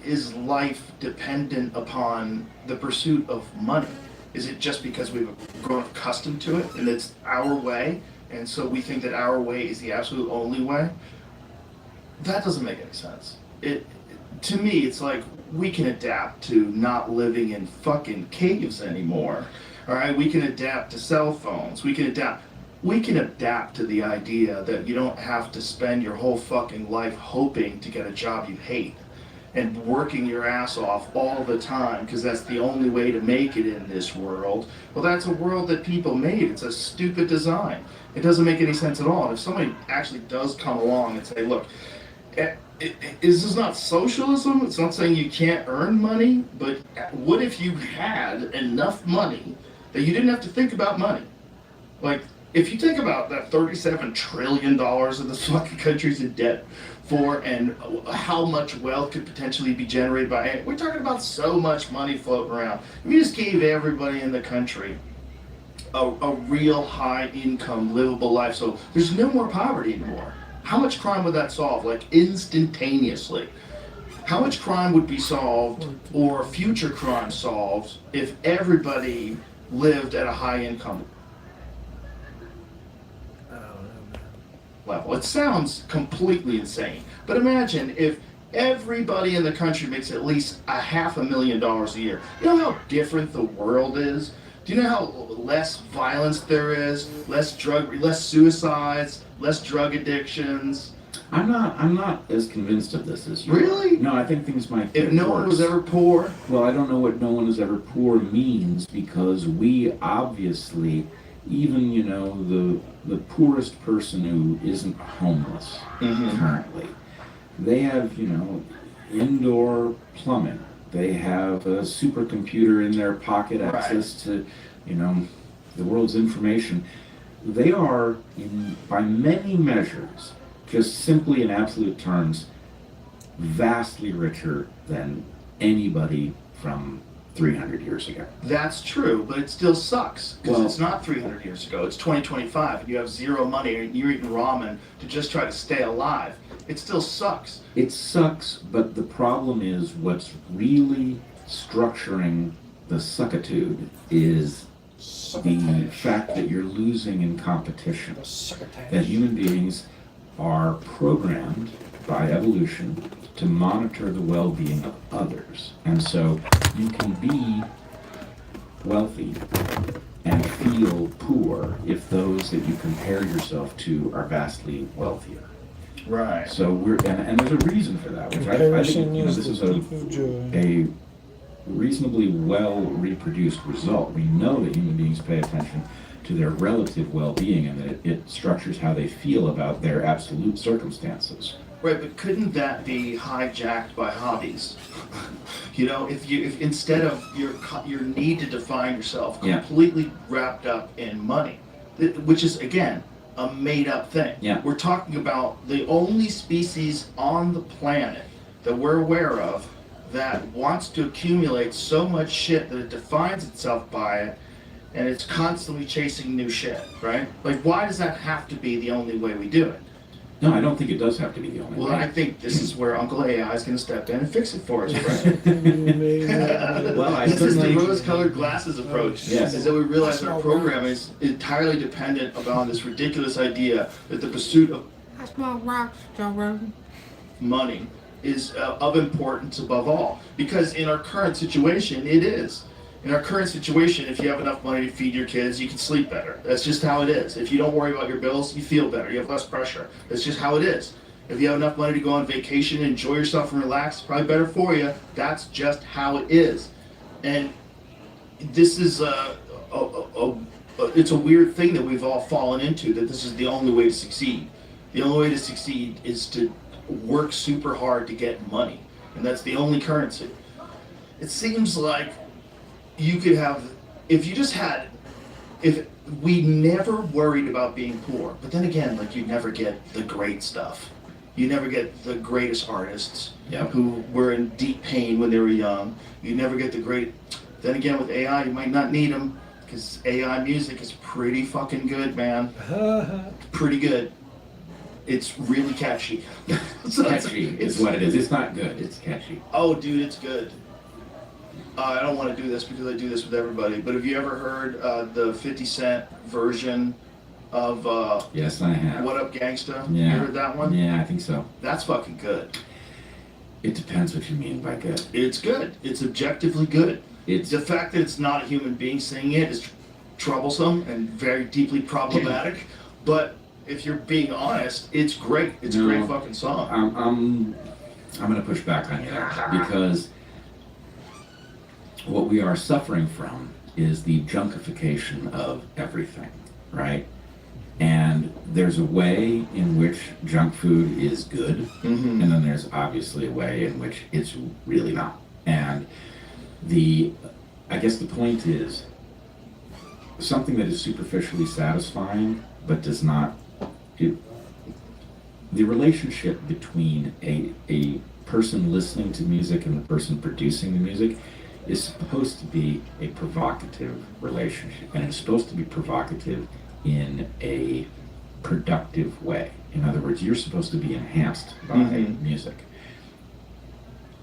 is life dependent upon the pursuit of money? Is it just because we've grown accustomed to it and it's our way, and so we think that our way is the absolute only way? That doesn't make any sense. To me, it's like we can adapt to not living in fucking caves anymore. All right, we can adapt to cell phones. We can adapt to the idea that you don't have to spend your whole fucking life hoping to get a job you hate and working your ass off all the time because that's the only way to make it in this world. Well, that's a world that people made. It's a stupid design. It doesn't make any sense at all. And if somebody actually does come along and say, look, this is not socialism, it's not saying you can't earn money, but what if you had enough money that you didn't have to think about money? Like, if you think about that $37 trillion of this fucking country's in debt for, and how much wealth could potentially be generated by it, we're talking about so much money floating around. We just gave everybody in the country a real high income, livable life, so there's no more poverty anymore. How much crime would that solve, like instantaneously? How much crime would be solved, or future crime solved, if everybody lived at a high income level? It sounds completely insane, but imagine if everybody in the country makes at least $500,000 a year. You know how different the world is? Do you know how less violence there is, less suicides, less drug addictions? I'm not as convinced of this as you. Really? No, I think things might. If no one was ever poor? Well, I don't know what no one is ever poor means, because we obviously, even the poorest person who isn't homeless currently, they have indoor plumbing. They have a supercomputer in their pocket, access to, the world's information. They are, by many measures, just simply in absolute terms, vastly richer than anybody from 300 years ago. That's true, but it still sucks, because Well, it's not 300 years ago. It's 2025, and you have zero money, and you're eating ramen to just try to stay alive. It still sucks. It sucks, but the problem is what's really structuring the suckitude is the fact that you're losing in competition. That human beings are programmed by evolution to monitor the well-being of others. And so you can be wealthy and feel poor if those that you compare yourself to are vastly wealthier. Right. So and there's a reason for that, which I think this is a reasonably well reproduced result. We know that human beings pay attention to their relative well-being, and that it structures how they feel about their absolute circumstances. Right, but couldn't that be hijacked by hobbies? If instead of your need to define yourself completely wrapped up in money, which is again a made-up thing. Yeah. We're talking about the only species on the planet that we're aware of that wants to accumulate so much shit that it defines itself by it, and it's constantly chasing new shit, right? Like, why does that have to be the only way we do it? No, I don't think it does have to be the only way. Well, I think this is where Uncle AI is going to step in and fix it for us, right? This is the rose-colored glasses approach. Yes. Is that we realize our program is entirely dependent upon this ridiculous idea that the pursuit of money is of importance above all. Because in our current situation, it is. In our current situation, if you have enough money to feed your kids, you can sleep better. That's just how it is. If you don't worry about your bills, you feel better. You have less pressure. That's just how it is. If you have enough money to go on vacation and enjoy yourself and relax, it's probably better for you. That's just how it is. And this is it's a weird thing that we've all fallen into, that this is the only way to succeed. The only way to succeed is to work super hard to get money. And that's the only currency. It seems like you could have, if you just had if we never worried about being poor, but then again, like you never get the great stuff. You never get the greatest artists who were in deep pain when they were young. You never get the great. Then again, with AI, you might not need them because AI music is pretty fucking good, man. Pretty good. It's really catchy. Catchy is what it is. It's not good. It's catchy. Oh, dude, it's good. I don't want to do this because I do this with everybody, but have you ever heard the 50 Cent version of Yes, I have. What Up Gangsta? Yeah. You heard that one? Yeah, I think so. That's fucking good. It depends what you mean by good. It's good. It's objectively good. It's the fact that it's not a human being singing it is troublesome and very deeply problematic. But if you're being honest, it's great. It's a great fucking song. I'm going to push back on you there because what we are suffering from is the junkification of everything, right? And there's a way in which junk food is good, and then there's obviously a way in which it's really not. And I guess the point is something that is superficially satisfying but does not, the relationship between a person listening to music and the person producing the music is supposed to be a provocative relationship, and it's supposed to be provocative in a productive way. In other words, you're supposed to be enhanced by music.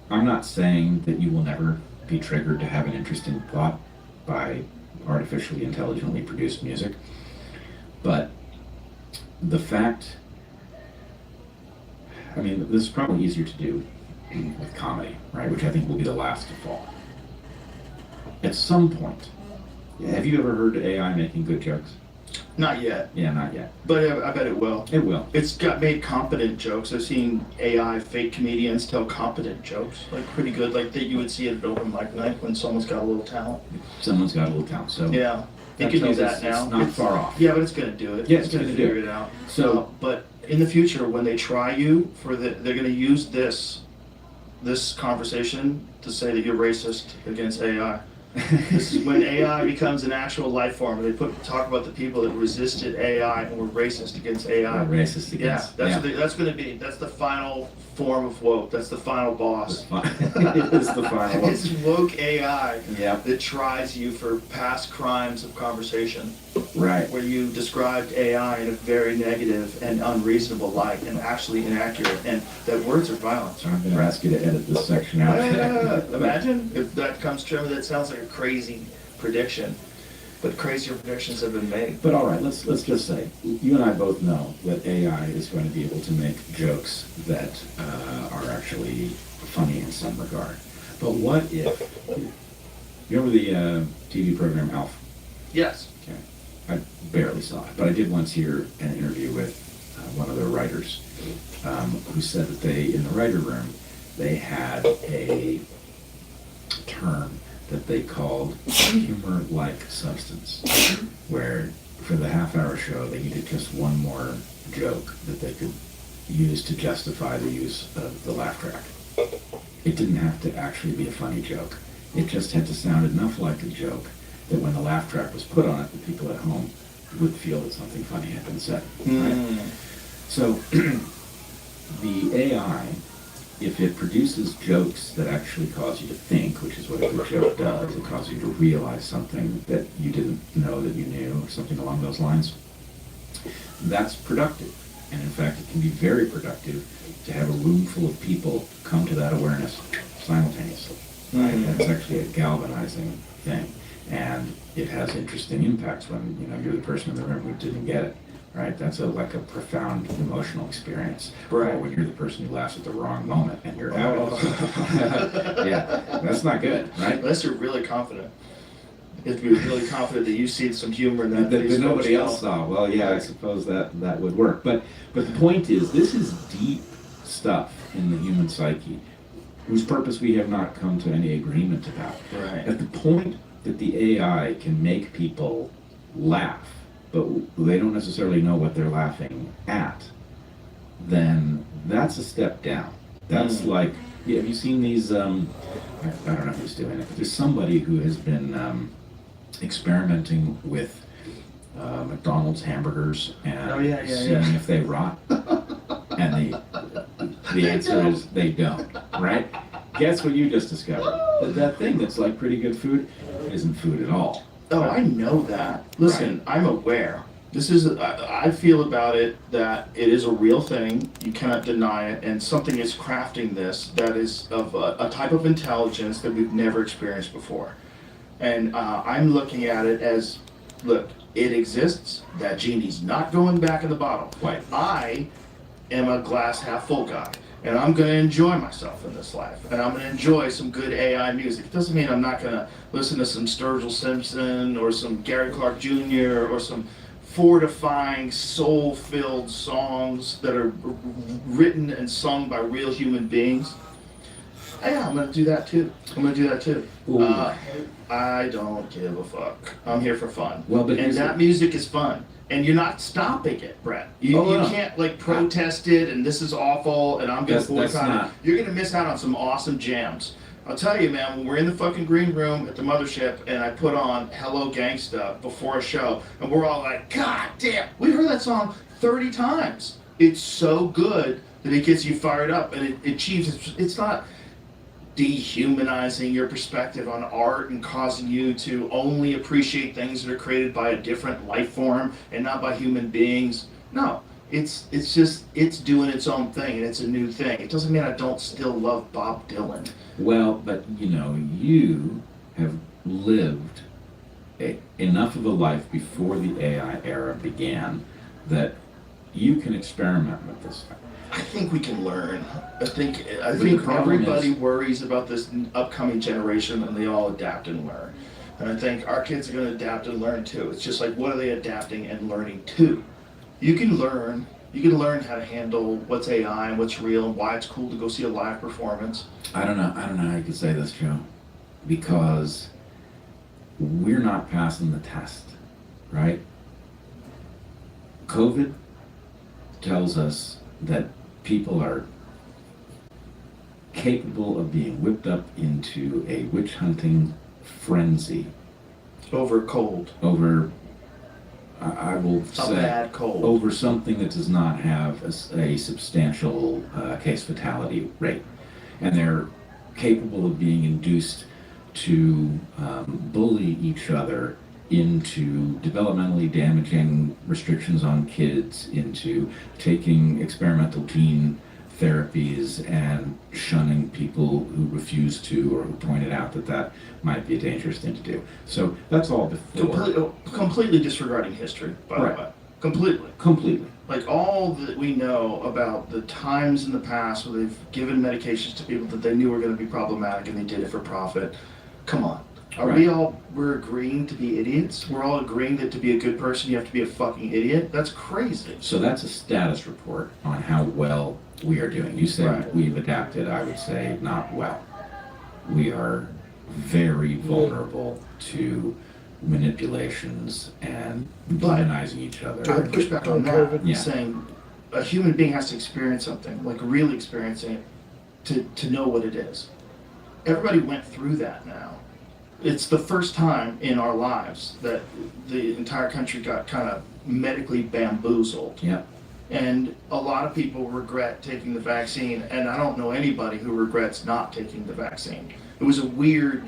I'm not saying that you will never be triggered to have an interesting thought by artificially intelligently produced music, but the fact, I mean, this is probably easier to do with comedy, right, which I think will be the last to fall. At some point, have you ever heard AI making good jokes? Not yet. Yeah, not yet. But I bet it will. It will. It's got made competent jokes. I've seen AI fake comedians tell competent jokes, like pretty good, like that you would see at an open mic night when someone's got a little talent. Someone's got a little talent, so yeah, it that can do tells that us now. It's not far off. Yeah, but it's gonna do it. Yeah, it's gonna do figure it out. So, but in the future, when they try you they're gonna use this conversation to say that you're racist against AI. This is when AI becomes an actual life form. They talk about the people that resisted AI and were racist against AI. Racist against. Yeah, that's going to be. That's the final form of woke. That's the final boss. It is the final. It's woke AI Yep. that tries you for past crimes of conversation. Right. Where you described AI in a very negative and unreasonable light and actually inaccurate, and that words are violence. I'm going to ask you to edit this section out. Imagine if that comes true. That sounds like a crazy prediction, but crazier predictions have been made. But all right, let's just say you and I both know that AI is going to be able to make jokes that are actually funny in some regard. But what if you remember the TV program Alf? Yes. Okay. I barely saw it, but I did once hear an interview with one of the writers who said that in the writer room, they had a term that they called humor-like substance, where for the half-hour show they needed just one more joke that they could use to justify the use of the laugh track. It didn't have to actually be a funny joke. It just had to sound enough like a joke that when the laugh track was put on it, the people at home would feel that something funny had been said. Right? So the AI, if it produces jokes that actually cause you to think, which is what a good joke does, it causes you to realize something that you didn't know that you knew, or something along those lines, that's productive. And in fact, it can be very productive to have a room full of people come to that awareness simultaneously. Right? That's actually a galvanizing thing. And it has interesting impacts when you're the person in the room who didn't get it. Right, that's like a profound emotional experience. Right. Or when you're the person who laughs at the wrong moment and you're out of it. Yeah, that's not good, right? Unless you're really confident. You have to be really confident that you see some humor in that. That nobody else saw. Well, yeah, I suppose that would work. But the point is, this is deep stuff in the human psyche, whose purpose we have not come to any agreement about. Right. At the point that the AI can make people laugh, but they don't necessarily know what they're laughing at, then that's a step down. That's like, have you seen these, I don't know who's doing it, but there's somebody who has been experimenting with McDonald's hamburgers and Oh, yeah, seeing if they rot? And the answer is they don't, right? Guess what you just discovered? That thing that's like pretty good food isn't food at all. Oh, I know that. Listen, I'm aware. This is, I feel about it that it is a real thing. You cannot deny it. And something is crafting this that is of a type of intelligence that we've never experienced before. And I'm looking at it as, look, it exists. That genie's not going back in the bottle. Right. I am a glass half full guy. And I'm going to enjoy myself in this life. And I'm going to enjoy some good AI music. It doesn't mean I'm not going to listen to some Sturgill Simpson or some Gary Clark Jr. or some fortifying, soul-filled songs that are written and sung by real human beings. Yeah, I'm going to do that too. I don't give a fuck. I'm here for fun. Well, but and that music is fun. And you're not stopping it, Brett. You can't like protest it and this is awful and I'm going to boycott it. You're going to miss out on some awesome jams. I'll tell you, man, when we're in the fucking green room at the mothership and I put on Hello Gangsta before a show and we're all like, God damn, we heard that song 30 times. It's so good that it gets you fired up and it achieves, it's not dehumanizing your perspective on art and causing you to only appreciate things that are created by a different life form and not by human beings. No, it's just, it's doing its own thing and it's a new thing. It doesn't mean I don't still love Bob Dylan. Well, but you know, you have lived enough of a life before the AI era began that you can experiment with this thing. I think we can learn. I think everybody worries about this upcoming generation and they all adapt and learn. And I think our kids are going to adapt and learn too. It's just like, what are they adapting and learning to? You can learn how to handle what's AI and what's real and why it's cool to go see a live performance. I don't know how you could say this, Joe, because we're not passing the test, right? COVID tells us that people are capable of being whipped up into a witch hunting frenzy. Over cold. Over, I will say, bad cold. Over something that does not have a substantial case fatality rate. And they're capable of being induced to bully each other into developmentally damaging restrictions on kids, into taking experimental gene therapies and shunning people who refuse to or who pointed out that might be a dangerous thing to do. So that's all before. Completely disregarding history, by the way. Completely. Like all that we know about the times in the past where they've given medications to people that they knew were going to be problematic and they did it for profit. Come on. We're agreeing to be idiots? We're all agreeing that to be a good person you have to be a fucking idiot? That's crazy. So that's a status report on how well we are doing. You say we've adapted, I would say not well. We are very vulnerable to manipulations and demonizing each other. I would push back on that, saying a human being has to experience something, like really experiencing it, to know what it is. Everybody went through that now. It's the first time in our lives that the entire country got kind of medically bamboozled. Yeah. And a lot of people regret taking the vaccine, and I don't know anybody who regrets not taking the vaccine. It was a weird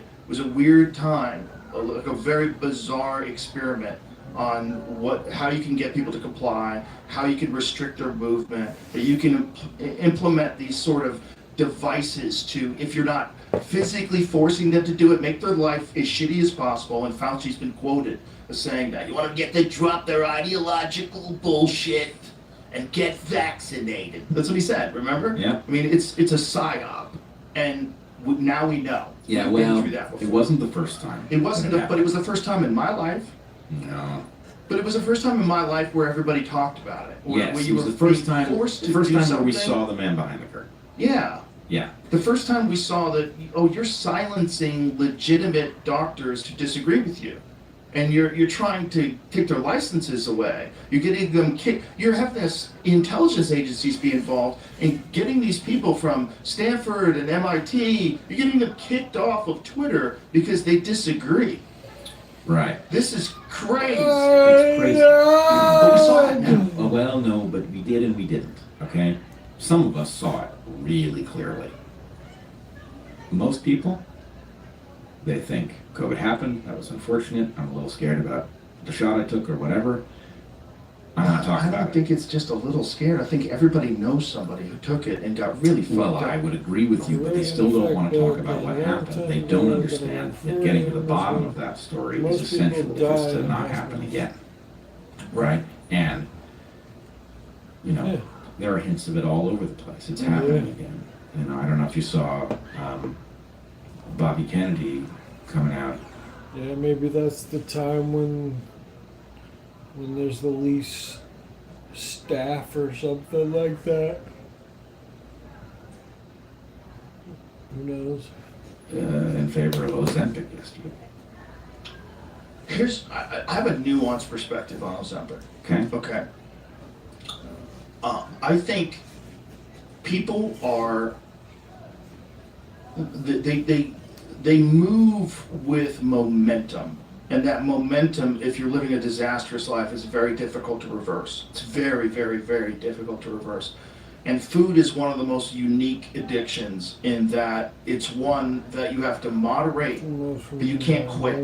time, like a very bizarre experiment on how you can get people to comply, how you can restrict their movement, that you can implement these sort of devices to, if you're not physically forcing them to do it, make their life as shitty as possible. And Fauci's been quoted as saying that you want to get them to drop their ideological bullshit and get vaccinated. That's what he said, remember? Yeah. I mean, it's a psyop, and now we know. Yeah, We've been well, through that before. it wasn't the first time. It wasn't, but it was the first time in my life. No. But it was the first time in my life where everybody talked about it. Yes, where it you was were the first time where we saw the man behind the curtain. Yeah. Yeah. The first time we saw that, you're silencing legitimate doctors who disagree with you. And you're trying to take their licenses away. You're getting them kicked. You're having this intelligence agencies be involved in getting these people from Stanford and MIT, you're getting them kicked off of Twitter because they disagree. Right. This is crazy. It's crazy. But we saw it now. Well, no, but we did and we didn't, okay? Some of us saw it really clearly. Most people, they think COVID happened, that was unfortunate, I'm a little scared about the shot I took or whatever. I want to talk I about don't it. think it's just a little scared. I think everybody knows somebody who took it and got really fucked Well, up. I would agree with you, but they still don't want to talk about what happened. They don't understand that getting to the bottom of that story is essential for this to not happen again. Right? And, you know, there are hints of it all over the place. It's happening again. You know, I don't know if you saw Bobby Kennedy coming out. Yeah, maybe that's the time when there's the least staff or something like that. Who knows? In favor of Ozempic yesterday. I have a nuanced perspective on Ozempic. Okay. Okay. I think people are they move with momentum, and that momentum, if you're living a disastrous life, is very difficult to reverse. It's very, very, very difficult to reverse. And food is one of the most unique addictions in that it's one that you have to moderate, but you can't quit.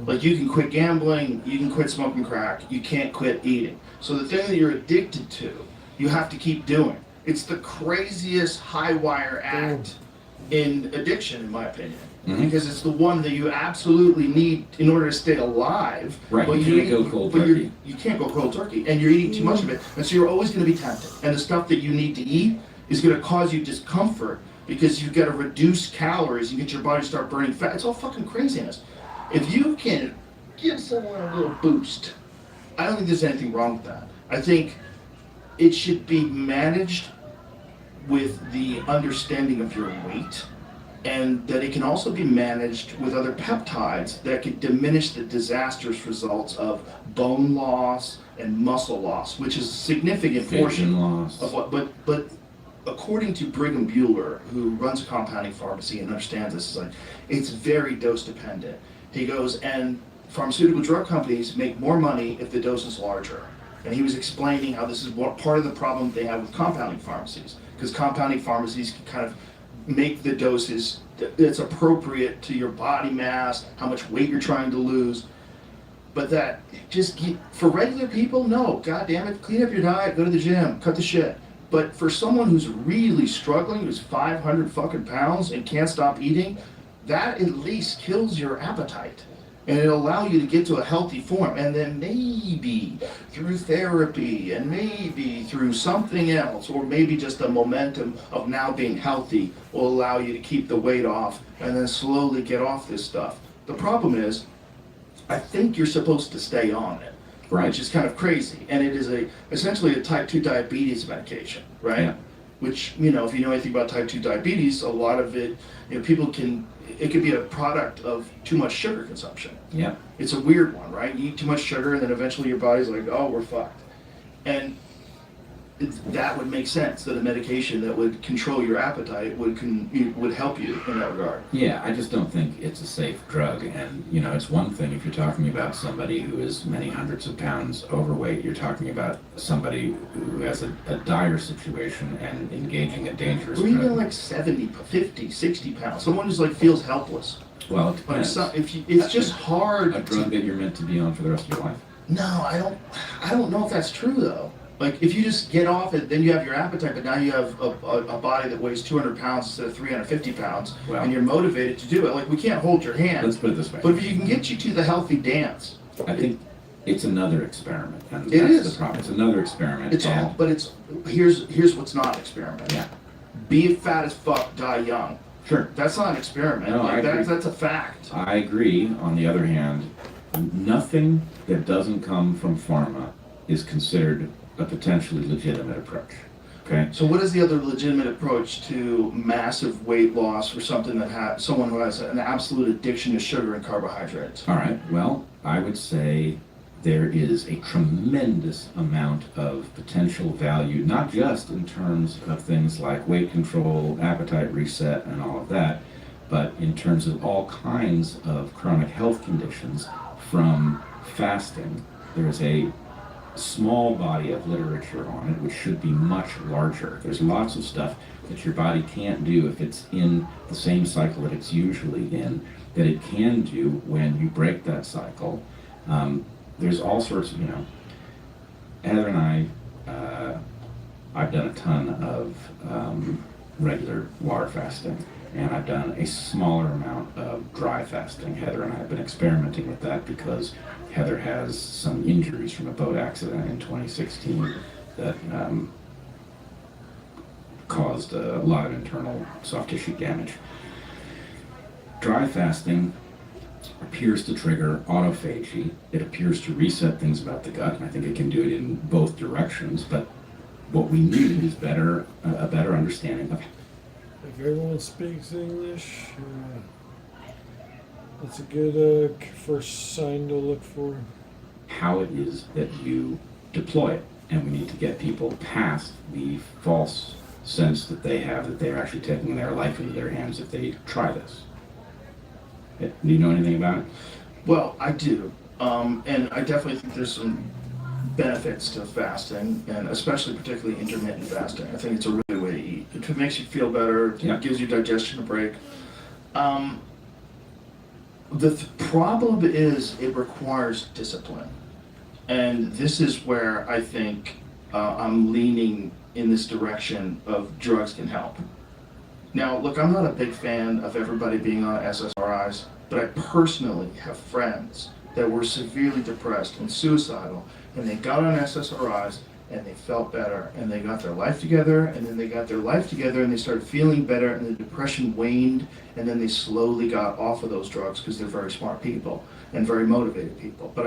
Like, you can quit gambling, you can quit smoking crack, you can't quit eating. So the thing that you're addicted to, you have to keep doing. It's the craziest high wire act in addiction, in my opinion. Because it's the one that you absolutely need in order to stay alive. Right, But you can't go cold turkey. You can't go cold turkey, and you're eating too much of it. And so you're always going to be tempted. And the stuff that you need to eat is going to cause you discomfort because you've got to reduce calories and get your body to start burning fat. It's all fucking craziness. If you can give someone a little boost, I don't think there's anything wrong with that. I think it should be managed with the understanding of your weight, and that it can also be managed with other peptides that could diminish the disastrous results of bone loss and muscle loss, which is a significant portion loss of what. But according to Brigham Bueller, who runs a compounding pharmacy and understands this, is like it's very dose dependent. He goes, and pharmaceutical drug companies make more money if the dose is larger. And he was explaining how this is part of the problem they have with compounding pharmacies, because compounding pharmacies can kind of make the doses that's appropriate to your body mass, how much weight you're trying to lose. But that for regular people, no, god damn it, clean up your diet, go to the gym, cut the shit. But for someone who's really struggling, who's 500 fucking pounds and can't stop eating, that at least kills your appetite. And it'll allow you to get to a healthy form. And then maybe through therapy and maybe through something else, or maybe just the momentum of now being healthy will allow you to keep the weight off and then slowly get off this stuff. The problem is, I think you're supposed to stay on it, right? Which is kind of crazy. And it is essentially a type 2 diabetes medication, right? Yeah. Which, if you know anything about type 2 diabetes, a lot of it, it could be a product of too much sugar consumption. Yeah. It's a weird one, right? You eat too much sugar and then eventually your body's like, oh, we're fucked. And that would make sense, that a medication that would control your appetite would help you in that regard. Yeah, I just don't think it's a safe drug. And, it's one thing if you're talking about somebody who is many hundreds of pounds overweight. You're talking about somebody who has a dire situation and engaging a dangerous Or drug. even like 70, 50, 60 pounds. Someone who's feels helpless. Well, it depends. It's just hard. A drug that you're meant to be on for the rest of your life. No, I don't know if that's true though. Like, if you just get off it, then you have your appetite, but now you have a body that weighs 200 pounds instead of 350 pounds, and you're motivated to do it. Like, we can't hold your hand. Let's put it this way. But if you can get you to the healthy dance. I think it's another experiment. And It that's is. the problem. It's another experiment. Here's what's not an experiment. Yeah. Be fat as fuck, die young. Sure. That's not an experiment. No, I agree. That's a fact. I agree. On the other hand, nothing that doesn't come from pharma is considered a potentially legitimate approach. Okay. So what is the other legitimate approach to massive weight loss for someone who has an absolute addiction to sugar and carbohydrates? All right. Well, I would say there is a tremendous amount of potential value, not just in terms of things like weight control, appetite reset, and all of that, but in terms of all kinds of chronic health conditions from fasting. There's a small body of literature on it, which should be much larger. There's lots of stuff that your body can't do if it's in the same cycle that it's usually in, that it can do when you break that cycle. There's all sorts of, Heather and I've done a ton of regular water fasting, and I've done a smaller amount of dry fasting. Heather and I have been experimenting with that because Heather has some injuries from a boat accident in 2016 that caused a lot of internal soft tissue damage. Dry fasting appears to trigger autophagy. It appears to reset things about the gut, and I think it can do it in both directions, but what we need is a better understanding of. If everyone speaks English, that's a good first sign to look for. How it is that you deploy it, and we need to get people past the false sense that they have that they're actually taking their life into their hands if they try this. Do you know anything about it? Well, I do, and I definitely think there's some benefits to fasting, and especially particularly intermittent fasting. I think it's a really good way to eat. It makes you feel better. It gives your digestion a break. The problem is it requires discipline, and this is where I think I'm leaning in this direction of drugs can help. Now, look, I'm not a big fan of everybody being on SSRIs, but I personally have friends that were severely depressed and suicidal, and they got on SSRIs and they felt better, and they got their life together, and then they got their life together and they started feeling better, and the depression waned, and then they slowly got off of those drugs because they're very smart people and very motivated people. But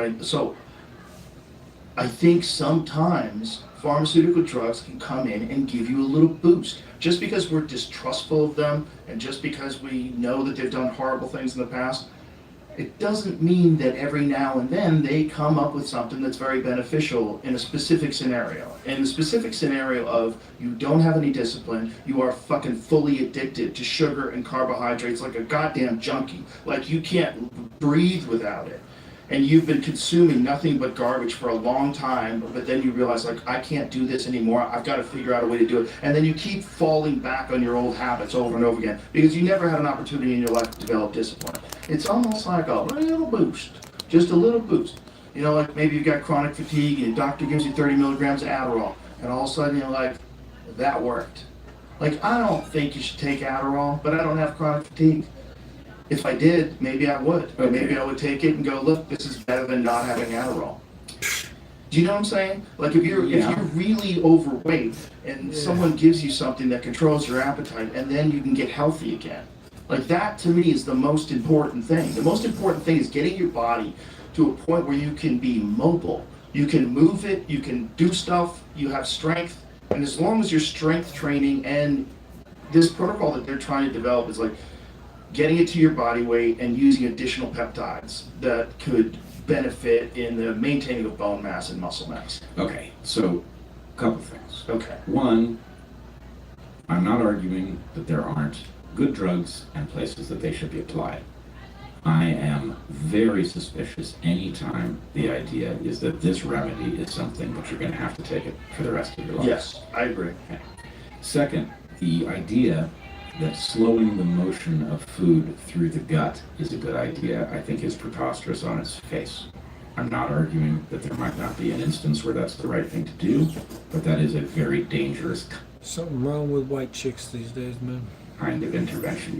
I think sometimes pharmaceutical drugs can come in and give you a little boost. Just because we're distrustful of them, and just because we know that they've done horrible things in the past, it doesn't mean that every now and then they come up with something that's very beneficial in a specific scenario. In the specific scenario of you don't have any discipline, you are fucking fully addicted to sugar and carbohydrates like a goddamn junkie. Like you can't breathe without it. And you've been consuming nothing but garbage for a long time, but then you realize, like, I can't do this anymore, I've got to figure out a way to do it. And then you keep falling back on your old habits over and over again, because you never had an opportunity in your life to develop discipline. It's almost like a little boost, just a little boost. You know, like maybe you've got chronic fatigue and your doctor gives you 30 milligrams of Adderall, and all of a sudden you're like, that worked. Like, I don't think you should take Adderall, but I don't have chronic fatigue. If I did, maybe I would. Or maybe I would take it and go, look, this is better than not having Adderall. Do you know what I'm saying? Like if you're really overweight and someone gives you something that controls your appetite, and then you can get healthy again. Like that to me is the most important thing. The most important thing is getting your body to a point where you can be mobile. You can move it, you can do stuff, you have strength. And as long as you're strength training, and this protocol that they're trying to develop is like getting it to your body weight and using additional peptides that could benefit in the maintaining of bone mass and muscle mass. Okay, so a couple things. Okay. One, I'm not arguing that there aren't good drugs and places that they should be applied. I am very suspicious anytime the idea is that this remedy is something that you're going to have to take it for the rest of your life. Yes, I agree. Okay. Second, the idea that slowing the motion of food through the gut is a good idea, I think is preposterous on its face. I'm not arguing that there might not be an instance where that's the right thing to do, but that is a very dangerous Something wrong with white chicks these days, man. kind of intervention.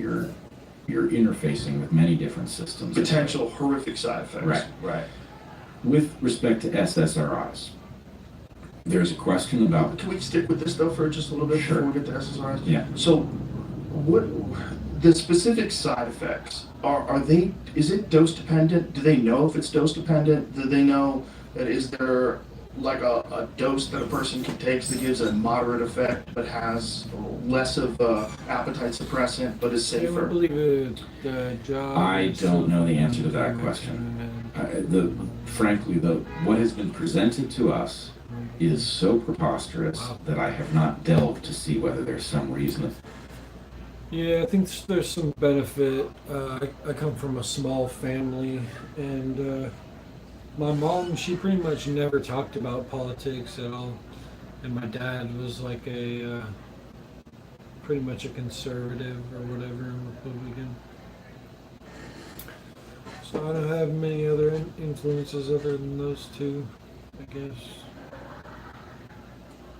You're interfacing with many different systems. Potential horrific side effects. Right. Right. With respect to SSRIs, there's a question about... Can we stick with this though for just a little bit before we get to SSRIs? Yeah. So what the specific side effects are they, is it dose dependent? Do they know if it's dose dependent? Do they know that is there like a dose that a person can take that gives a moderate effect but has less of a appetite suppressant but is safer? I believe the job. I don't know the answer to that question. Frankly, what has been presented to us is so preposterous that I have not delved to see whether there's some reason. Yeah, I think there's some benefit. I come from a small family, and My mom, she pretty much never talked about politics at all, and my dad was like a pretty much a conservative or whatever, Republican. So I don't have many other influences other than those two, I guess.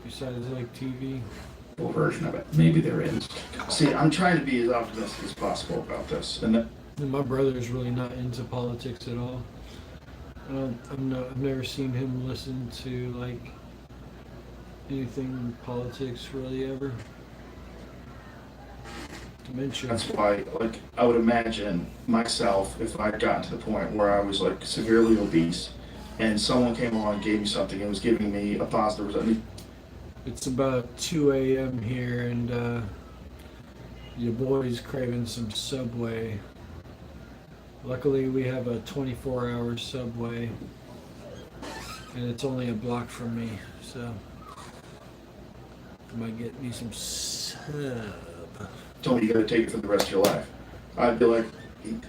Besides like TV. Version of it. Maybe there is. See, I'm trying to be as optimistic as possible about this, and And my brother's really not into politics at all. I've never seen him listen to like anything politics really ever. To mention. that's why, like, I would imagine myself if I'd gotten to the point where I was like severely obese, and someone came along and gave me something and was giving me a positive result. I mean, It's about 2 a.m. here, and your boy's craving some Subway. Luckily, we have a 24-hour Subway, and it's only a block from me, so I might get me some sub. told me you gotta take it for the rest of your life. I'd be like,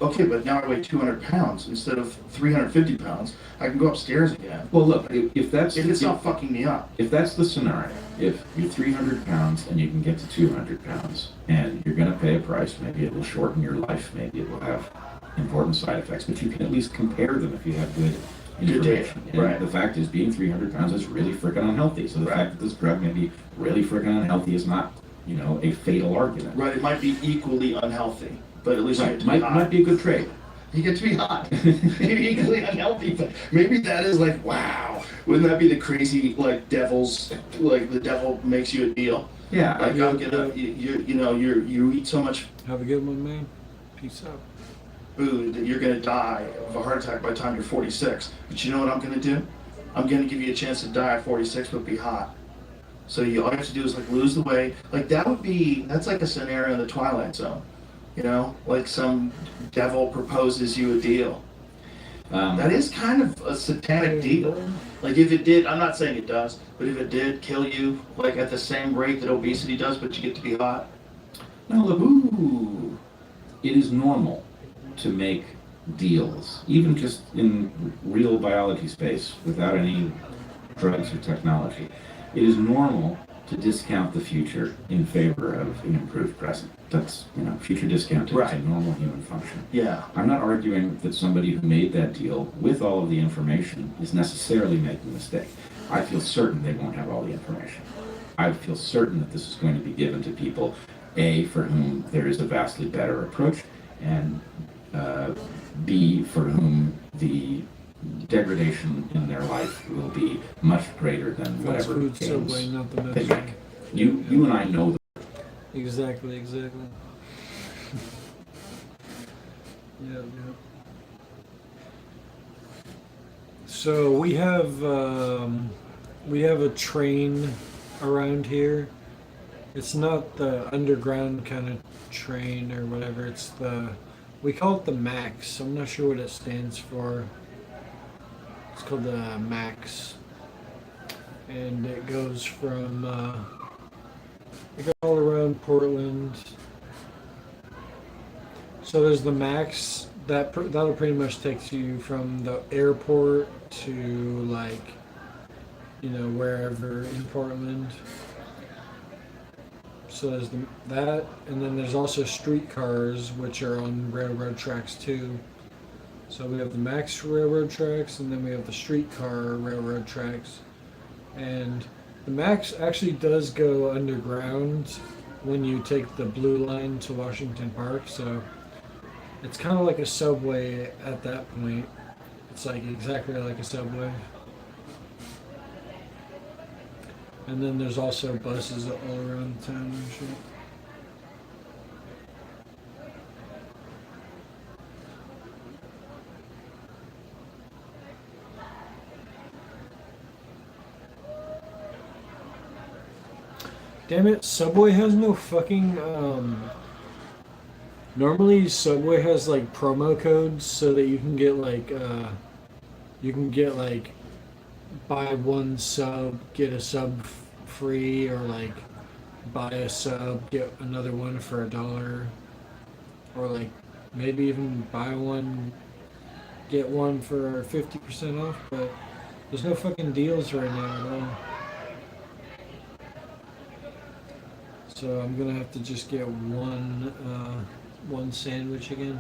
okay, but now I weigh 200 pounds instead of 350 pounds. I can go upstairs again. Well, look, if that's If it's not fucking me up. if that's the scenario, if you're 300 pounds and you can get to 200 pounds, and you're going to pay a price, maybe it will shorten your life, maybe it will have important side effects, but you can at least compare them if you have good information. And right. the fact is, being 300 pounds is really freaking unhealthy. So the fact that this drug may be really freaking unhealthy is not, a fatal argument. Right, it might be equally unhealthy, but at least you Right, get to be hot. might be a good trade. You get to be hot. You're equally unhealthy, but maybe that is like, wow. Wouldn't that be the crazy, like, devil's, like, the devil makes you a deal? Yeah. Like, I'm gonna, you eat so much Have a good one, man. Peace out. food that you're gonna die of a heart attack by the time you're 46. But you know what I'm gonna do? I'm gonna give you a chance to die at 46, but be hot. So all you have to do is like lose the weight. Like that's like a scenario in the Twilight Zone. Like some devil proposes you a deal. That is kind of a satanic deal. Like if it did, I'm not saying it does, but if it did kill you like at the same rate that obesity does, but you get to be hot. Now look, it is normal to make deals, even just in real biology space, without any drugs or technology. It is normal to discount the future in favor of an improved present. That's, future discounting is a normal human function. Yeah. I'm not arguing that somebody who made that deal with all of the information is necessarily making a mistake. I feel certain they won't have all the information. I feel certain that this is going to be given to people, A, for whom there is a vastly better approach, and B, for whom the degradation in their life will be much greater than Fast whatever food, gains Subway, not the they best. make. You and I know that. Exactly. Yeah. So we have a train around here. It's not the underground kind of train or whatever. We call it the Max. I'm not sure what it stands for. It's called the Max, and it goes from it goes all around Portland. So there's the Max that'll pretty much take you from the airport to wherever in Portland. So there's that, and then there's also streetcars which are on railroad tracks too. So we have the Max railroad tracks, and then we have the streetcar railroad tracks. And the Max actually does go underground when you take the blue line to Washington Park, so it's kind of like a subway at that point. It's like exactly like a subway. And then there's also buses all around town and shit. Damn it, Subway has no fucking, normally Subway has like promo codes so that you can get buy one sub, get a sub free, or like buy a sub, get another one for $1, or like maybe even buy one, get one for 50% off, but there's no fucking deals right now at all. So I'm gonna have to just get one sandwich again.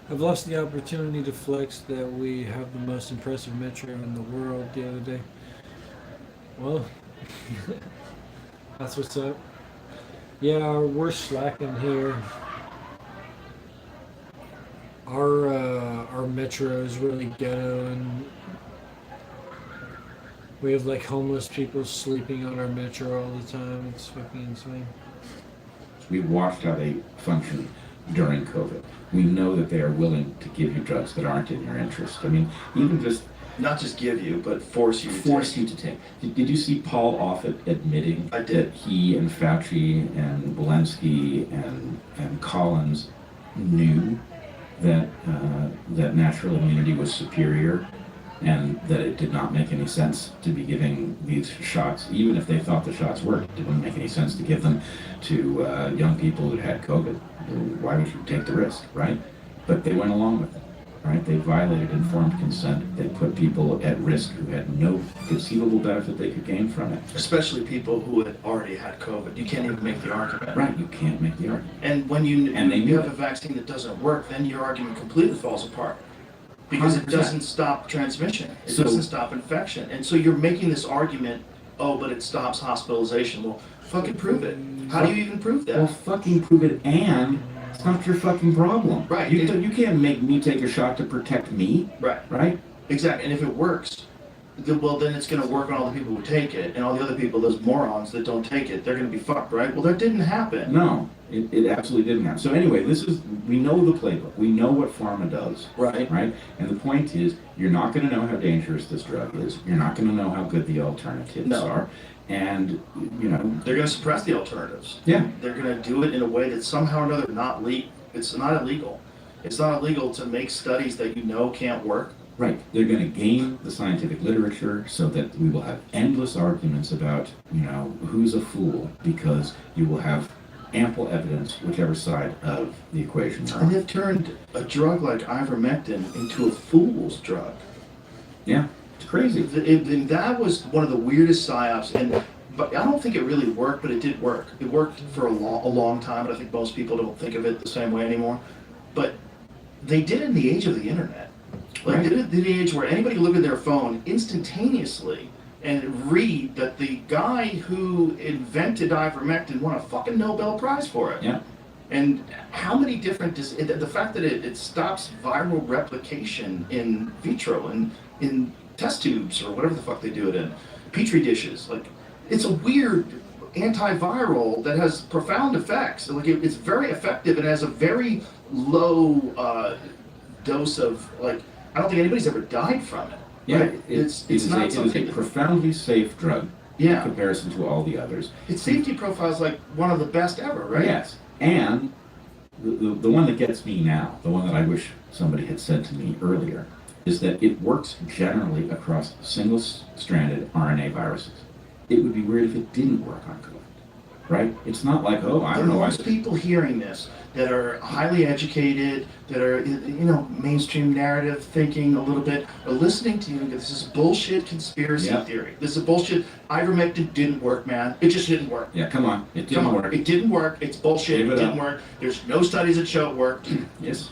I've lost the opportunity to flex that we have the most impressive metro in the world the other day. Well, that's what's up. Yeah, we're slacking here. Our metro is really ghetto, and we have like homeless people sleeping on our metro all the time. It's fucking insane. We watched how they function during COVID. We know that they are willing to give you drugs that aren't in your interest. I mean, even just Not just give you, but force you to take. Did you see Paul Offit admitting that he and Fauci and Walensky and Collins knew that that natural immunity was superior, and that it did not make any sense to be giving these shots, even if they thought the shots worked. It didn't make any sense to give them to young people who had COVID. Why would you take the risk, right? But they went along with it, right? They violated informed consent. They put people at risk who had no conceivable benefit they could gain from it. Especially people who had already had COVID. You can't even make the argument. Right, you can't make the argument. And when you knew have a vaccine that doesn't work, then your argument completely falls apart. Because it 100%. doesn't stop transmission. It So- doesn't stop infection. And so you're making this argument, oh, but it stops hospitalization. Well, fucking prove it. How do you even prove that? Well, fucking prove it, and it's not your fucking problem. Right. You can't make me take a shot to protect me. Right. Right? Exactly. And if it works, then it's going to work on all the people who take it, and all the other people, those morons that don't take it, they're going to be fucked, right? Well, that didn't happen. No, it absolutely didn't happen. So anyway, we know the playbook. We know what pharma does. Right. Right? And the point is, you're not going to know how dangerous this drug is. You're not going to know how good the alternatives are. And, They're going to suppress the alternatives. Yeah. They're going to do it in a way that's somehow or another not legal. It's not illegal. It's not illegal to make studies that you know can't work. Right. They're going to game the scientific literature so that we will have endless arguments about, who's a fool, because you will have ample evidence whichever side of the equation you're And on. they've turned a drug like ivermectin into a fool's drug. Yeah, it's crazy. That was one of the weirdest psyops, but I don't think it really worked, but it did work. It worked for a long time, but I think most people don't think of it the same way anymore. But they did it in the age of the internet. Like, they did it in the age where anybody could look at their phone instantaneously and read that the guy who invented ivermectin won a fucking Nobel Prize for it. Yeah. And how many different, the fact that it stops viral replication in vitro and in test tubes or whatever the fuck they do it in, petri dishes, like, it's a weird antiviral that has profound effects. Like, it's very effective and has a very low dose of, like, I don't think anybody's ever died from it. Yeah, Right? It is a profoundly safe drug in comparison to all the others. Its safety profile is like one of the best ever, right? Yes, and the one that gets me now, the one that I wish somebody had said to me earlier, is that it works generally across single-stranded RNA viruses. It would be weird if it didn't work on COVID, right? It's not like, oh, I don't know. Most people hearing this that are highly educated, that are, mainstream narrative thinking a little bit, are listening to you and go, this is bullshit conspiracy theory. This is bullshit. Ivermectin didn't work, man. It just didn't work. Yeah, come on. It didn't work. It didn't work. It's bullshit. Give It it didn't up. work. There's no studies that show it worked. Yes.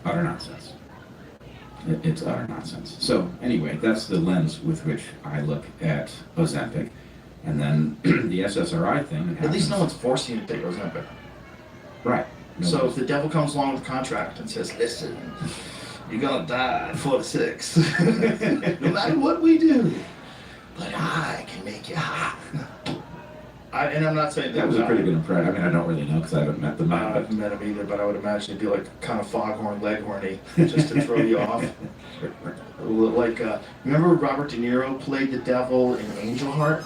Utter nonsense. It's utter nonsense. So anyway, that's the lens with which I look at Ozempic. And then the SSRI thing. At least no one's forcing you to take Ozempic. Right. So if the devil comes along with a contract and says, listen, you're gonna die at 4 to 6, no matter what we do, but I can make you hot. And I'm not saying that was a pretty good impression. I mean, I don't really know because I haven't met the man. I haven't met him either, but I would imagine it'd be like kind of foghorn leghorny, just to throw you off. Like, remember Robert De Niro played the devil in Angel Heart?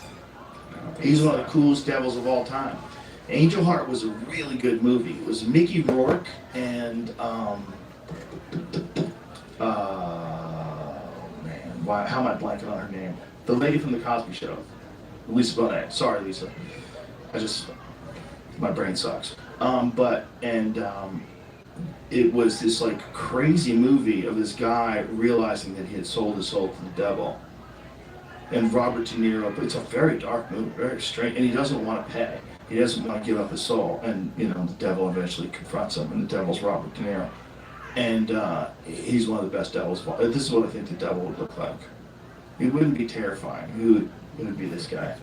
He's one of the coolest devils of all time. Angel Heart was a really good movie. It was Mickey Rourke and man, how am I blanking on her name? The lady from the Cosby Show, Lisa Bonet. Sorry, Lisa. it was this like crazy movie of this guy realizing that he had sold his soul to the devil. And Robert De Niro, but it's a very dark movie, very strange, and he doesn't want to pay. He doesn't want to give up his soul, and you know the devil eventually confronts him, and the devil's Robert De Niro, and he's one of the best devils. This is what I think the devil would look like. He wouldn't be terrifying. It would be this guy.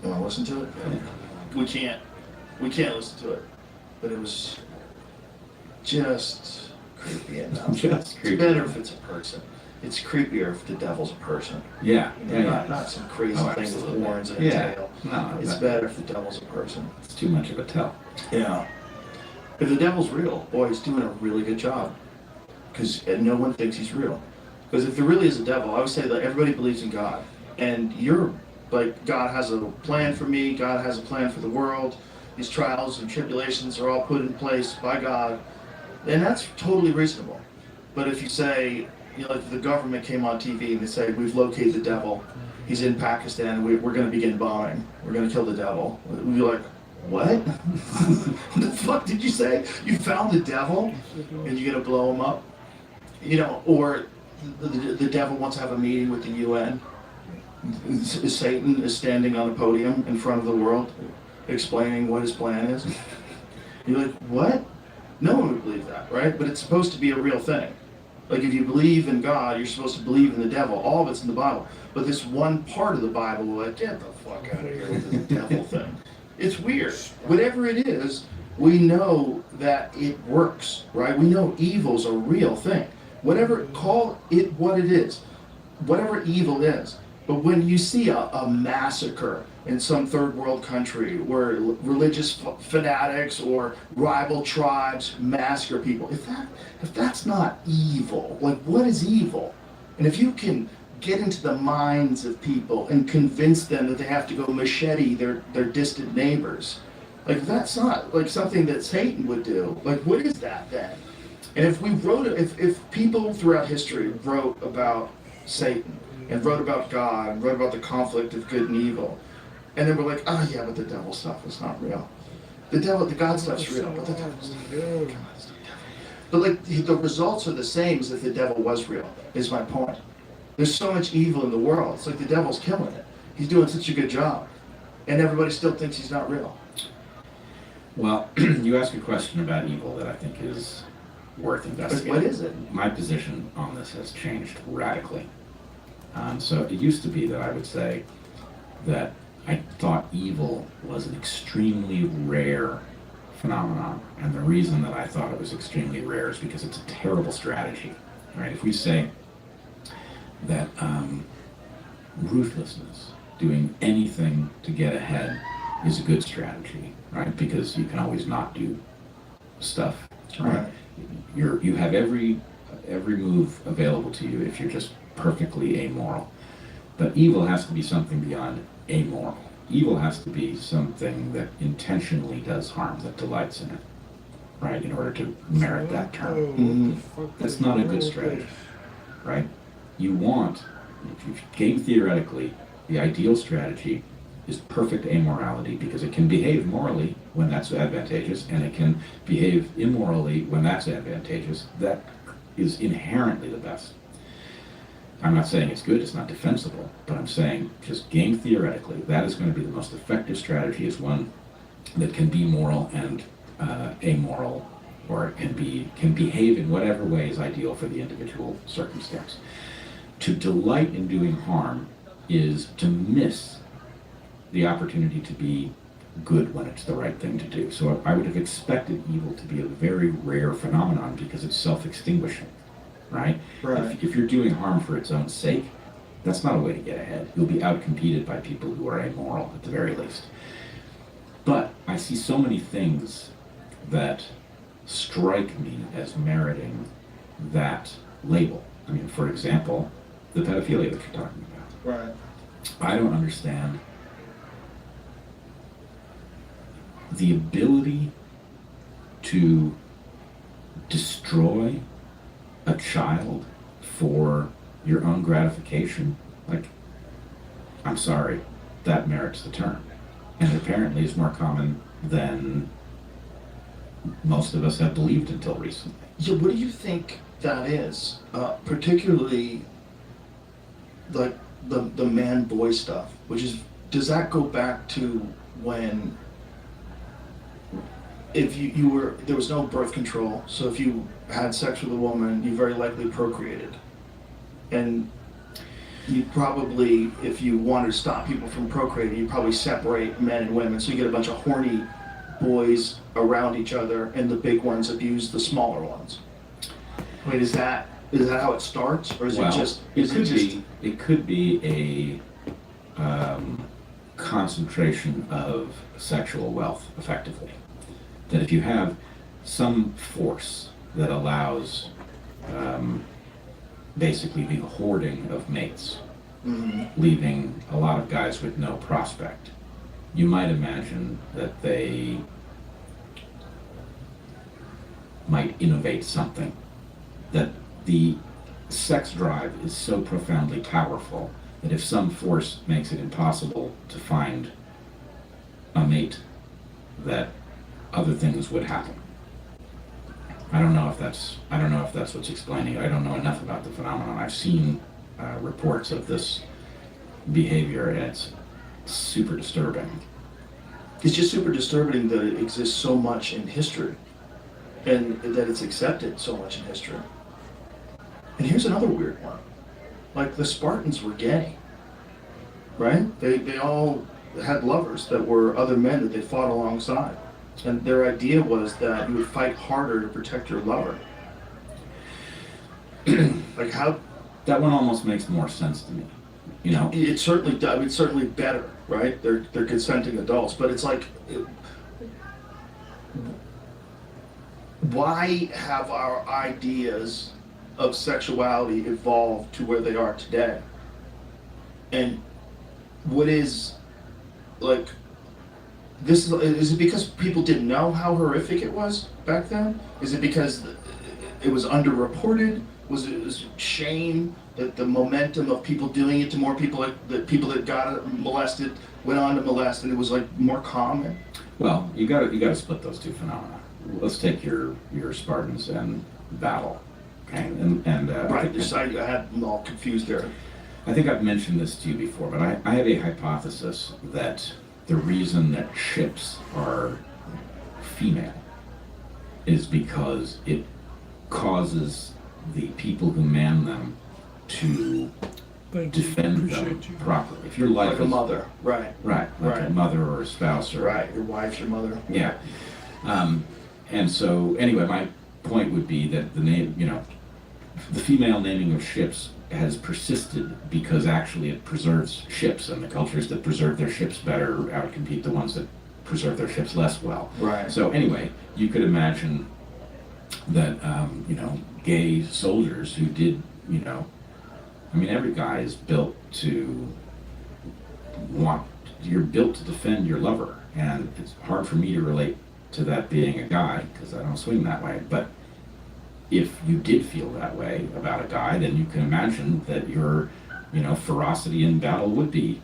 You want to listen to it? We can't listen to it, but it was just creepy enough. Just creepy. It's better if it's a person. It's creepier if the devil's a person. Yeah. You know, not some crazy thing with absolutely. horns and a Yeah. tail. No, It's better if the devil's a person. It's too much of a tell. Yeah. If the devil's real, boy, he's doing a really good job. Because no one thinks he's real. Because if there really is a devil, I would say that everybody believes in God. And you're like, God has a plan for me, God has a plan for the world. These trials and tribulations are all put in place by God. And that's totally reasonable. But if you say, you know, like if the government came on TV and they say, we've located the devil, he's in Pakistan, we're going to begin bombing, we're going to kill the devil. We'd be like, what? What the fuck did you say? You found the devil and you're going to blow him up? You know, or the devil wants to have a meeting with the UN. Satan is standing on a podium in front of the world explaining what his plan is. You're like, what? No one would believe that, right? But it's supposed to be a real thing. Like if you believe in God, you're supposed to believe in the devil. All of it's in the Bible. But this one part of the Bible, like, get the fuck out of here with this devil thing. It's weird. Whatever it is, we know that it works, right? We know evil's a real thing. Whatever, call it what it is. Whatever evil is. But when you see a massacre in some third world country where religious fanatics or rival tribes massacre people, if that's not evil, like what is evil? And if you can get into the minds of people and convince them that they have to go machete their distant neighbors, like that's not like something that Satan would do. Like what is that then? And if we wrote, if people throughout history wrote about Satan and wrote about God and wrote about the conflict of good and evil, and then we're like, oh yeah, but the devil stuff is not real. The God stuff's real, but the devil stuff is real. But like the results are the same as if the devil was real, is my point. There's so much evil in the world. It's like the devil's killing it. He's doing such a good job. And everybody still thinks he's not real. Well, you ask a question about evil that I think is worth investigating. What is it? My position on this has changed radically. So it used to be that I would say that I thought evil was an extremely rare phenomenon. And the reason that I thought it was extremely rare is because it's a terrible strategy, right? If we say that ruthlessness, doing anything to get ahead, is a good strategy, right? Because you can always not do stuff, right? You have every move available to you if you're just perfectly amoral. But evil has to be something beyond amoral. Evil has to be something that intentionally does harm, that delights in it, right? In order to merit that term. That's not a good strategy, right? You want, if you game theoretically, the ideal strategy is perfect amorality because it can behave morally when that's advantageous and it can behave immorally when that's advantageous. That is inherently the best. I'm not saying it's good, it's not defensible, but I'm saying just game theoretically, that is going to be the most effective strategy, is one that can be moral and amoral, or it can behave in whatever way is ideal for the individual circumstance. To delight in doing harm is to miss the opportunity to be good when it's the right thing to do. So I would have expected evil to be a very rare phenomenon because it's self-extinguishing, right? If you're doing harm for its own sake, that's not a way to get ahead. You'll be outcompeted by people who are amoral at the very least. But I see so many things that strike me as meriting that label. I mean, for example, the pedophilia that you're talking about. Right. I don't understand the ability to destroy a child for your own gratification. Like, I'm sorry, that merits the term. and apparently is more common than most of us have believed until recently. Yeah, what do you think that is? Particularly, like the man-boy stuff, which is, does that go back to when, if you were, there was no birth control, so if you had sex with a woman, you very likely procreated. And you probably, if you wanted to stop people from procreating, you probably separate men and women, so you get a bunch of horny boys around each other, and the big ones abuse the smaller ones. I mean, is that how it starts, or is Well, it just? It could be a concentration of sexual wealth, effectively. That if you have some force that allows basically the hoarding of mates, leaving a lot of guys with no prospect, you might imagine that they might innovate something. That the sex drive is so profoundly powerful that if some force makes it impossible to find a mate, that other things would happen. I don't know if that's what's explaining it. I don't know enough about the phenomenon. I've seen reports of this behavior, and it's super disturbing. It's just super disturbing that it exists so much in history, and that it's accepted so much in history. And here's another weird one. Like, the Spartans were gay, right? They all had lovers that were other men that they fought alongside. And their idea was that you would fight harder to protect your lover. Like, how? That one almost makes more sense to me. You know? It certainly does. It's certainly better, right? They're consenting adults, but it's like, why have our ideas of sexuality evolved to where they are today? And what is, like, is it because people didn't know how horrific it was back then? Is it because it was underreported? Was it shame that the momentum of people doing it to more people, like the people that got molested went on to molest, and it was like more common? Well, you got to split those two phenomena. Let's take your Spartans and battle, okay? And right. I had them all confused there. I think I've mentioned this to you before, but I have a hypothesis that the reason that ships are female is because it causes the people who man them to defend them properly. If your life like a mother, right? Like a mother or a spouse, or your wife's your mother. Yeah. And so anyway, my point would be that the name, the female naming of ships has persisted because actually it preserves ships, and the cultures that preserve their ships better outcompete the ones that preserve their ships less well. Right. So anyway, you could imagine that, gay soldiers who did, every guy is built to you're built to defend your lover, and it's hard for me to relate to that being a guy because I don't swing that way, but if you did feel that way about a guy, then you can imagine that your, ferocity in battle would be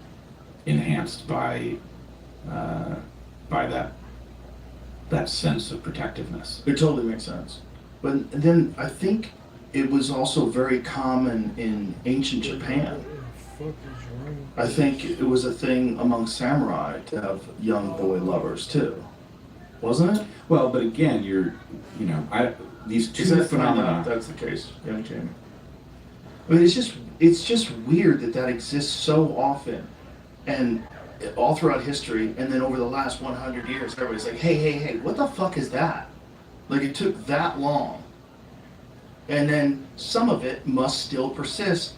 enhanced by that sense of protectiveness. It totally makes sense. But then I think it was also very common in ancient Japan. I think it was a thing among samurai to have young boy lovers too, wasn't it? Well, but again, these two phenomena. That's the case, young Jamie. I mean, it's just weird that exists so often, and all throughout history, and then over the last 100 years, everybody's like, hey, what the fuck is that? Like, it took that long. And then some of it must still persist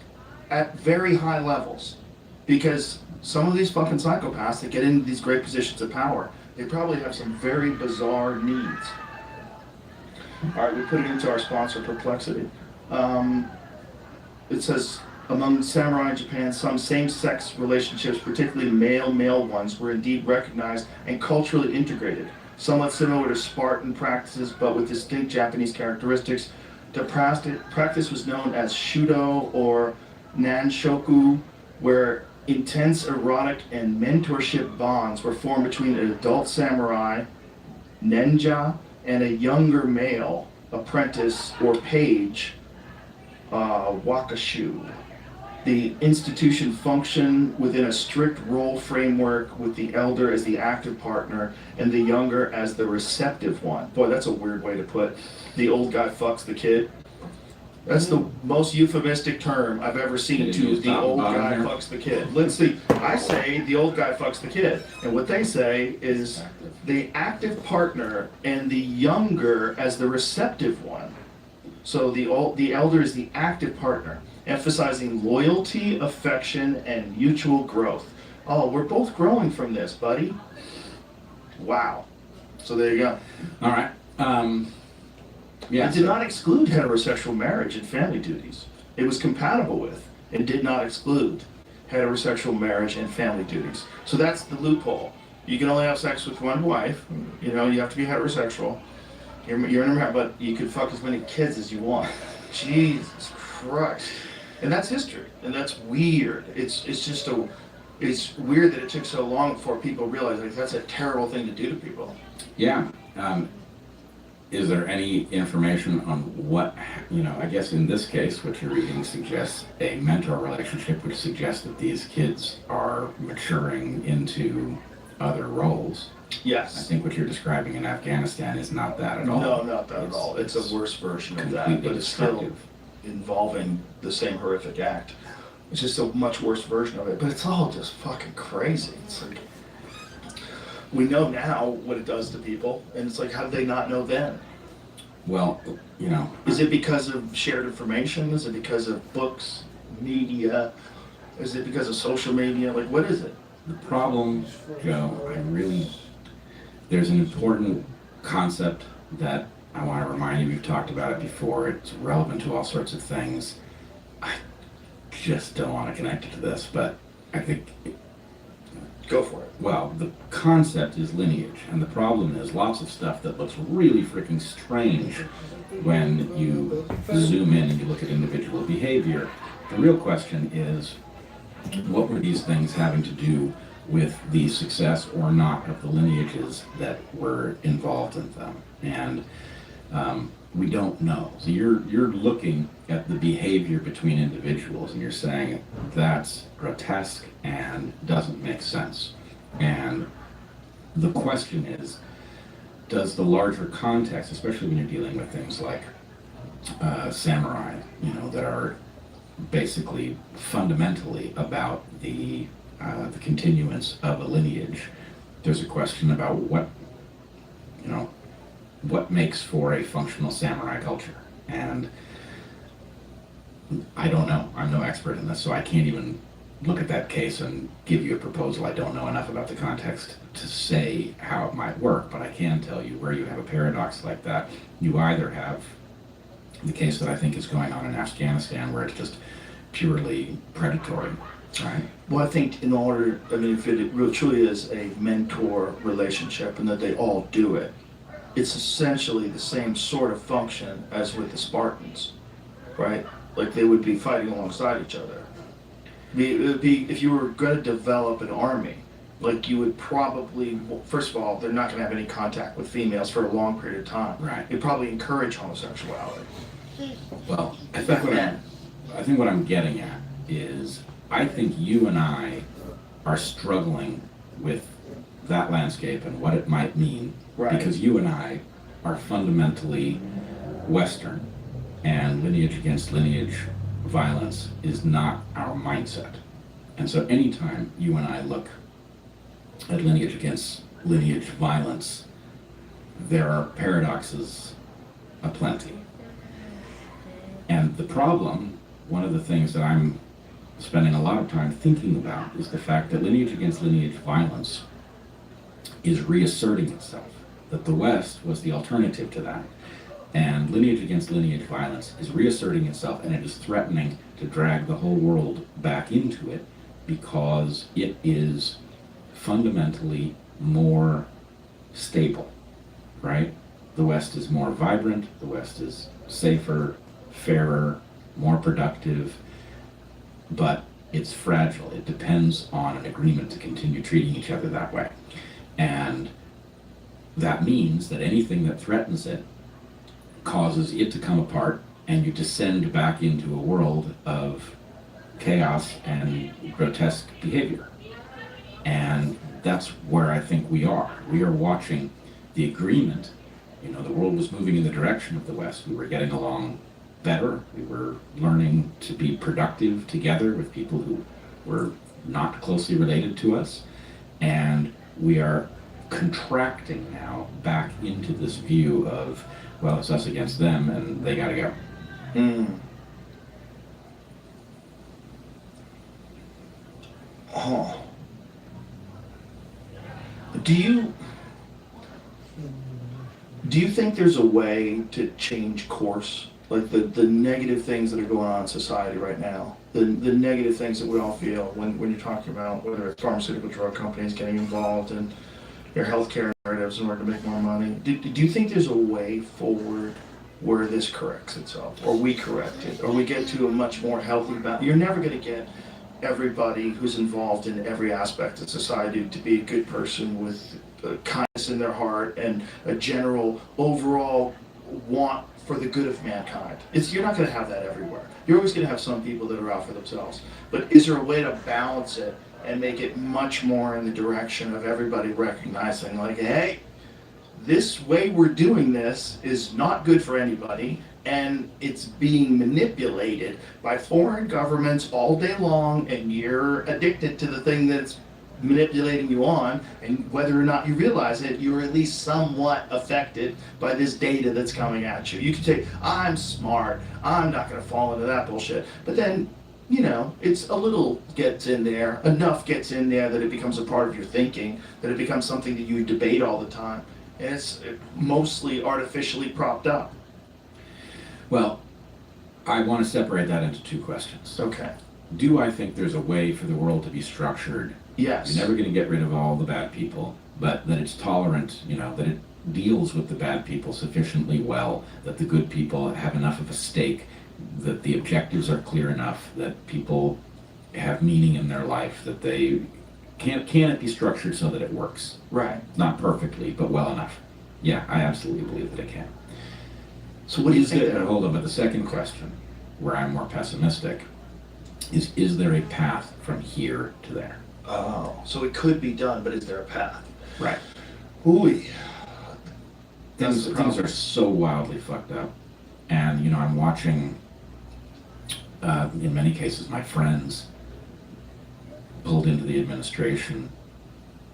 at very high levels, because some of these fucking psychopaths that get into these great positions of power, they probably have some very bizarre needs. All right, we put it into our sponsor, Perplexity. It says, among samurai in Japan, some same-sex relationships, particularly male-male ones, were indeed recognized and culturally integrated, somewhat similar to Spartan practices, but with distinct Japanese characteristics. The practice was known as Shudo or Nanshoku, where Intense erotic and mentorship bonds were formed between an adult samurai, ninja, and a younger male apprentice or page, wakashu. The institution functioned within a strict role framework with the elder as the active partner and the younger as the receptive one. Boy, that's a weird way to put the old guy fucks the kid. That's the most euphemistic term I've ever seen to the old guy fucks the kid. Let's see, I say the old guy fucks the kid. And what they say is the active partner and the younger as the receptive one. So the elder is the active partner, emphasizing loyalty, affection, and mutual growth. Oh, we're both growing from this, buddy. Wow. So there you go. All right. It did not exclude heterosexual marriage and family duties. It was compatible with and did not exclude heterosexual marriage and family duties. So that's the loophole. You can only have sex with one wife. You know, you have to be heterosexual. You're in a marriage, but you can fuck as many kids as you want. Jesus Christ. And that's history. And that's weird. It's weird that it took so long before people realized like that's a terrible thing to do to people. Yeah. Is there any information on what, I guess in this case, what you're reading suggests a mentor relationship, which suggests that these kids are maturing into other roles. Yes. I think what you're describing in Afghanistan is not that at all. No, not that at all. It's a worse version of that, but it's still involving the same horrific act. It's just a much worse version of it, but it's all just fucking crazy. It's like, we know now what it does to people, and it's like, how did they not know then? Well, Is it because of shared information? Is it because of books, media? Is it because of social media? Like, what is it? The problem, Joe, there's an important concept that I want to remind you, we've talked about it before, it's relevant to all sorts of things. I just don't want to connect it to this, but I think... Go for it. Well, the concept is lineage, and the problem is lots of stuff that looks really freaking strange when you zoom in and you look at individual behavior. The real question is, what were these things having to do with the success or not of the lineages that were involved in them? And we don't know. So you're looking at the behavior between individuals and you're saying that's grotesque and doesn't make sense. And the question is, does the larger context, especially when you're dealing with things like samurai, that are basically fundamentally about the continuance of a lineage, there's a question about what makes for a functional samurai culture. And I don't know. I'm no expert in this, so I can't even look at that case and give you a proposal. I don't know enough about the context to say how it might work, but I can tell you where you have a paradox like that, you either have the case that I think is going on in Afghanistan where it's just purely predatory, right? Well, I think if it really truly is a mentor relationship and that they all do it, it's essentially the same sort of function as with the Spartans, right? Like they would be fighting alongside each other. It would be, if you were going to develop an army, like you would probably, first of all, they're not going to have any contact with females for a long period of time. Right. You'd probably encourage homosexuality. Well, I think what I'm getting at is, I think you and I are struggling with that landscape and what it might mean, right? Because you and I are fundamentally Western, and lineage against lineage violence is not our mindset. And so anytime you and I look at lineage against lineage violence, there are paradoxes aplenty. And the problem, one of the things that I'm spending a lot of time thinking about, is the fact that lineage against lineage violence is reasserting itself, that the West was the alternative to that. And lineage against lineage violence is reasserting itself, and it is threatening to drag the whole world back into it because it is fundamentally more stable, right? The West is more vibrant, the West is safer, fairer, more productive, but it's fragile. It depends on an agreement to continue treating each other that way. And that means that anything that threatens it causes it to come apart, and you descend back into a world of chaos and grotesque behavior. And that's where I think we are. We are watching the agreement. You know, the world was moving in the direction of the West. We were getting along better. We were learning to be productive together with people who were not closely related to us. And we are contracting now back into this view of, well, it's us against them and they gotta go. Mm. Oh. Do you think there's a way to change course? Like the negative things that are going on in society right now, the negative things that we all feel when you're talking about whether it's pharmaceutical drug companies getting involved in their healthcare narratives in order to make more money. Do you think there's a way forward where this corrects itself, or we correct it, or we get to a much more healthy balance? You're never going to get everybody who's involved in every aspect of society to be a good person with kindness in their heart and a general overall want for the good of mankind. You're not going to have that everywhere. You're always going to have some people that are out for themselves. But is there a way to balance it and make it much more in the direction of everybody recognizing, like, hey, this way we're doing this is not good for anybody, and it's being manipulated by foreign governments all day long, and you're addicted to the thing that's manipulating you on, and whether or not you realize it, you're at least somewhat affected by this data that's coming at you. You can say, I'm smart, I'm not going to fall into that bullshit. But then, you know, it's a little gets in there, enough gets in there that it becomes a part of your thinking, that it becomes something that you debate all the time. And it's mostly artificially propped up. Well, I want to separate that into two questions. Okay. Do I think there's a way for the world to be structured? Yes. You're never going to get rid of all the bad people, but that it's tolerant, you know, that it deals with the bad people sufficiently well, that the good people have enough of a stake, that the objectives are clear enough, that people have meaning in their life, that they can it be structured so that it works? Right. Not perfectly, but well enough. Yeah, I absolutely believe that it can. So what do you think? Hold on, but the second question, where I'm more pessimistic, is there a path from here to there? Oh, so it could be done, but is there a path? Right. Ooh. Things are so wildly fucked up. And, you know, I'm watching, in many cases, my friends pulled into the administration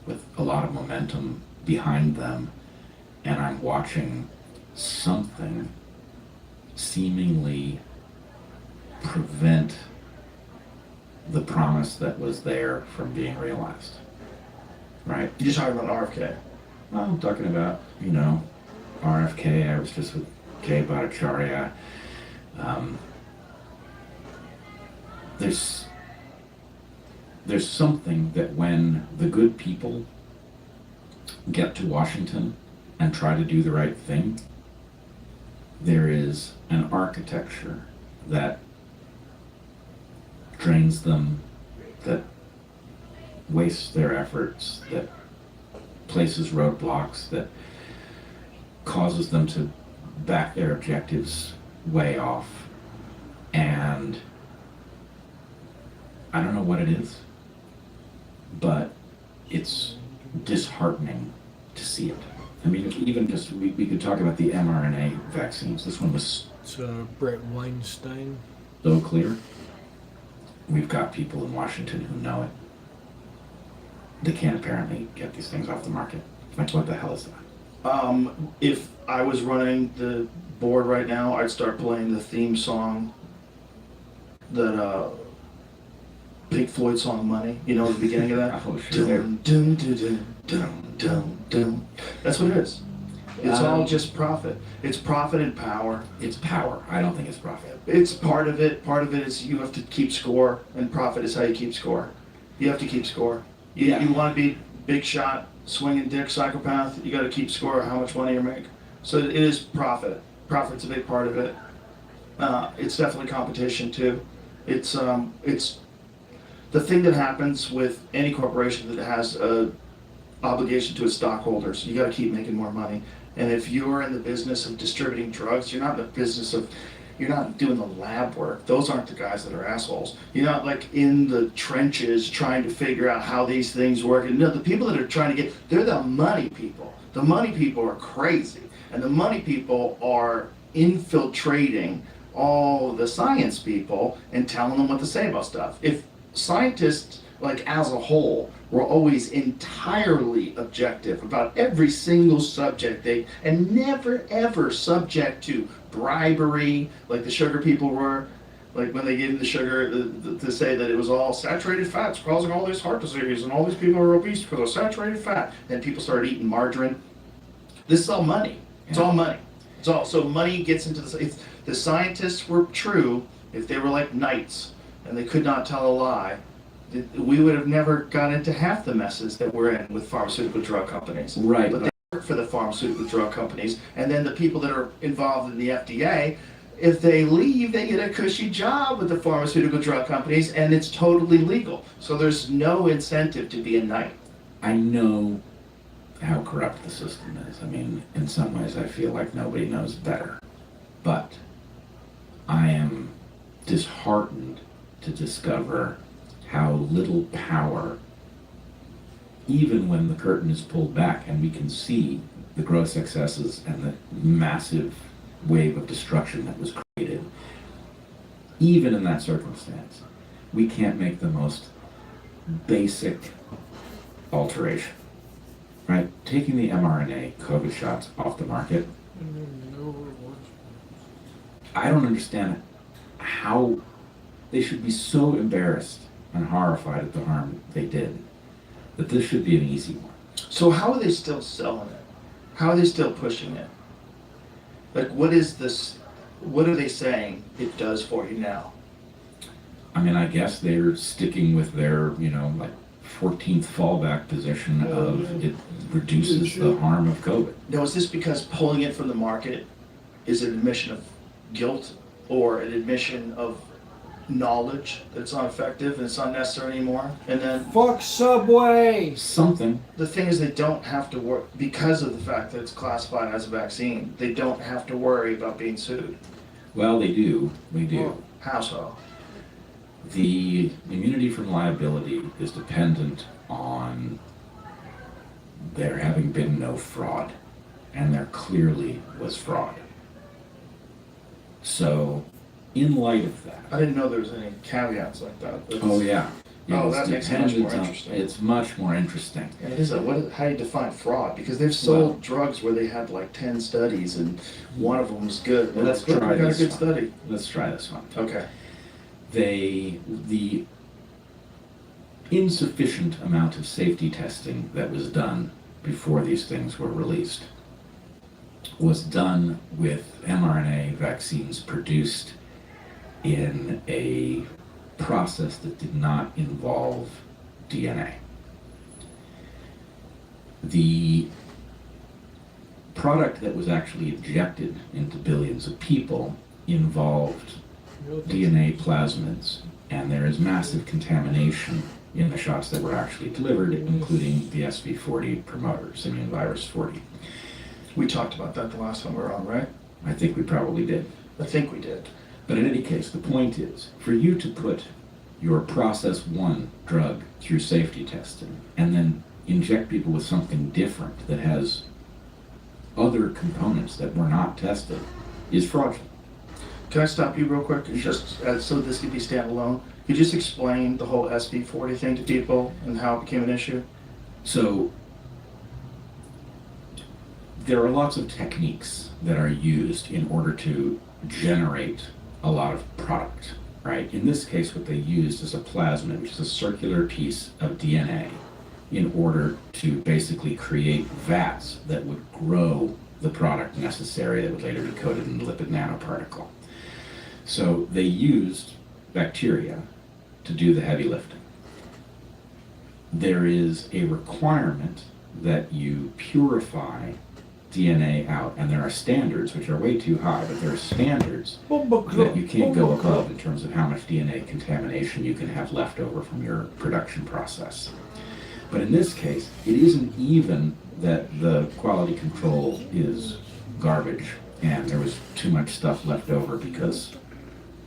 with a lot of momentum behind them, and I'm watching something seemingly prevent the promise that was there from being realized. Right? You're talking about RFK? Well, I'm talking about, you know, RFK. I was just with Jay Bhattacharya. There's something that when the good people get to Washington and try to do the right thing, there is an architecture that drains them, that wastes their efforts, that places roadblocks, that causes them to back their objectives way off. And I don't know what it is, but it's disheartening to see it. I mean, even just, we could talk about the mRNA vaccines. This one was It's Brett Weinstein. so clear. We've got people in Washington who know it. They can't apparently get these things off the market. Like, what the hell is that? If I was running the board right now, I'd start playing the theme song, that Pink Floyd song "Money." You know, the beginning of that. Oh, sure. Dum, dum, dum, dum, dum, dum, dum. That's what it is. It's all just profit. It's profit and power. It's power. I don't think it's profit. It's part of it. Part of it is you have to keep score, and profit is how you keep score. You have to keep score. You want to be big shot, swinging dick psychopath, you got to keep score of how much money you make. So it is profit. Profit's a big part of it. It's definitely competition too. It's the thing that happens with any corporation that has a obligation to its stockholders, you got to keep making more money. And if you're in the business of distributing drugs, you're not in the business of, you're not doing the lab work. Those aren't the guys that are assholes. You're not like in the trenches trying to figure out how these things work. And no, the people that are trying to get, they're the money people. The money people are crazy. And the money people are infiltrating all the science people and telling them what to say about stuff. If scientists, like as a whole, were always entirely objective about every single subject, and never ever subject to bribery, like the sugar people were, like when they gave them the sugar to say that it was all saturated fats causing all this heart disease and all these people are obese because of saturated fat, and people started eating margarine. This is all money. It's all money. It's all, so money gets into the, if the scientists were true, if they were like knights and they could not tell a lie, we would have never got into half the messes that we're in with pharmaceutical drug companies. Right. But they work for the pharmaceutical drug companies, and then the people that are involved in the FDA, if they leave, they get a cushy job with the pharmaceutical drug companies, and it's totally legal. So there's no incentive to be a knight. I know how corrupt the system is. I mean, in some ways I feel like nobody knows better. But I am disheartened to discover how little power, even when the curtain is pulled back and we can see the gross excesses and the massive wave of destruction that was created, even in that circumstance, we can't make the most basic alteration, right? Taking the mRNA COVID shots off the market, I don't understand how they should be so embarrassed and horrified at the harm they did, that this should be an easy one. So how are they still selling it? How are they still pushing it? Like, what is this, what are they saying it does for you now? I mean, I guess they're sticking with their, like 14th fallback position of it reduces the harm of COVID. Now, is this because pulling it from the market is an admission of guilt or an admission of knowledge that it's not effective and it's not necessary anymore? And then fuck Subway. Something. The thing is, they don't have to worry because of the fact that it's classified as a vaccine. They don't have to worry about being sued. Well, they do. We do. Well, how so? The immunity from liability is dependent on there having been no fraud, and there clearly was fraud. So, in light of that, I didn't know there was any caveats like that. oh yeah. Oh, It's that makes it much more dependent on- interesting. It's much more interesting. And it is how do you define fraud? Because they've sold drugs where they had like 10 studies and one of them was good. Well, let's Look, try we got this a good one. study. Let's try this one. Okay. The insufficient amount of safety testing that was done before these things were released was done with mRNA vaccines produced in a process that did not involve DNA. The product that was actually injected into billions of people involved DNA plasmids, and there is massive contamination in the shots that were actually delivered, including the SV40 promoters, immune virus 40. We talked about that the last time we were on, right? I think we probably did. I think we did. But in any case, the point is, for you to put your process 1 drug through safety testing and then inject people with something different that has other components that were not tested is fraudulent. Can I stop you real quick? Just so this could be standalone. Could you just explain the whole SV40 thing to people and how it became an issue? So there are lots of techniques that are used in order to generate a lot of product, right? In this case, what they used is a plasmid, which is a circular piece of DNA, in order to basically create vats that would grow the product necessary that would later be coated in a lipid nanoparticle. So they used bacteria to do the heavy lifting. There is a requirement that you purify DNA out, and there are standards, which are way too high, but there are standards that you can't go above in terms of how much DNA contamination you can have left over from your production process. But in this case, it isn't even that the quality control is garbage and there was too much stuff left over because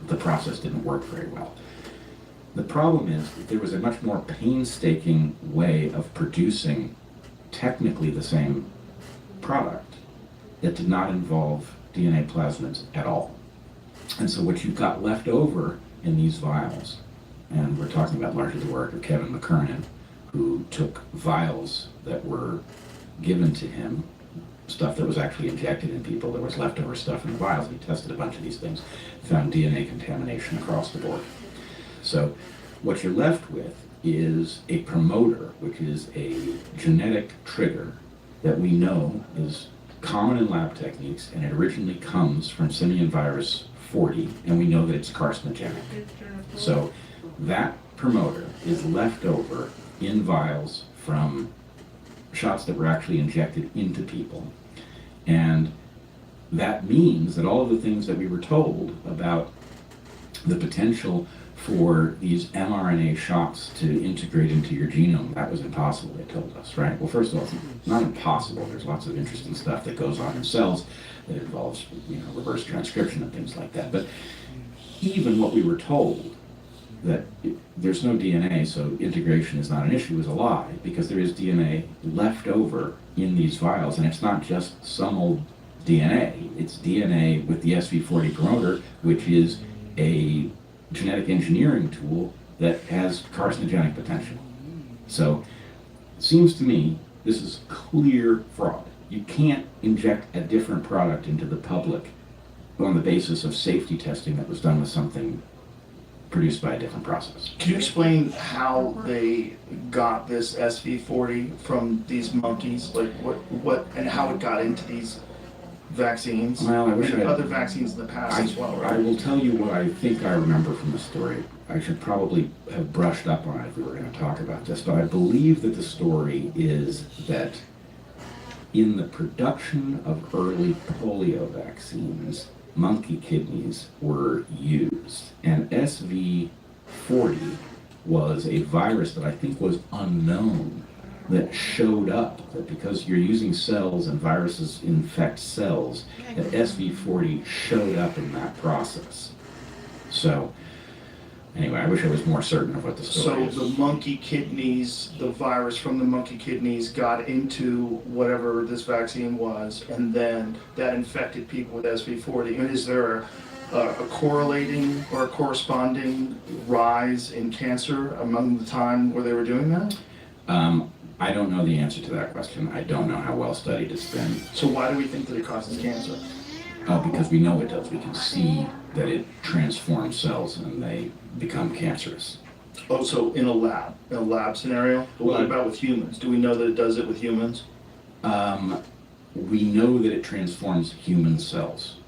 the process didn't work very well. The problem is that there was a much more painstaking way of producing technically the same product that did not involve DNA plasmids at all. And so what you've got left over in these vials, and we're talking about largely the work of Kevin McKernan, who took vials that were given to him, stuff that was actually injected in people, there was leftover stuff in the vials, he tested a bunch of these things, found DNA contamination across the board. So what you're left with is a promoter, which is a genetic trigger that we know is common in lab techniques, and it originally comes from simian virus 40, and we know that it's carcinogenic. So that promoter is left over in vials from shots that were actually injected into people. And that means that all of the things that we were told about the potential for these mRNA shots to integrate into your genome, that was impossible, they told us, right? Well, first of all, it's not impossible. There's lots of interesting stuff that goes on in cells that involves, reverse transcription and things like that. But even what we were told, that there's no DNA, so integration is not an issue, is a lie, because there is DNA left over in these vials, and it's not just some old DNA. It's DNA with the SV40 promoter, which is a genetic engineering tool that has carcinogenic potential. So it seems to me this is clear fraud. You can't inject a different product into the public on the basis of safety testing that was done with something produced by a different process. Can you explain how they got this SV40 from these monkeys? Like what and how it got into these vaccines? Well, I wish I had other vaccines in the past as well, right? I will tell you what I think I remember from the story. I should probably have brushed up on it if we were going to talk about this, but I believe that the story is that in the production of early polio vaccines, monkey kidneys were used, and SV40 was a virus that I think was unknown that showed up, that because you're using cells and viruses infect cells, that SV40 showed up in that process. So anyway, I wish I was more certain of what the story is. So the monkey kidneys, the virus from the monkey kidneys got into whatever this vaccine was, and then that infected people with SV40. And is there a correlating or a corresponding rise in cancer among the time where they were doing that? I don't know the answer to that question. I don't know how well studied it's been. So why do we think that it causes cancer? Because we know it does. We can see that it transforms cells and they become cancerous. Oh, so in a lab scenario? But what about with humans? Do we know that it does it with humans? We know that it transforms human cells.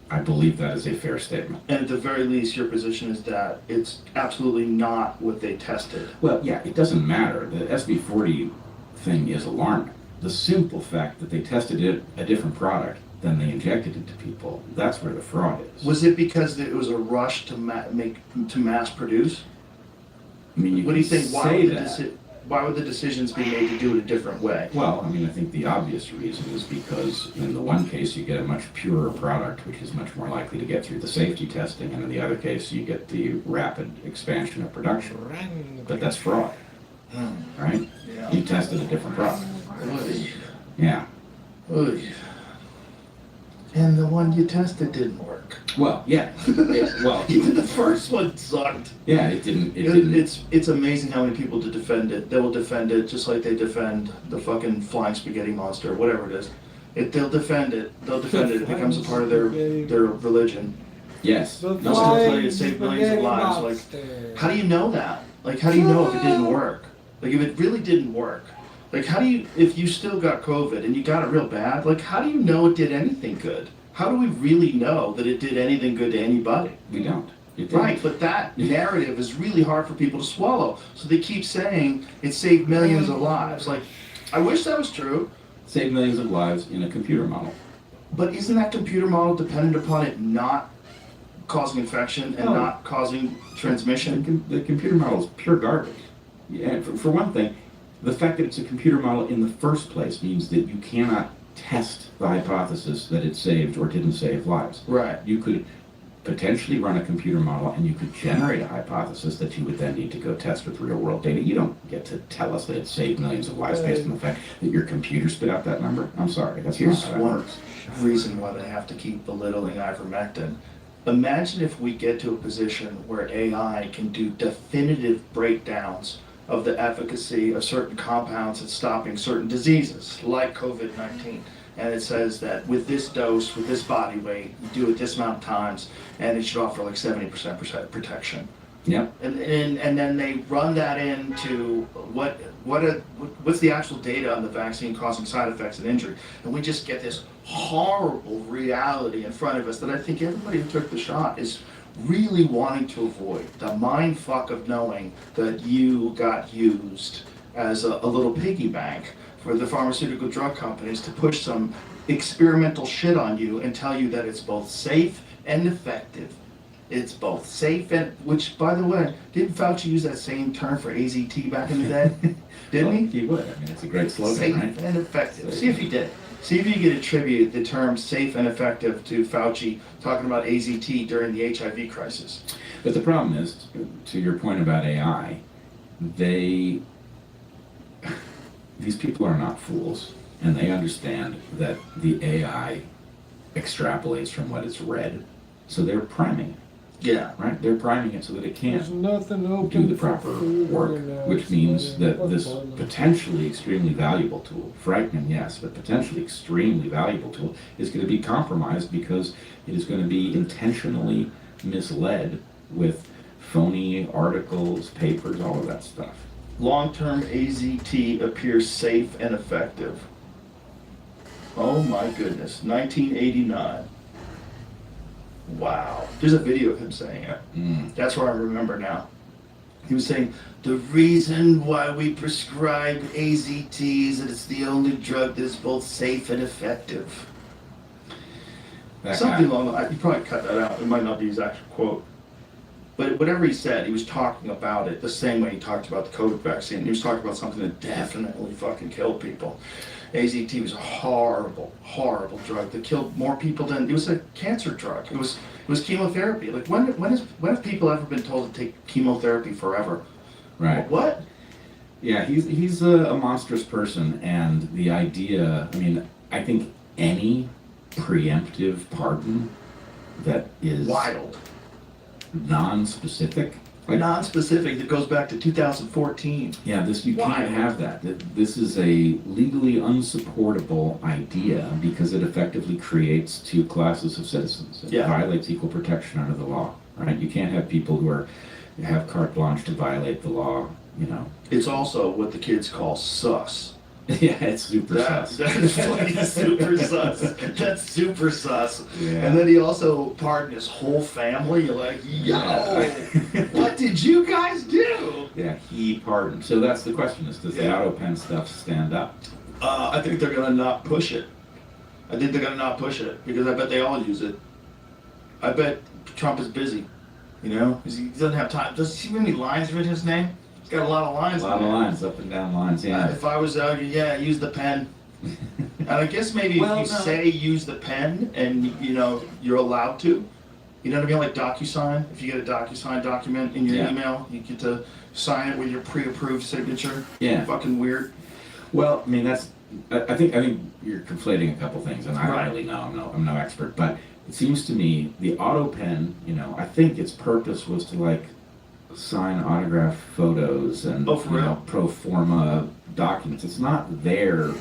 I believe that is a fair statement. And at the very least, your position is that it's absolutely not what they tested. Well, yeah, it doesn't matter. The SV40 thing is alarming. The simple fact that they tested it a different product than they injected into people, that's where the fraud is. Was it because it was a rush to mass produce? I mean, what do you think? Why would the decisions be made to do it a different way? Well, I mean, I think the obvious reason is because in the one case you get a much purer product, which is much more likely to get through the safety testing, and in the other case you get the rapid expansion of production. But that's fraud, right? Yeah. You tested a different product. Oy. Yeah. Oy. And the one you tested didn't work. Well, yeah. Even the first one sucked. Yeah, it didn't. It's amazing how many people to defend it. They will defend it just like they defend the fucking flying spaghetti monster, whatever it is. They'll defend it. They'll defend it. It becomes a part of their religion. Yes. They'll play it, save millions of lives. Like, how do you know that? Like, how do you know if it didn't work? Like, if it really didn't work. Like, how do you, if you still got COVID and you got it real bad, like, how do you know it did anything good? How do we really know that it did anything good to anybody? We don't. Right, but that narrative is really hard for people to swallow. So they keep saying it saved millions of lives. Like, I wish that was true. save millions of lives in a computer model. But isn't that computer model dependent upon it not causing infection and No. not causing transmission? The computer model is pure garbage. Yeah, for one thing, the fact that it's a computer model in the first place means that you cannot test the hypothesis that it saved or didn't save lives. Right. You could potentially run a computer model and you could generate a hypothesis that you would then need to go test with real world data. You don't get to tell us that it saved millions of lives based on the fact that your computer spit out that number. I'm sorry, that's Here's not how that one works. reason why they have to keep belittling ivermectin. Imagine if we get to a position where AI can do definitive breakdowns of the efficacy of certain compounds at stopping certain diseases, like COVID-19. And it says that with this dose, with this body weight, you do it this amount of times, and it should offer like 70% protection. Yep. And then they run that into what's the actual data on the vaccine causing side effects and injury, and we just get this horrible reality in front of us that I think everybody who took the shot is really wanting to avoid. The mind fuck of knowing that you got used as a little piggy bank for the pharmaceutical drug companies to push some experimental shit on you and tell you that it's both safe and effective. It's both safe and, which, by the way, didn't Fauci use that same term for AZT back in the day? Didn't he? He would. I mean, it's a great slogan, Safe right? and effective. See if he did. See if you could attribute the term safe and effective to Fauci talking about AZT during the HIV crisis. But the problem is, to your point about AI, these people are not fools, and they understand that the AI extrapolates from what it's read, so they're priming it. Yeah. Right? They're priming it so that it There's can't nothing open do the for proper food work, right now. which It's means funny. that What's this going on? potentially extremely valuable tool, frightening, yes, but potentially extremely valuable tool, is going to be compromised because it is going to be intentionally misled with phony articles, papers, all of that stuff. Long-term AZT appears safe and effective. Oh my goodness, 1989. Wow. There's a video of him saying it. That's where I remember now. He was saying, the reason why we prescribe AZT is that it's the only drug that's both safe and effective. Something along the line. You probably cut that out. It might not be his actual quote. But whatever he said, he was talking about it the same way he talked about the COVID vaccine. He was talking about something that definitely fucking killed people. AZT was a horrible, horrible drug that killed more people than, it was a cancer drug. It was chemotherapy. Like when have people ever been told to take chemotherapy forever? Right. What? Yeah, he's a monstrous person, and the idea, I mean, I think any preemptive pardon that is wild, non-specific, non-specific, that goes back to 2014. Yeah, you can't have that. This is a legally unsupportable idea because it effectively creates two classes of citizens. It violates equal protection under the law, right? You can't have people who have carte blanche to violate the law, you know. It's also what the kids call sus. Yeah, it's super sus. That is funny, super sus. That's super sus. Yeah. And then he also pardoned his whole family. You're like, yo, what did you guys do? Yeah, he pardoned. So that's the question: is does the auto pen stuff stand up? I think they're gonna not push it. Because I bet they all use it. I bet Trump is busy. You know, he doesn't have time. Does he see how many lines are in his name? He's got a lot of lines. A lot of lines, up and down lines. Yeah. If I was use the pen. And I guess maybe if you say use the pen and you're allowed to, you know what I mean, like DocuSign. If you get a DocuSign document in your email, you get to sign it with your pre-approved signature. Yeah. Fucking weird. Well, I mean I think you're conflating a couple things, and I don't really know. I'm no expert, but it seems to me the auto pen, I think its purpose was to sign autograph photos and pro forma documents. It's not there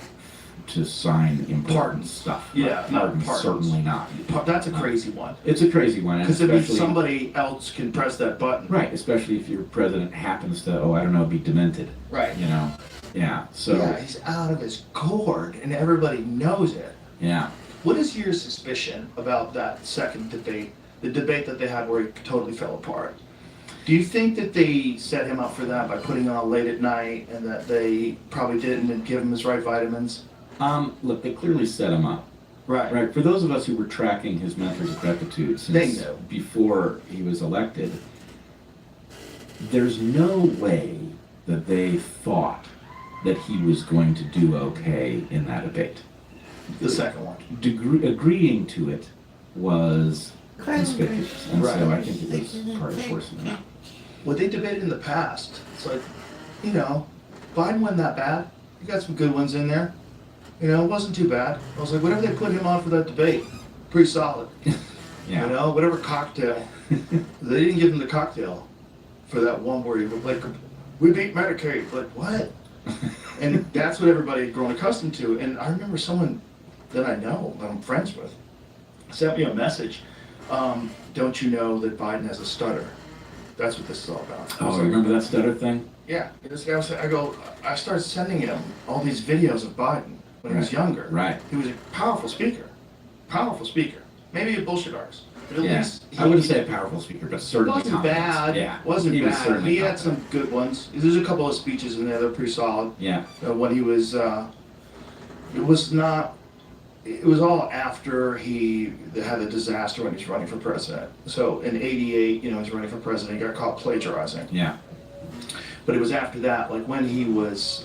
to sign important stuff. Yeah, not pardons. Certainly not. That's a crazy one. It's a crazy one. Because it means somebody else can press that button. Right, especially if your president happens to, be demented. Right. Yeah, so... Yeah, he's out of his gourd, and everybody knows it. Yeah. What is your suspicion about that second debate, the debate that they had where he totally fell apart? Do you think that they set him up for that by putting on late at night and that they probably didn't give him his right vitamins? Look, they clearly set him up. Right. For those of us who were tracking his mental decrepitude since before he was elected, there's no way that they thought that he was going to do okay in that debate. The second one. Agreeing to it was conspicuous, and so I think it was part of forcing him. What they debated in the past, it's like, you know, Biden wasn't that bad. You got some good ones in there. You know, it wasn't too bad. I was like, whatever they put him on for that debate, pretty solid. Yeah. You know, whatever cocktail. They didn't give him the cocktail for that one where he was like, we beat Medicaid. Like, what? And that's what everybody had grown accustomed to. And I remember someone that I know, that I'm friends with, sent me a message. Don't you know that Biden has a stutter? That's what this is all about. Oh, remember that stutter thing? Yeah. This guy was, I started sending him all these videos of Biden when he was younger. Right. He was a powerful speaker. Powerful speaker. Maybe a bullshit artist. But at least I wouldn't say a powerful speaker, but certainly wasn't bad. Yeah. Wasn't He was bad. certainly He had some good ones. There's a couple of speeches in there that are pretty solid. Yeah. When he was, it was not. It was all after he had the disaster when he was running for president. So in '88, you know, he was running for president. He got caught plagiarizing. Yeah. But it was after that, like when he was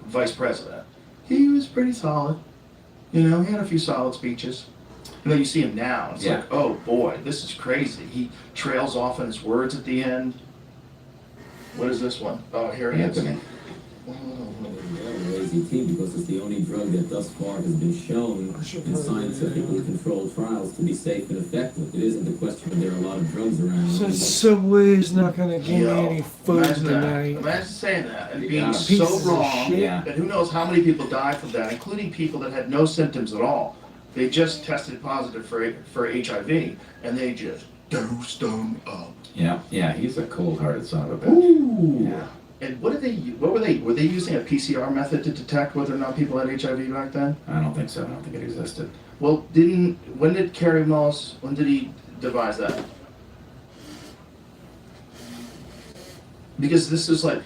vice president, he was pretty solid. You know, he had a few solid speeches. And then you see him now, it's like, oh boy, this is crazy. He trails off in his words at the end. What is this one? Oh, here he is. AZT because it's the only drug that thus far has been shown in scientifically controlled trials to be safe and effective. It isn't the question that there are a lot of drugs around. So Subway's not gonna give me any food Imagine that. tonight. Imagine saying that and being Pieces so of wrong. shit. And who knows how many people died from that, including people that had no symptoms at all. They just tested positive for HIV, and they just dosed them up. Yeah, he's a cold-hearted son of a bitch. Ooh. Yeah. And what were they using a PCR method to detect whether or not people had HIV back then? I don't think so. I don't think it existed. Well, when did Kerry Mullis, when did he devise that? Because this is like,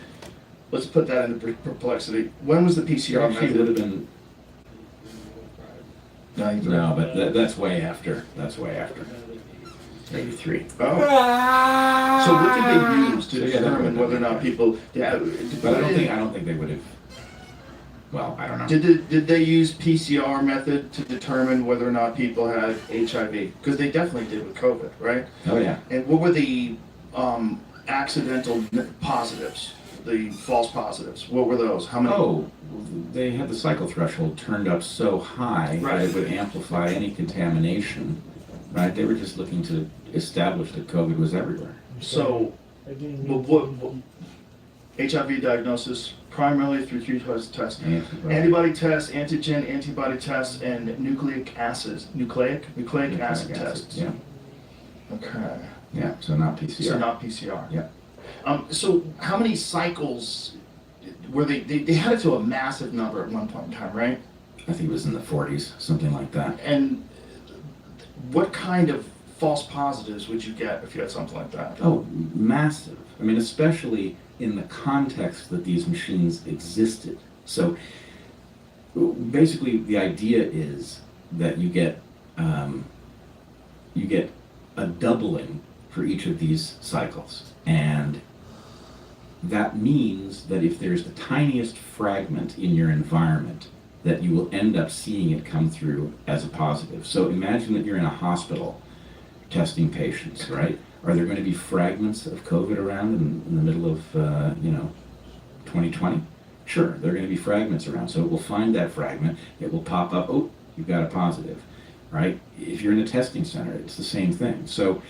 let's put that into perplexity. When was the PCR Actually, method? would have been. No, but that's way after. That's way after. 83. Oh. So what did they use to determine whether or not people? Yeah, but I don't think they would have. Well, I don't know. Did they use PCR method to determine whether or not people had HIV? Because they definitely did with COVID, right? Oh yeah. And what were the accidental positives? The false positives. What were those? How many? Oh, they had the cycle threshold turned up so high that it would amplify any contamination. Right? They were just looking to establish that COVID was everywhere. So, what HIV diagnosis primarily through three tests: antibody test, antigen, antibody test, and nucleic acid acid tests. Yeah. Okay. Yeah. So not PCR. So not PCR. Yeah. So how many cycles were they had it to a massive number at one point in time, right? I think it was in the 40s, something like that. And what kind of false positives would you get if you had something like that? Oh, massive. I mean, especially in the context that these machines existed. So basically the idea is that you get a doubling for each of these cycles. And that means that if there's the tiniest fragment in your environment, that you will end up seeing it come through as a positive. So imagine that you're in a hospital testing patients, right? Are there going to be fragments of COVID around in the middle of, 2020? Sure, there are going to be fragments around. So it will find that fragment, it will pop up, oh, you've got a positive, right? If you're in a testing center, it's the same thing. So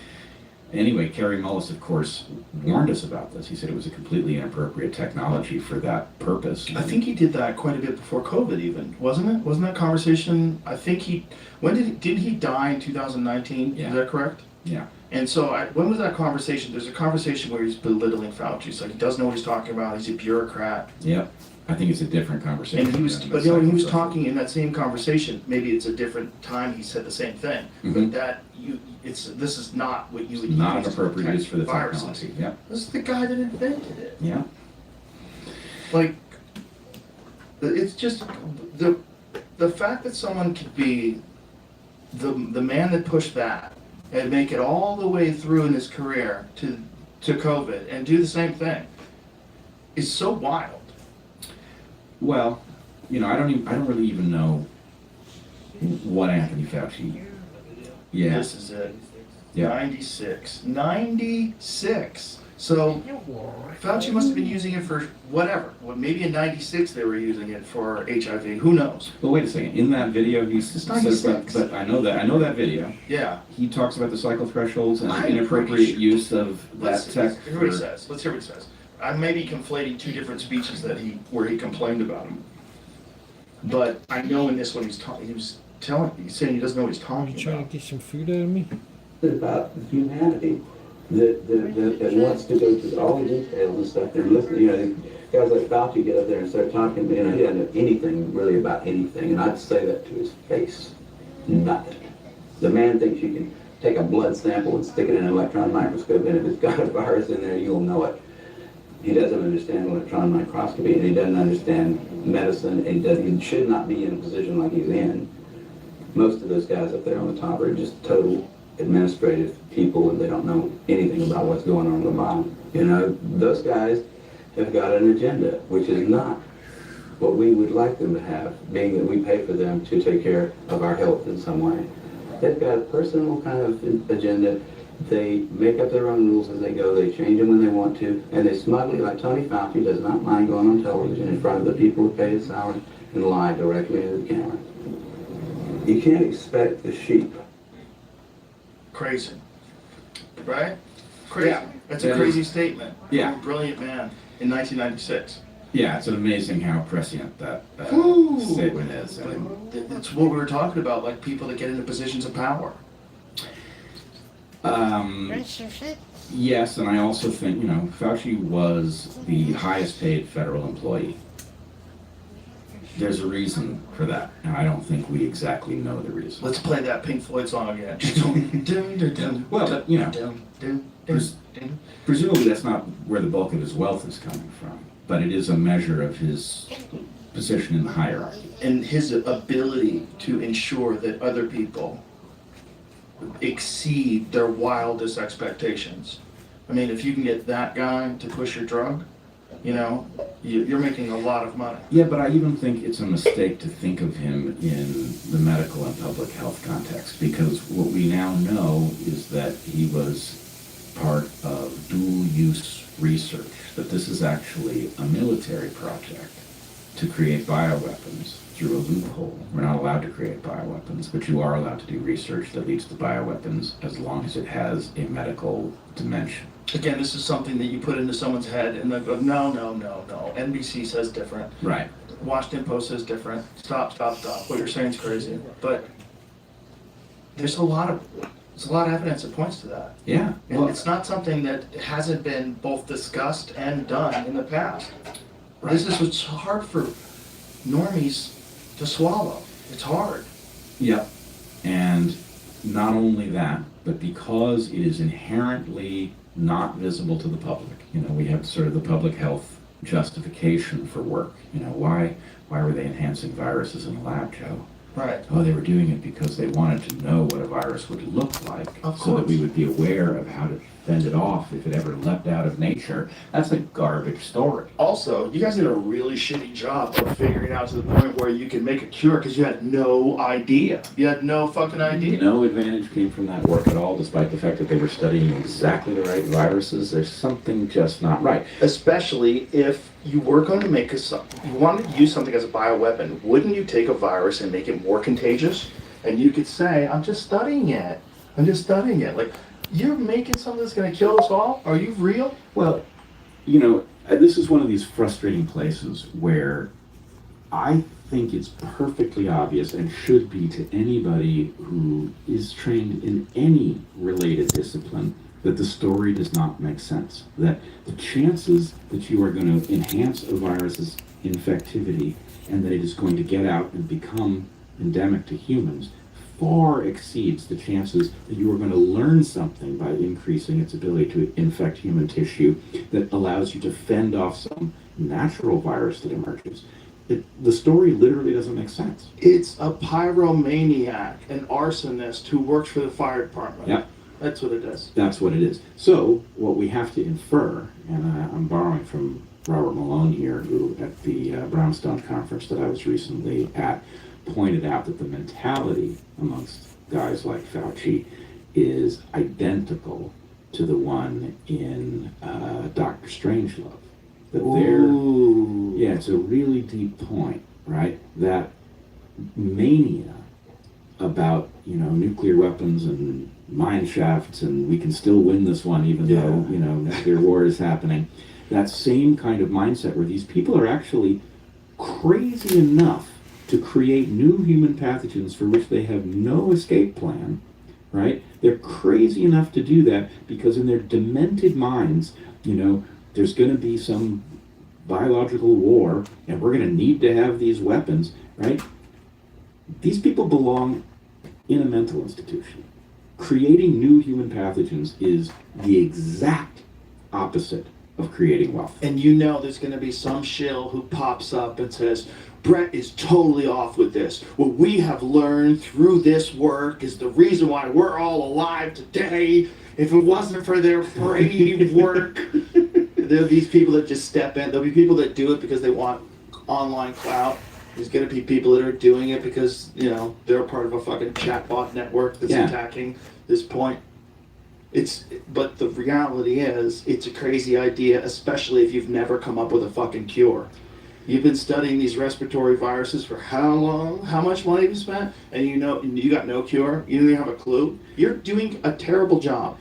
anyway, Kerry Mullis, of course, warned us about this. He said it was a completely inappropriate technology for that purpose. I think he did that quite a bit before COVID even, wasn't it? Wasn't that conversation, I think didn't he die in 2019? Yeah. Is that correct? Yeah. And so when was that conversation? There's a conversation where he's belittling Fauci. It's like he doesn't know what he's talking about. He's a bureaucrat. Yep. I think it's a different conversation. And he was talking in that same conversation. Maybe it's a different time. He said the same thing, but this is not what you would not use an appropriate use for the viruses. technology. Yeah. This is the guy that invented it. Yeah. Like, it's just the fact that someone could be the man that pushed that and make it all the way through in his career to COVID and do the same thing is so wild. Well, you know, I don't really even know what Anthony Fauci. Yeah. This is it. Yeah. 96. 96. So Fauci must have been using it for whatever. Well, maybe in 96 they were using it for HIV. Who knows? But wait a second. In that video, he says but I know that video. Yeah. He talks about the cycle thresholds and I'm inappropriate pretty sure- use of that Let's tech. hear what he says. Let's hear what he says. I may be conflating two different speeches where he complained about him. But I know in this one he's saying he doesn't know what he's talking You trying about. to get some food out of me? About humanity that wants to go through all the details and stuff and listen. You know, guys like Fauci get up there and start talking. You know, he doesn't know anything really about anything, and I'd say that to his face. Nothing. The man thinks you can take a blood sample and stick it in an electron microscope, and if it's got a virus in there, you'll know it. He doesn't understand electron microscopy, and he doesn't understand medicine, and he should not be in a position like he's in. Most of those guys up there on the top are just total administrative people, and they don't know anything about what's going on in the bottom. You know, those guys have got an agenda, which is not what we would like them to have, being that we pay for them to take care of our health in some way. They've got a personal kind of agenda. They make up their own rules as they go. They change them when they want to, and they smugly, like Tony Fauci, does not mind going on television in front of the people who pay his salary and lie directly into the camera. You can't expect the sheep. Crazy. Right? Crazy. Yeah. That's a crazy statement. Yeah. From a brilliant man in 1996. Yeah, it's amazing how prescient that statement is. It's what we were talking about, like people that get into positions of power. Yes, and I also think, you know, Fauci was the highest paid federal employee. There's a reason for that, and I don't think we exactly know the reason. Let's play that Pink Floyd song again. Well, you know, presumably that's not where the bulk of his wealth is coming from, but it is a measure of his position in the hierarchy. And his ability to ensure that other people exceed their wildest expectations. I mean, if you can get that guy to push your drug, you know, you're making a lot of money. Yeah, but I even think it's a mistake to think of him in the medical and public health context, because what we now know is that he was part of dual-use research, that this is actually a military project to create bioweapons through a loophole. We're not allowed to create bioweapons, but you are allowed to do research that leads to bioweapons as long as it has a medical dimension. Again, this is something that you put into someone's head and they go, no. NBC says different. Right. Washington Post says different. Stop. What you're saying is crazy. But there's a lot of evidence that points to that. Yeah. And it's not something that hasn't been both discussed and done in the past. Right. This is what's hard for normies to swallow. It's hard. Yep. And not only that, but because it is inherently not visible to the public. You know, we have sort of the public health justification for work. You know, why were they enhancing viruses in the lab, Joe? Right. Oh, they were doing it because they wanted to know what a virus would look like, so that we would be aware of how to fend it off if it ever leapt out of nature. That's a garbage story. Also, you guys did a really shitty job of figuring out to the point where you can make a cure because you had no idea. You had no fucking idea. No advantage came from that work at all, despite the fact that they were studying exactly the right viruses. There's something just not right. Especially if you were going to make you wanted to use something as a bioweapon, wouldn't you take a virus and make it more contagious? And you could say, I'm just studying it. Like, you're making something that's going to kill us all? Are you real? Well, you know, this is one of these frustrating places where I think it's perfectly obvious, and should be to anybody who is trained in any related discipline, that the story does not make sense. That the chances that you are going to enhance a virus's infectivity and that it is going to get out and become endemic to humans far exceeds the chances that you are going to learn something by increasing its ability to infect human tissue that allows you to fend off some natural virus that emerges. The story literally doesn't make sense. It's a pyromaniac, an arsonist who works for the fire department. Yep. That's what it is. That's what it is. So what we have to infer, and I'm borrowing from Robert Malone here, who at the Brownstone conference that I was recently at pointed out that the mentality amongst guys like Fauci is identical to the one in Dr. Strangelove. That yeah, it's a really deep point, right? That mania about, nuclear weapons and mine shafts, and we can still win this one even though, nuclear war is happening. That same kind of mindset where these people are actually crazy enough to create new human pathogens for which they have no escape plan, right? They're crazy enough to do that because in their demented minds, there's going to be some biological war and we're going to need to have these weapons, right? These people belong in a mental institution. Creating new human pathogens is the exact opposite of creating wealth. And there's going to be some shill who pops up and says, Brett is totally off with this. What we have learned through this work is the reason why we're all alive today. If it wasn't for their brave work, there are these people that just step in. There'll be people that do it because they want online clout. There's going to be people that are doing it because, they're part of a fucking chatbot network that's attacking this point. But the reality is, it's a crazy idea, especially if you've never come up with a fucking cure. You've been studying these respiratory viruses for how long? How much money have you spent? And you got no cure? You don't even have a clue? You're doing a terrible job.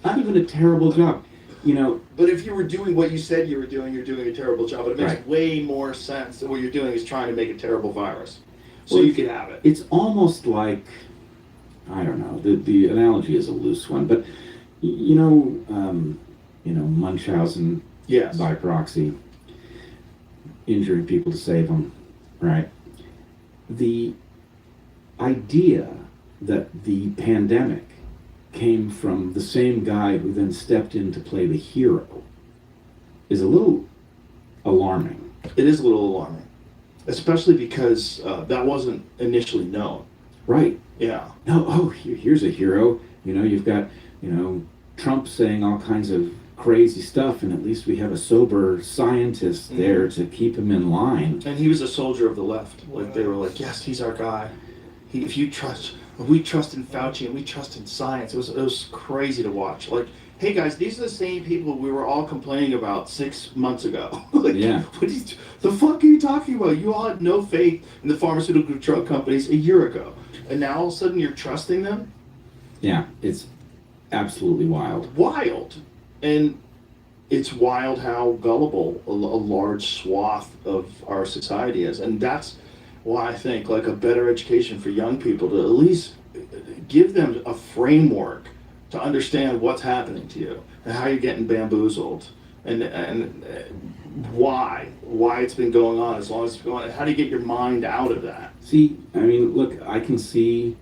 Not even a terrible job. But if you were doing what you said you were doing, you're doing a terrible job. But it makes way more sense that what you're doing is trying to make a terrible virus. So you can have it. It's almost like, I don't know, the analogy is a loose one, but Munchausen by proxy, injuring people to save them, right? The idea that the pandemic came from the same guy who then stepped in to play the hero is a little alarming. It is a little alarming, especially because that wasn't initially known. Right. Yeah. No, here's a hero. You've got, Trump saying all kinds of crazy stuff, and at least we have a sober scientist there to keep him in line. And he was a soldier of the left. Like, they were like, yes, he's our guy. We trust in Fauci and we trust in science. It was crazy to watch. Like, hey guys, these are the same people we were all complaining about 6 months ago. The fuck are you talking about? You all had no faith in the pharmaceutical drug companies a year ago. And now all of a sudden you're trusting them? Yeah, it's absolutely wild. Wild. And it's wild how gullible a large swath of our society is. And that's why I think like a better education for young people to at least give them a framework to understand what's happening to you and how you're getting bamboozled and why it's been going on as long as it's been going on. How do you get your mind out of that? See, I mean, look, I can see,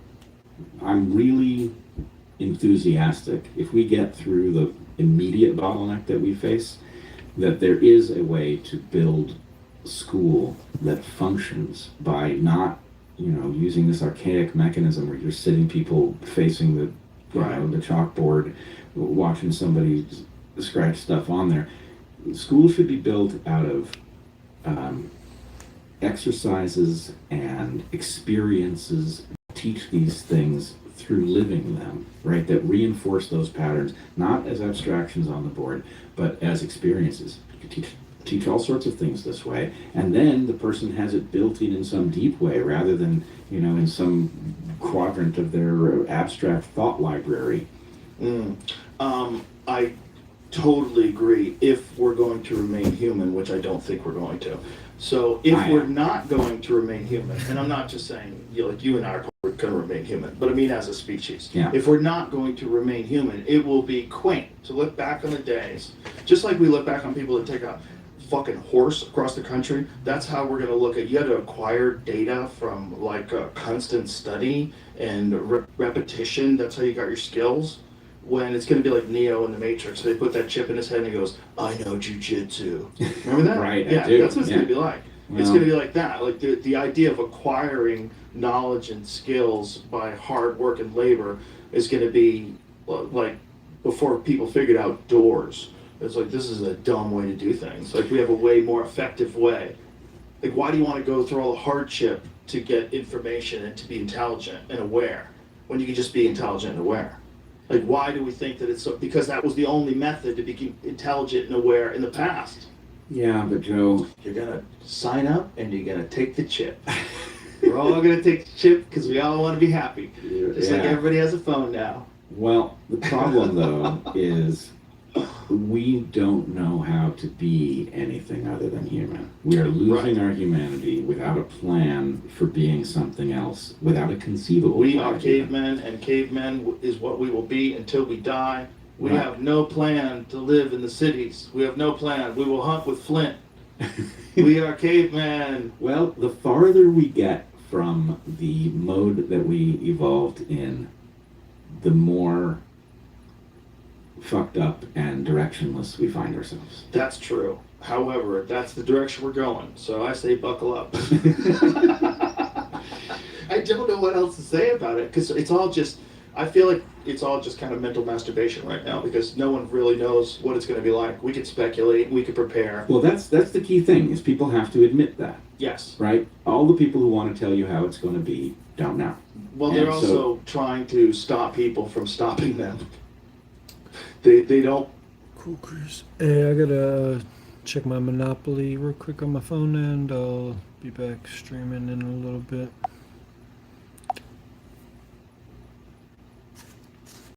I'm really enthusiastic if we get through the immediate bottleneck that we face, that there is a way to build school that functions by not, using this archaic mechanism where you're sitting people facing the the chalkboard, watching somebody scratch stuff on there. School should be built out of exercises and experiences. Teach these things through living them, right? That reinforce those patterns, not as abstractions on the board, but as experiences. You can teach all sorts of things this way, and then the person has it built in some deep way rather than, in some quadrant of their abstract thought library. I totally agree if we're going to remain human, which I don't think we're going to. So if we're not going to remain human, and I'm not just saying, you and I are going to remain human, but I mean as a species. Yeah. If we're not going to remain human, it will be quaint to look back on the days, just like we look back on people that take a fucking horse across the country. That's how we're going to look at, you had to acquire data from like a constant study and repetition. That's how you got your skills. When it's going to be like Neo in the Matrix, they put that chip in his head and he goes, I know jujitsu. Remember that? Right, yeah, I do. that's what it's going to be like. It's going to be like that. Like the idea of acquiring knowledge and skills by hard work and labor is going to be like before people figured out doors. It's like, this is a dumb way to do things. Like, we have a way more effective way. Like, why do you want to go through all the hardship to get information and to be intelligent and aware when you can just be intelligent and aware? Like, why do we think that it's so? Because that was the only method to be intelligent and aware in the past. Yeah, but Joe, You're going to sign up and you're going to take the chip. We're all going to take the chip because we all want to be happy. Just like everybody has a phone now. well, the problem though is we don't know how to be anything other than human. We are losing our humanity without a plan for being something else, without a conceivable We plan are of being. cavemen, and cavemen is what we will be until we die. We have no plan to live in the cities. We have no plan. We will hunt with flint. We are cavemen. Well, the farther we get from the mode that we evolved in, the more fucked up and directionless we find ourselves. That's true. However, that's the direction we're going. So I say buckle up. I don't know what else to say about it because it's all just, I feel like it's all just kind of mental masturbation right now because no one really knows what it's going to be like. We could speculate, we could prepare. Well, that's the key thing, is people have to admit that. Yes. Right? All the people who want to tell you how it's going to be don't know. Well, they're And also trying to stop people from stopping them. They don't. Cool, Chris. Hey, I gotta check my Monopoly real quick on my phone, and I'll be back streaming in a little bit.